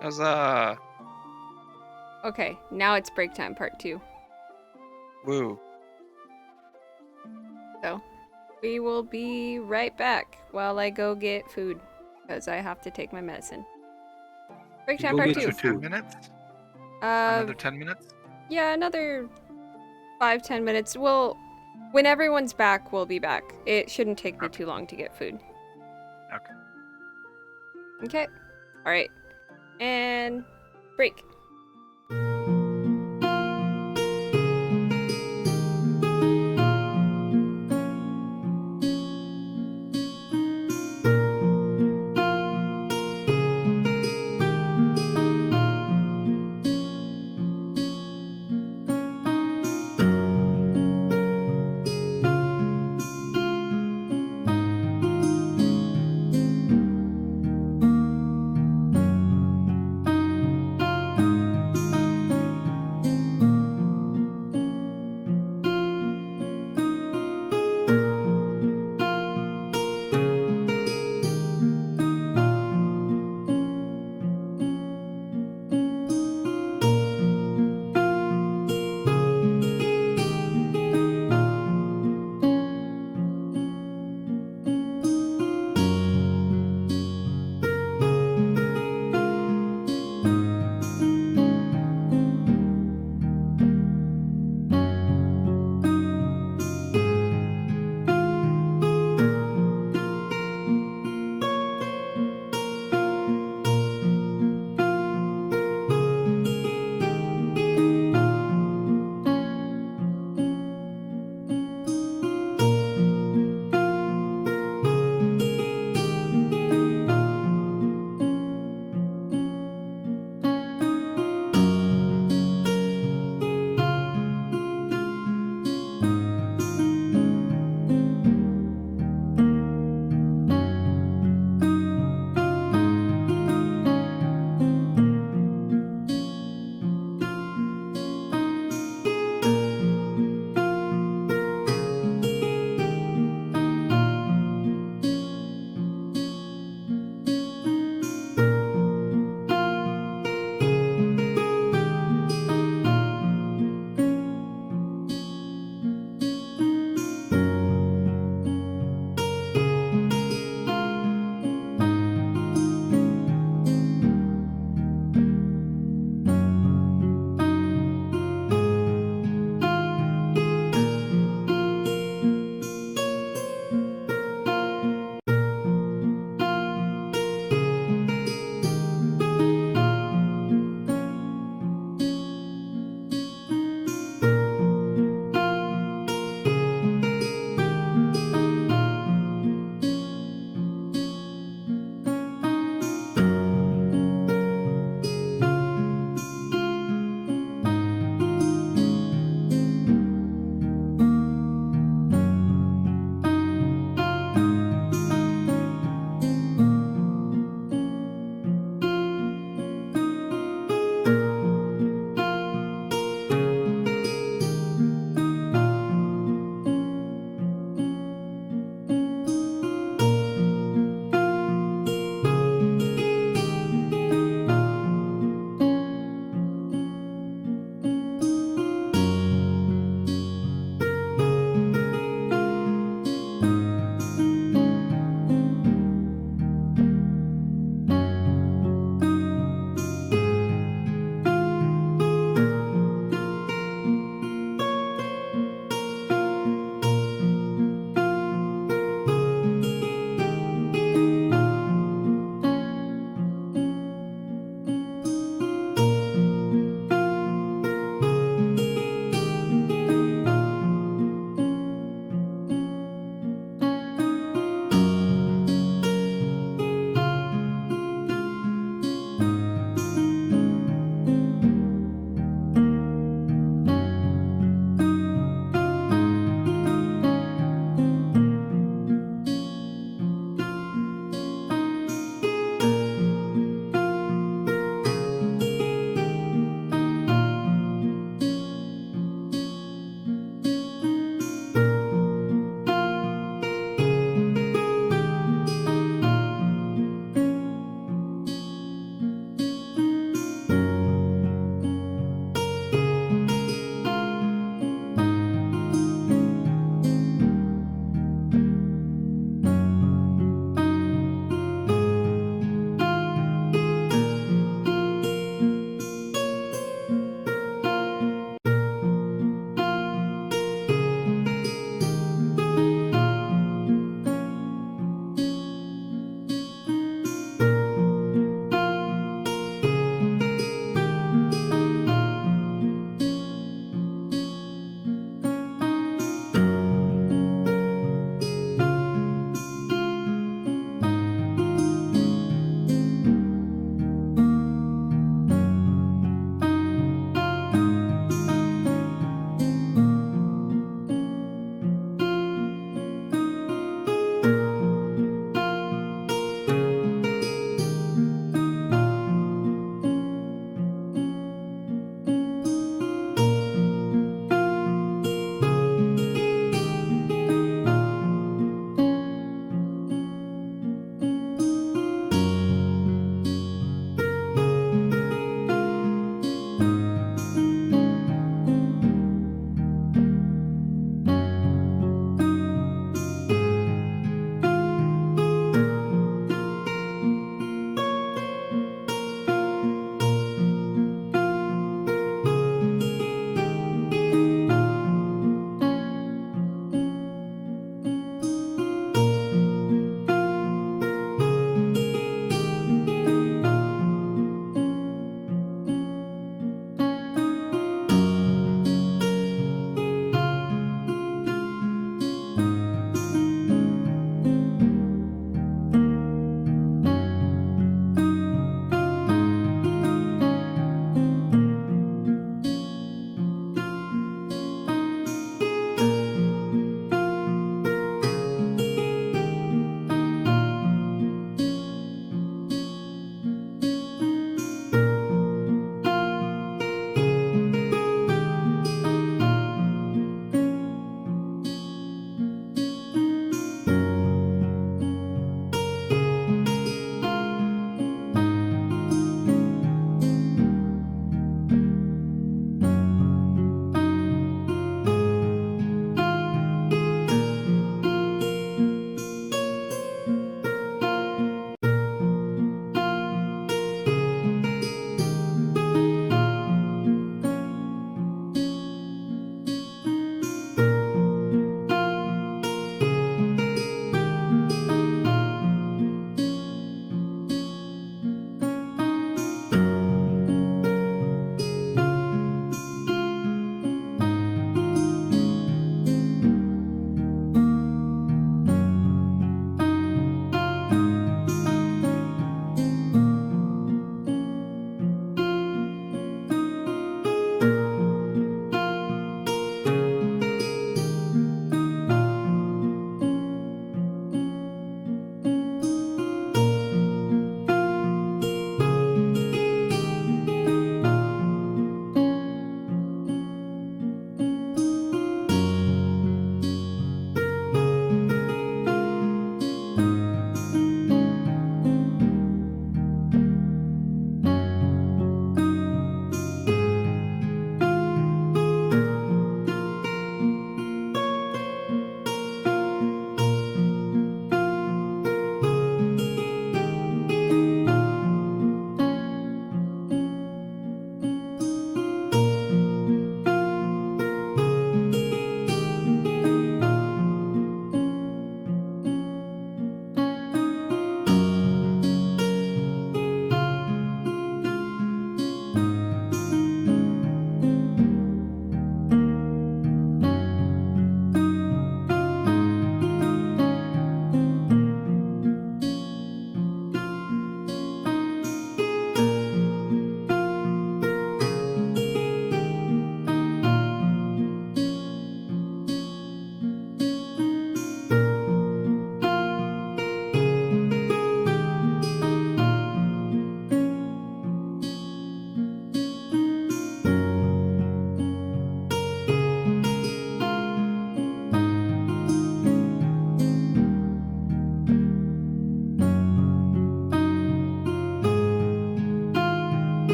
S2: Huzzah!
S5: Okay, now it's break time part 2.
S2: Woo.
S5: So, we will be right back while I go get food, because I have to take my medicine. Break
S10: You
S5: time
S10: go
S5: part
S10: get
S5: 2.
S10: your
S3: 10
S10: food.
S3: minutes?
S5: Uh,
S3: Another 10 minutes?
S5: yeah, another 5-10 minutes. Well, when everyone's back, we'll be back. It shouldn't take me
S3: Okay.
S5: too long to get food.
S3: Okay.
S5: Okay. All right. And break.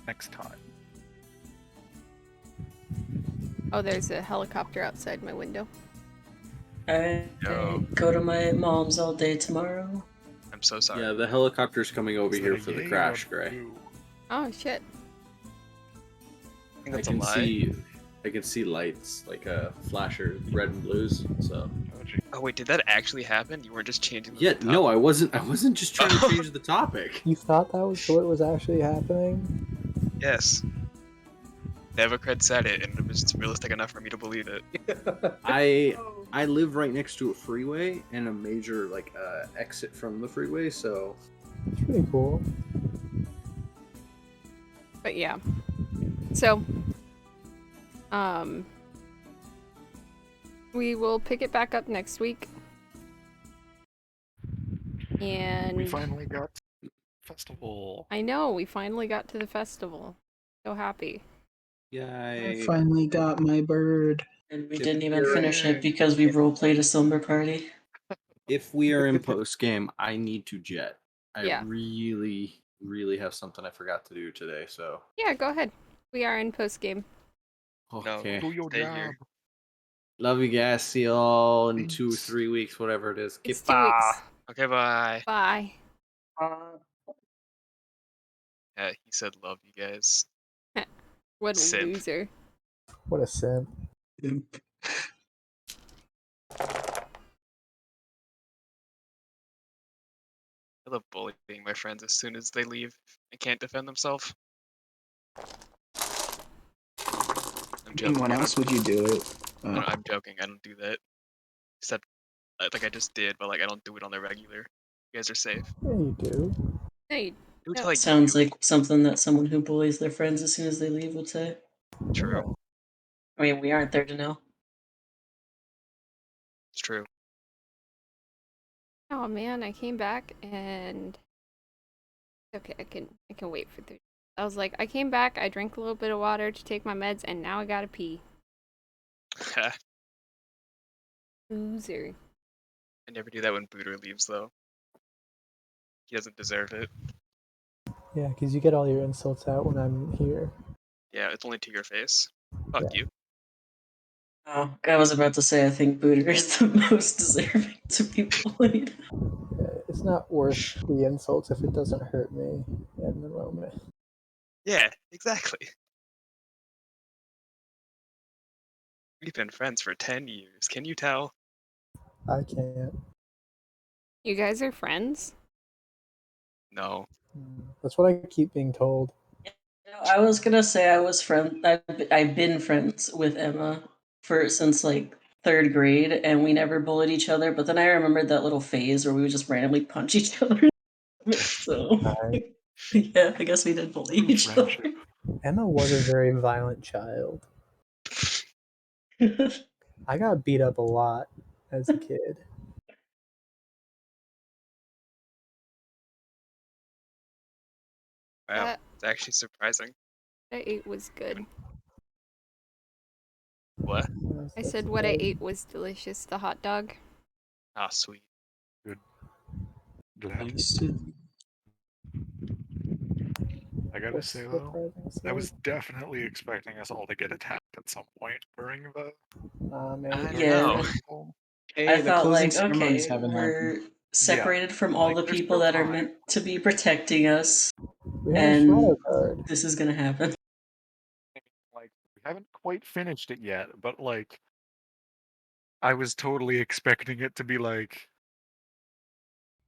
S3: next time.
S5: Oh, there's a helicopter outside my window.
S7: I
S2: Yo.
S7: go to my mom's all day tomorrow.
S2: I'm so sorry.
S9: Yeah, the helicopter's coming over
S3: Is that
S9: here
S3: a
S9: for the
S3: yay or
S9: crash,
S3: a
S9: Gray.
S3: boo?
S5: Oh shit.
S2: I think that's a
S9: can
S2: lie.
S9: I can see lights, like flashers, red and blues. So
S3: Oh, gee.
S2: Oh wait, did that actually happen? You weren't just changing the
S9: yeah,
S2: top?
S9: no, I wasn't just trying to change the topic.
S1: You thought that was what was actually happening?
S2: Yes. Nevercred said it, and it was realistic enough for me to believe it.
S9: I live right next to a freeway and a major like exit from the freeway, so
S1: It's pretty cool.
S5: But yeah. So, we will pick it back up next week. And
S3: We finally got to the festival.
S5: I know, we finally got to the festival. So happy.
S6: I
S9: yay.
S6: finally got my bird.
S7: And we
S9: If
S7: didn't even
S9: we're-
S7: finish it because we roleplayed a slumber party.
S9: If we are in post game, I need to jet. I
S5: Yeah.
S9: really, really have something I forgot to do today, so
S5: Yeah, go ahead. We are in post game.
S9: okay.
S3: Do your
S2: Stay
S3: job.
S2: here.
S9: Love you guys. See you all in 2 or
S3: Thanks.
S9: 3 weeks, whatever it is.
S5: It's 2
S9: Goodbye.
S5: weeks.
S2: Okay, bye.
S5: Bye.
S2: Yeah, he said love you guys.
S5: What a
S2: Simp.
S5: loser.
S1: What a simp.
S2: I love bullying my friends as soon as they leave and can't defend themselves. I'm joking.
S6: Anyone else, would you do it?
S2: No, I'm joking. I don't do that. Except, like I just did, but like I don't do it on the regular. You guys are safe.
S1: Yeah, you do.
S5: Hey,
S2: Do it
S5: No,
S2: to, like
S7: Sounds
S2: you.
S7: like something that someone who bullies their friends as soon as they leave would say.
S2: True.
S7: I mean, we aren't there to know.
S2: It's true.
S5: oh man, I came back and okay, I can wait for 30. I was like, I came back, I drank a little bit of water to take my meds, and now I gotta pee.
S2: I
S5: Loser.
S2: never do that when Booter leaves though. He doesn't deserve it.
S1: Yeah, because you get all your insults out when I'm here.
S2: Yeah, it's only to your face. Fuck
S1: Yeah.
S2: you.
S7: Oh, I was about to say I think Booter is the most deserving to be bullied.
S1: It's not worth the insults if it doesn't hurt me in the moment.
S2: Yeah, exactly. We've been friends for 10 years. Can you tell?
S1: I can't.
S5: You guys are friends?
S2: No.
S1: That's what I keep being told.
S7: I was gonna say I've been friends with Emma since like 3rd grade, and we never bullied each other. But then I remembered that little phase where we would just randomly punch each other. So
S1: Hi.
S7: yeah, I guess we did bully
S3: True
S7: each other.
S3: friendship.
S1: Emma was a very violent child. I got beat up a lot as a kid.
S2: Wow,
S5: That
S2: it's actually surprising.
S5: I ate was good.
S2: What?
S5: I said what I ate was delicious. The hot dog.
S2: Ah, sweet.
S3: Glad. I gotta say though, I was definitely expecting us all to get attacked at some point during the.
S1: Nah,
S2: I
S1: man.
S2: don't
S7: Yeah.
S2: know.
S6: Hey,
S7: I
S6: the
S7: thought
S6: closing
S7: like,
S6: ceremonies
S7: okay,
S6: haven't
S7: we're
S6: happened.
S7: separated from all
S3: like,
S7: the
S3: there's
S7: people
S3: still
S7: that are
S3: time.
S7: meant to be protecting us,
S1: We have a
S7: and
S1: shadow card.
S7: this is gonna happen.
S3: Like, we haven't quite finished it yet, but like, I was totally expecting it to be like,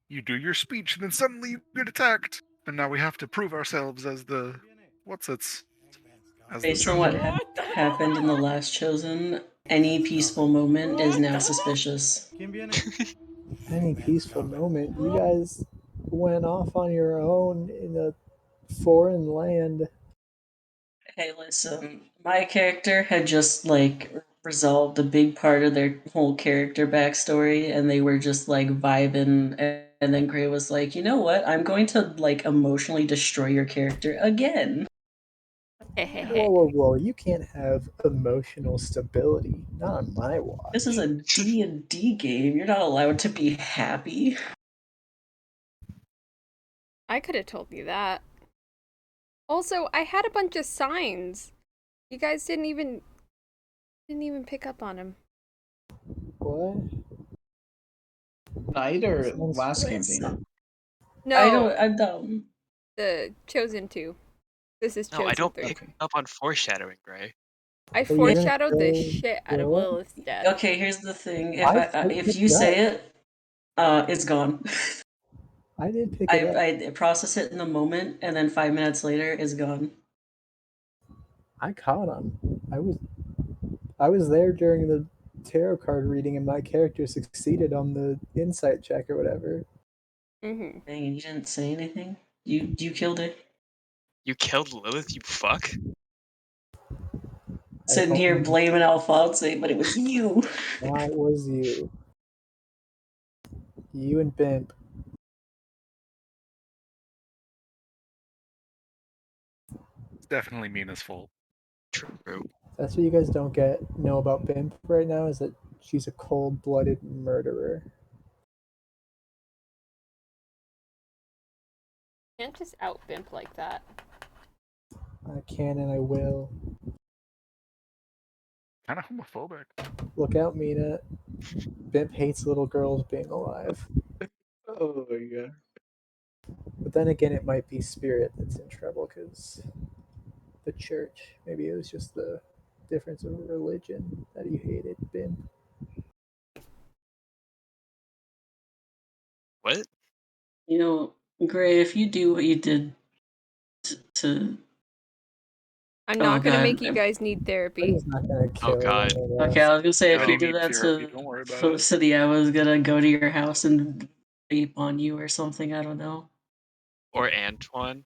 S3: you do your speech, and then suddenly you get attacked, and now we have to prove ourselves as the as the
S7: Based on what
S3: chosen.
S7: happened in the last Chosen, any peaceful moment is now suspicious.
S1: Any peaceful moment. You guys went off on your own in a foreign land.
S7: Hey, listen, my character had just like resolved a big part of their whole character backstory, and they were just like vibing. And then Gray was like, "You know what? I'm going to like emotionally destroy your character again."
S1: Whoa. You can't have emotional stability. Not on my watch.
S7: This is a D&D game. You're not allowed to be happy.
S5: I could have told you that. Also, I had a bunch of signs. You guys didn't even pick up on them.
S1: What?
S6: Night or
S1: Sounds
S6: last
S1: right.
S6: campaign?
S5: No,
S7: I'm dumb.
S5: the Chosen 2. This is
S2: No,
S5: Chosen
S2: I don't
S5: 3.
S2: pick up on foreshadowing, Gray.
S5: I
S1: So you're gonna
S5: foreshadowed the
S1: kill
S5: shit out of
S1: Willa?
S5: Lilith's death.
S7: Okay, here's the thing.
S1: I
S7: If
S1: picked
S7: you
S1: it
S7: say
S1: up.
S7: it, it's gone.
S1: I did pick it up.
S7: I process it in the moment, and then 5 minutes later, it's gone.
S1: I caught him. I was there during the tarot card reading, and my character succeeded on the insight check or whatever.
S5: Mm-hmm.
S7: Dang, and you didn't say anything? You killed it?
S2: You killed Lilith, you fuck?
S7: Sitting
S1: told
S7: here
S1: him-
S7: blaming Alphonse, but it was you.
S1: Why was you? You and Bimp.
S3: It's definitely Mina's fault.
S2: True.
S1: That's what you guys don't know about Bimp right now is that she's a cold-blooded murderer.
S5: Can't just out Bimp like that.
S1: I can and I will.
S3: Kind of homophobic.
S1: Look out, Mina. Bimp hates little girls being alive.
S9: Oh my god.
S1: But then again, it might be Spirit that's in trouble because the church. Maybe it was just the difference of religion that he hated Bimp.
S2: What?
S7: You know, Gray, if you do what you did to
S5: I'm
S7: Oh,
S5: not gonna
S7: God.
S5: make you guys need therapy.
S1: He's not gonna kill
S2: God.
S1: any of us.
S7: Okay, I was gonna say if
S3: No,
S7: you
S3: you
S7: did
S3: need
S7: that
S3: therapy,
S7: to
S3: don't worry about it.
S7: Felicity, I was gonna go to your house and rape on you or something. I don't know.
S2: Or Antoine?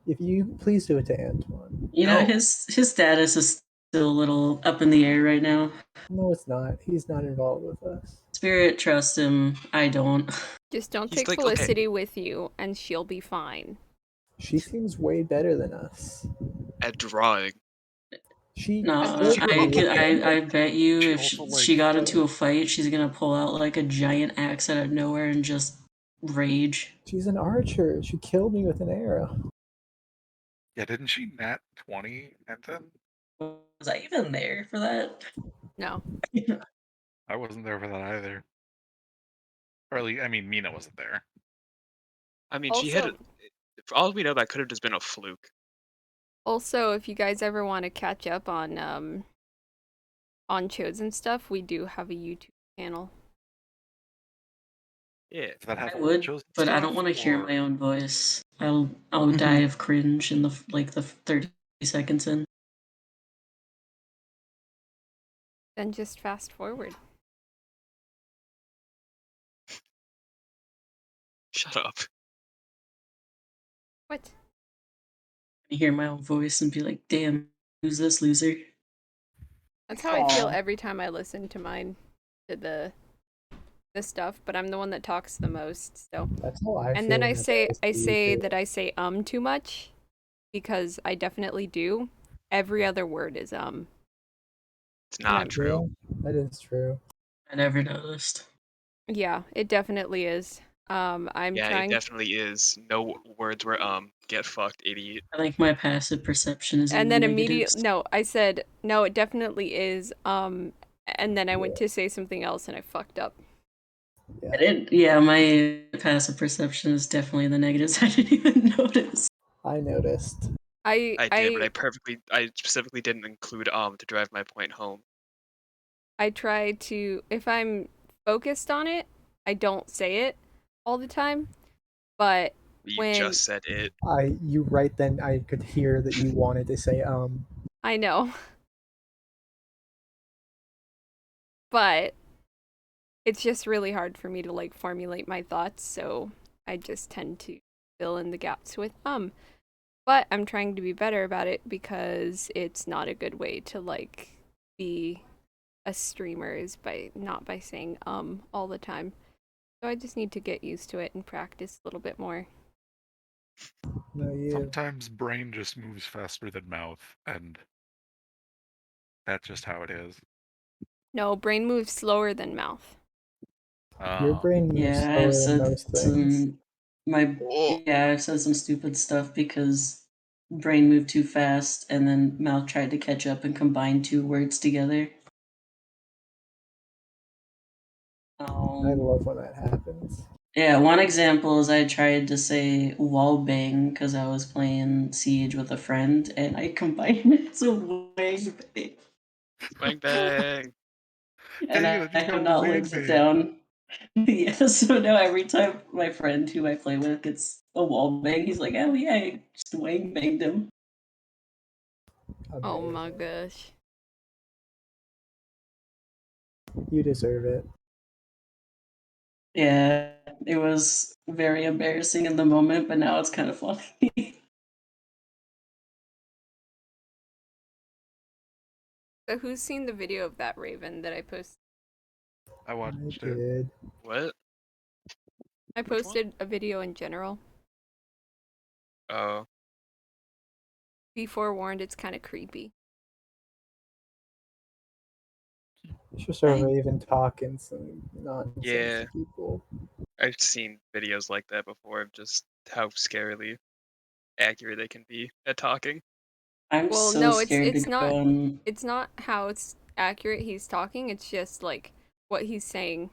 S1: If you please do it to Antoine.
S7: You know,
S2: No.
S7: his status is still a little up in the air right now.
S1: No, it's not. He's not involved with us.
S7: Spirit, trust him. I don't.
S5: Just don't
S2: He's
S5: take
S2: like, okay.
S5: Felicity with you, and she'll be fine.
S1: She seems way better than us.
S2: At drawing.
S1: She
S7: No,
S2: She probably
S7: I bet you
S3: She
S7: if
S3: also,
S7: she
S3: like,
S7: got into a fight, she's gonna pull out like a giant axe out of nowhere and just rage.
S1: She's an archer. She killed me with an arrow.
S3: Yeah, didn't she nat 20 and then?
S7: Was I even there for that?
S5: No.
S3: I wasn't there for that either. Or at least, I mean, Mina wasn't there.
S2: I mean, she had.
S5: Also,
S2: For all we know, that could have just been a fluke.
S5: also, if you guys ever want to catch up on Chosen stuff, we do have a YouTube channel.
S2: Yeah.
S3: If that has
S7: I
S3: all the
S7: would,
S3: chosen
S7: but I
S3: stuff,
S7: don't want to hear
S3: or-
S7: my own voice. I'll die of cringe in the 30 seconds in.
S5: Then just fast forward.
S2: Shut up.
S5: What?
S7: Hear my own voice and be like, "Damn, who's this loser?"
S5: That's how I feel
S6: Aw.
S5: every time I listen to mine, to the stuff. But I'm the one that talks the most, so.
S1: That's how I feel.
S5: And then I
S1: whenever
S5: say
S1: see you.
S5: that I say too much, because I definitely do. Every other word is
S2: It's not true.
S1: Yeah, that is true.
S7: I never noticed.
S5: Yeah, it definitely is. I'm
S2: Yeah,
S5: trying.
S2: it definitely is. No words were get fucked, idiot.
S7: I think my passive perception is
S5: And
S7: in
S5: then
S7: the
S5: immediately,
S7: negatives.
S5: no, I said no. It definitely is. And then I went to say something else and I fucked up.
S7: I didn't. Yeah, my passive perception is definitely in the negatives. I didn't even notice.
S1: I noticed.
S5: I
S2: did, but I specifically didn't include to drive my point home.
S5: I try to, if I'm focused on it, I don't say it all the time. But
S2: You
S5: when
S2: just said it.
S1: You right then I could hear that you wanted to say
S5: I know. But it's just really hard for me to like formulate my thoughts, so I just tend to fill in the gaps with But I'm trying to be better about it because it's not a good way to like be a streamer is not by saying all the time. So I just need to get used to it and practice a little bit more.
S1: no you.
S3: Sometimes brain just moves faster than mouth, and that's just how it is.
S5: No, brain moves slower than mouth.
S1: Your brain moves
S7: Yeah, I have
S1: slower than
S7: said
S1: most things.
S7: Yeah, I've said some stupid stuff because brain moved too fast and then mouth tried to catch up and combine two words together.
S1: I
S7: Um,
S1: love when that happens.
S7: yeah, one example is I tried to say wall bang because I was playing Siege with a friend and I combined it to wang bang.
S2: Bang bang.
S7: And
S3: Dang it, I
S7: I
S3: just
S7: have
S3: called
S7: not
S3: Wang
S7: lived it
S3: Bang.
S7: down. Yeah, so now every time my friend who I play with gets a wall bang, he's like, oh yeah, I just wang banged him.
S5: Oh
S1: Amazing.
S5: my gosh.
S1: You deserve it.
S7: Yeah, it was very embarrassing in the moment, but now it's kind of funny.
S5: So who's seen the video of that Raven that I posted?
S3: I
S1: I
S3: watched it.
S1: did.
S2: What?
S5: I
S2: Which one?
S5: posted a video in general.
S2: Oh.
S5: Be forewarned, it's kind of creepy.
S1: It's just a
S7: Thank-
S1: raven talking some nonsense
S2: Yeah.
S1: to people.
S2: I've seen videos like that before of just how scarily accurate they can be at talking.
S7: I'm
S5: Well,
S7: so
S5: no,
S7: scared to
S5: it's
S7: go
S5: not.
S7: on.
S5: It's not how it's accurate he's talking. It's just like what he's saying.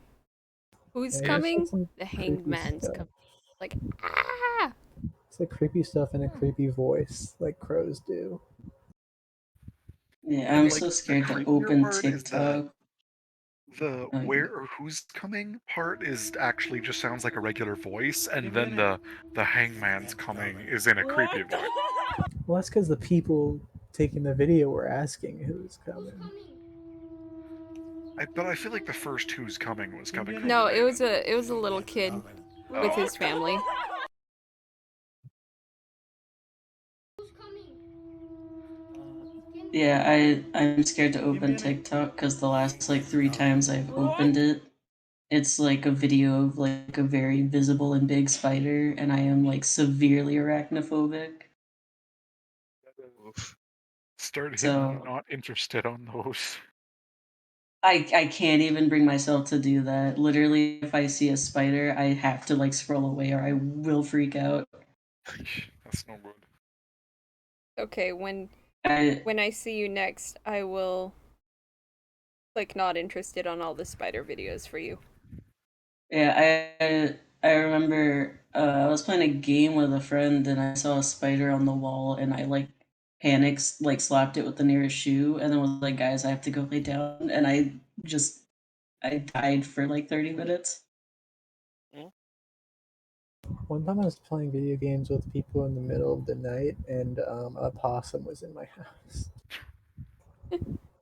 S5: Who's
S1: Yeah, he
S5: coming?
S1: said some
S5: The
S1: creepy
S5: Hanged Man's
S1: stuff.
S5: coming. Like ah.
S1: It's like creepy stuff in a creepy voice, like crows do.
S7: Yeah, I'm
S3: Like,
S7: so
S3: the
S7: scared to
S3: creepier
S7: open
S3: part is
S7: TikTok.
S3: the
S7: Oh,
S3: where or who's coming part is actually just sounds like a regular voice, and then the hangman's coming is in a creepy voice.
S1: Well, that's because the people taking the video were asking who's coming.
S3: But I feel like the first who's coming was coming from
S5: No,
S3: the
S5: it was
S3: Raven.
S5: a little kid with his family.
S7: yeah, I'm scared to open TikTok because the last like 3 times I've opened it, it's like a video of like a very visible and big spider, and I am like severely arachnophobic.
S2: Oof.
S3: Start hitting
S7: So
S3: not interested on those.
S7: I can't even bring myself to do that. Literally, if I see a spider, I have to like scroll away or I will freak out.
S3: That's no good.
S5: Okay, when
S7: I
S5: I see you next, I will click not interested on all the spider videos for you.
S7: Yeah, I remember I was playing a game with a friend and I saw a spider on the wall and I like panicked, like slapped it with the nearest shoe and then was like, guys, I have to go lay down and I died for like 30 minutes.
S1: One time I was playing video games with people in the middle of the night, and a possum was in my house.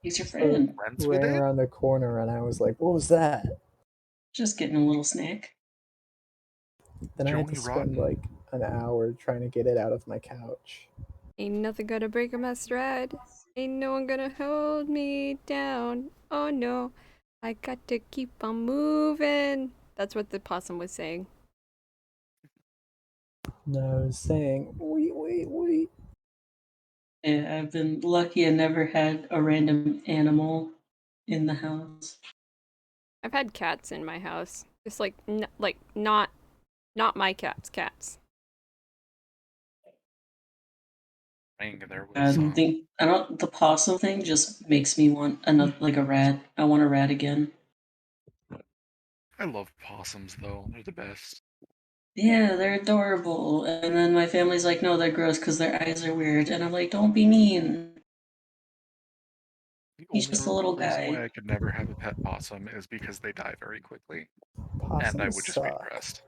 S7: He's your
S1: So
S7: friend.
S3: Friends with
S1: ran
S3: it?
S1: around the corner, and I was like, "What was that?"
S7: Just getting a little snack.
S1: Then I had to
S3: Joni
S1: spend
S3: Rotten.
S1: like an hour trying to get it out of my couch.
S5: Ain't nothing gonna break my stride. Ain't no one gonna hold me down. Oh no, I got to keep on moving. That's what the possum was saying.
S1: No, I was saying, wait.
S7: Yeah, I've been lucky I never had a random animal in the house.
S5: I've had cats in my house, just like not my cats.
S3: There
S7: I
S3: was
S7: think the possum thing just makes me want another like a rat. I want a rat again.
S3: I love possums though. They're the best.
S7: Yeah, they're adorable. And then my family's like, no, they're gross because their eyes are weird. And I'm like, don't be mean.
S3: The
S7: He's
S3: only
S7: just a little
S3: reason why
S7: guy.
S3: I could never have a pet possum is because they die very quickly, and I
S1: Possums
S3: would just be
S1: suck.
S3: depressed.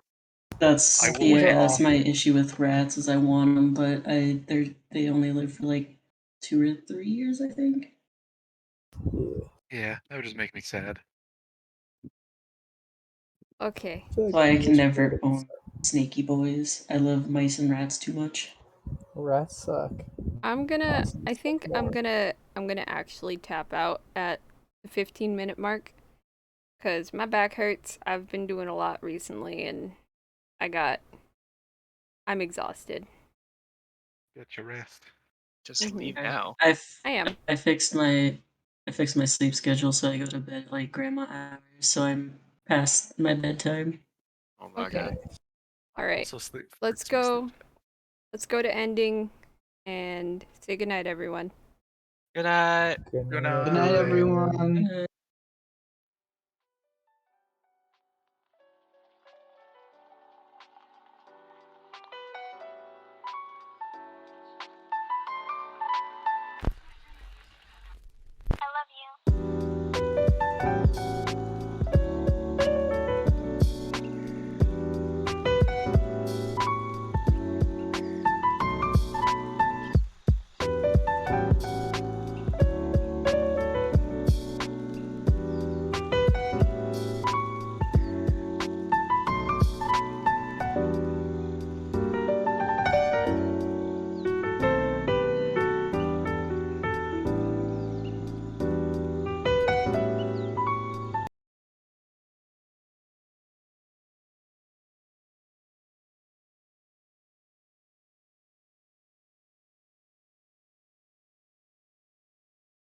S7: That's
S3: I will
S1: Possums
S3: wait.
S1: are
S7: that's my
S1: awful.
S7: issue with rats is I want them, but they only live for like 2 or 3 years, I think.
S1: Ugh.
S3: Yeah, that would just make me sad.
S5: Okay.
S1: I feel
S7: That's why I
S1: English
S7: can never
S1: birds
S7: own snaky boys. I love mice and rats too much.
S1: Rats suck.
S5: I think I'm
S1: more.
S5: gonna actually tap out at the 15-minute mark cuz my back hurts. I've been doing a lot recently and I'm exhausted.
S3: Get your rest.
S2: Just
S5: Mhm.
S2: leave now.
S5: I am.
S7: I fixed my sleep schedule so I go to bed like grandma hours, so I'm past my bedtime.
S2: Oh my
S5: Okay.
S2: god.
S5: All right.
S3: Also sleep.
S5: Let's
S3: get some
S5: go.
S3: sleep.
S5: Let's go to ending and say goodnight, everyone.
S2: Good night.
S3: Good
S6: Good night, everyone.